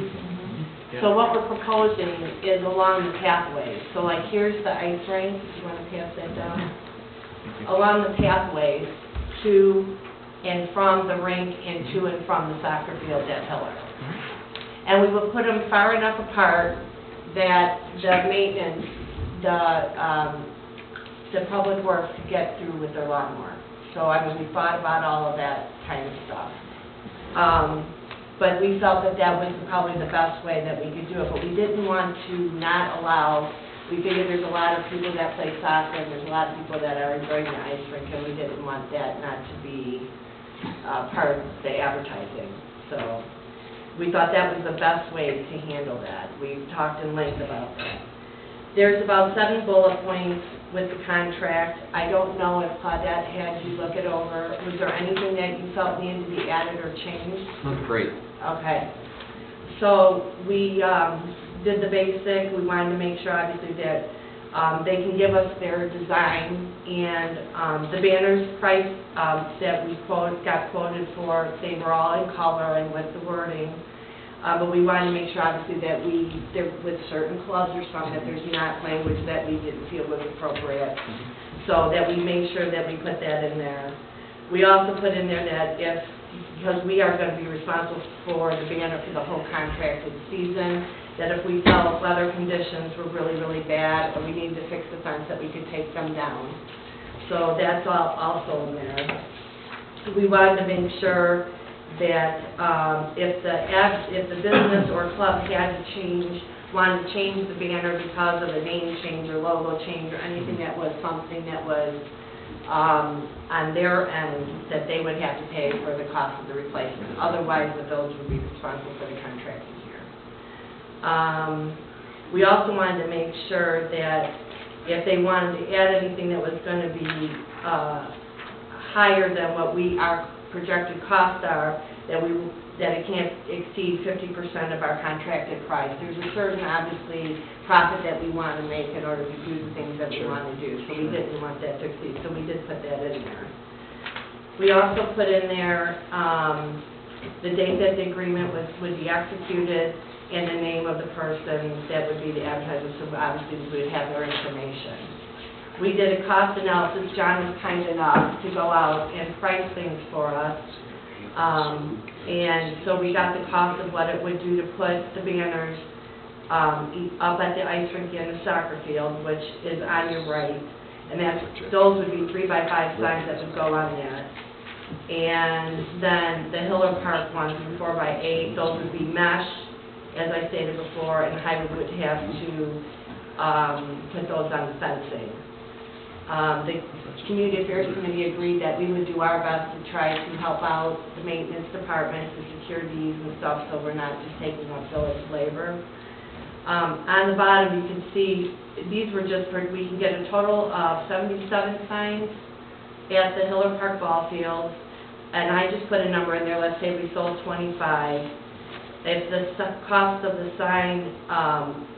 So what we're proposing is along the pathways. So like here's the ice rink, if you want to pass that down. Along the pathways to and from the rink and to and from the soccer field at Hiller. And we will put them far enough apart that the maintenance, the public works to get through with their lawnmower. So I mean, we thought about all of that kind of stuff. But we felt that that was probably the best way that we could do it. But we didn't want to not allow, we figured there's a lot of people that play soccer, and there's a lot of people that are enjoying the ice rink, and we didn't want that not to be part of the advertising. So we thought that was the best way to handle that. We talked in length about that. There's about 7 bullet points with the contract. I don't know if Claudette had you look it over. Was there anything that you felt needed to be added or changed? That's great. Okay. So we did the basic. We wanted to make sure, obviously, that they can give us their design, and the banners price that we got quoted for, they were all in color and with the wording. But we wanted to make sure, obviously, that with certain clubs or something, that there's not language that we didn't feel was appropriate. So that we made sure that we put that in there. We also put in there that because we are going to be responsible for the banner for the whole contracted season, that if we felt weather conditions were really, really bad, or we needed to fix the fence, that we could take them down. So that's all also in there. We wanted to make sure that if the business or club wanted to change the banner because of a name change or logo change or anything that was something that was on their end, that they would have to pay for the cost of the replacement. Otherwise, the village would be responsible for the contracted year. We also wanted to make sure that if they wanted to add anything that was going to be higher than what our projected costs are, that it can't exceed 50% of our contracted price. There's a certain, obviously, profit that we want to make in order to do the things that we want to do. So we didn't want that to exceed, so we did put that in there. We also put in there the date that the agreement would be executed and the name of the person that would be the advertiser, so obviously we would have their information. We did a cost analysis. John was kind enough to go out and price things for us. And so we got the cost of what it would do to put the banners up at the ice rink and the soccer field, which is on your right. And those would be 3x5 signs that would go on that. And then the Hiller Park ones would be 4x8. Those would be mesh, as I stated before, and Highwood would have to put those on the fencing. The Community Affairs Committee agreed that we would do our best to try to help out the maintenance department, the securities and stuff, so we're not just taking up village labor. On the bottom, you can see, these were just for, we can get a total of 77 signs at the Hiller Park ball field, and I just put a number in there. Let's say we sold 25. If the cost of the sign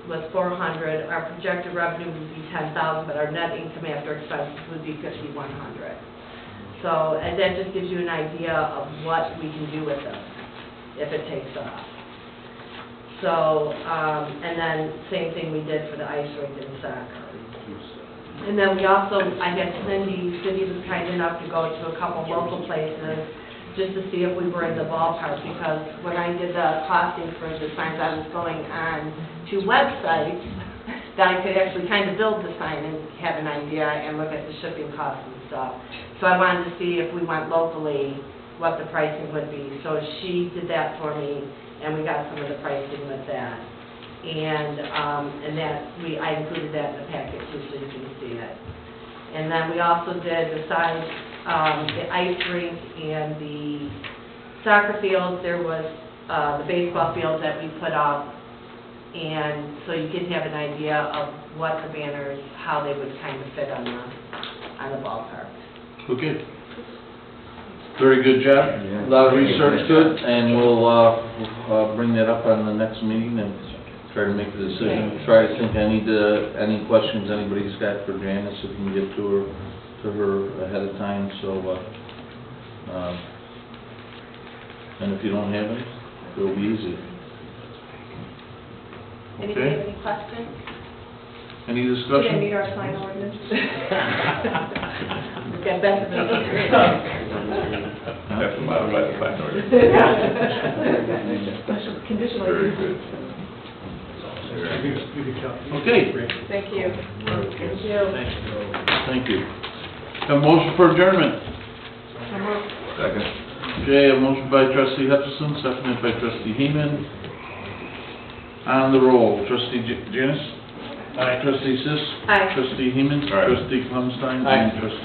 was $400, our projected revenue would be $10,000, but our net income after expenses would be $5,100. So, and that just gives you an idea of what we can do with them if it takes off. So, and then same thing we did for the ice rink and soccer. And then we also, I had Cindy was kind enough to go to a couple local places just to see if we were in the ballpark, because when I did the costing for the signs, I was going on to websites that I could actually kind of build the sign and have an idea and look at the shipping costs and stuff. So I wanted to see if we went locally, what the pricing would be. So she did that for me, and we got some of the pricing with that. And I included that in the packet too, so you can see it. And then we also did, besides the ice rink and the soccer fields, there was the baseball fields that we put up. And so you can have an idea of what the banners, how they would kind of fit on the ballpark. Okay. Very good job. A lot of research, good, and we'll bring that up on the next meeting and try to make a decision. Try to think any questions anybody's got for Janice, if we can get to her ahead of time, so, and if you don't have any, it'll be easy. Anybody have any questions? Any We didn't discussion? meet our sign ordinance. We've got best of it. Have to modify the sign ordinance. Special conditional Very use. good. Okay, Thank you. Thank you. thank you. A motion for adjournment. Second. Okay, a motion by trustee Hutchison, seconded by trustee Heeman. On the roll, trustee Janice? Aye. Trustee Sis? Aye. Trustee Heeman? Aye. Trustee Clemstein? Aye. And trustee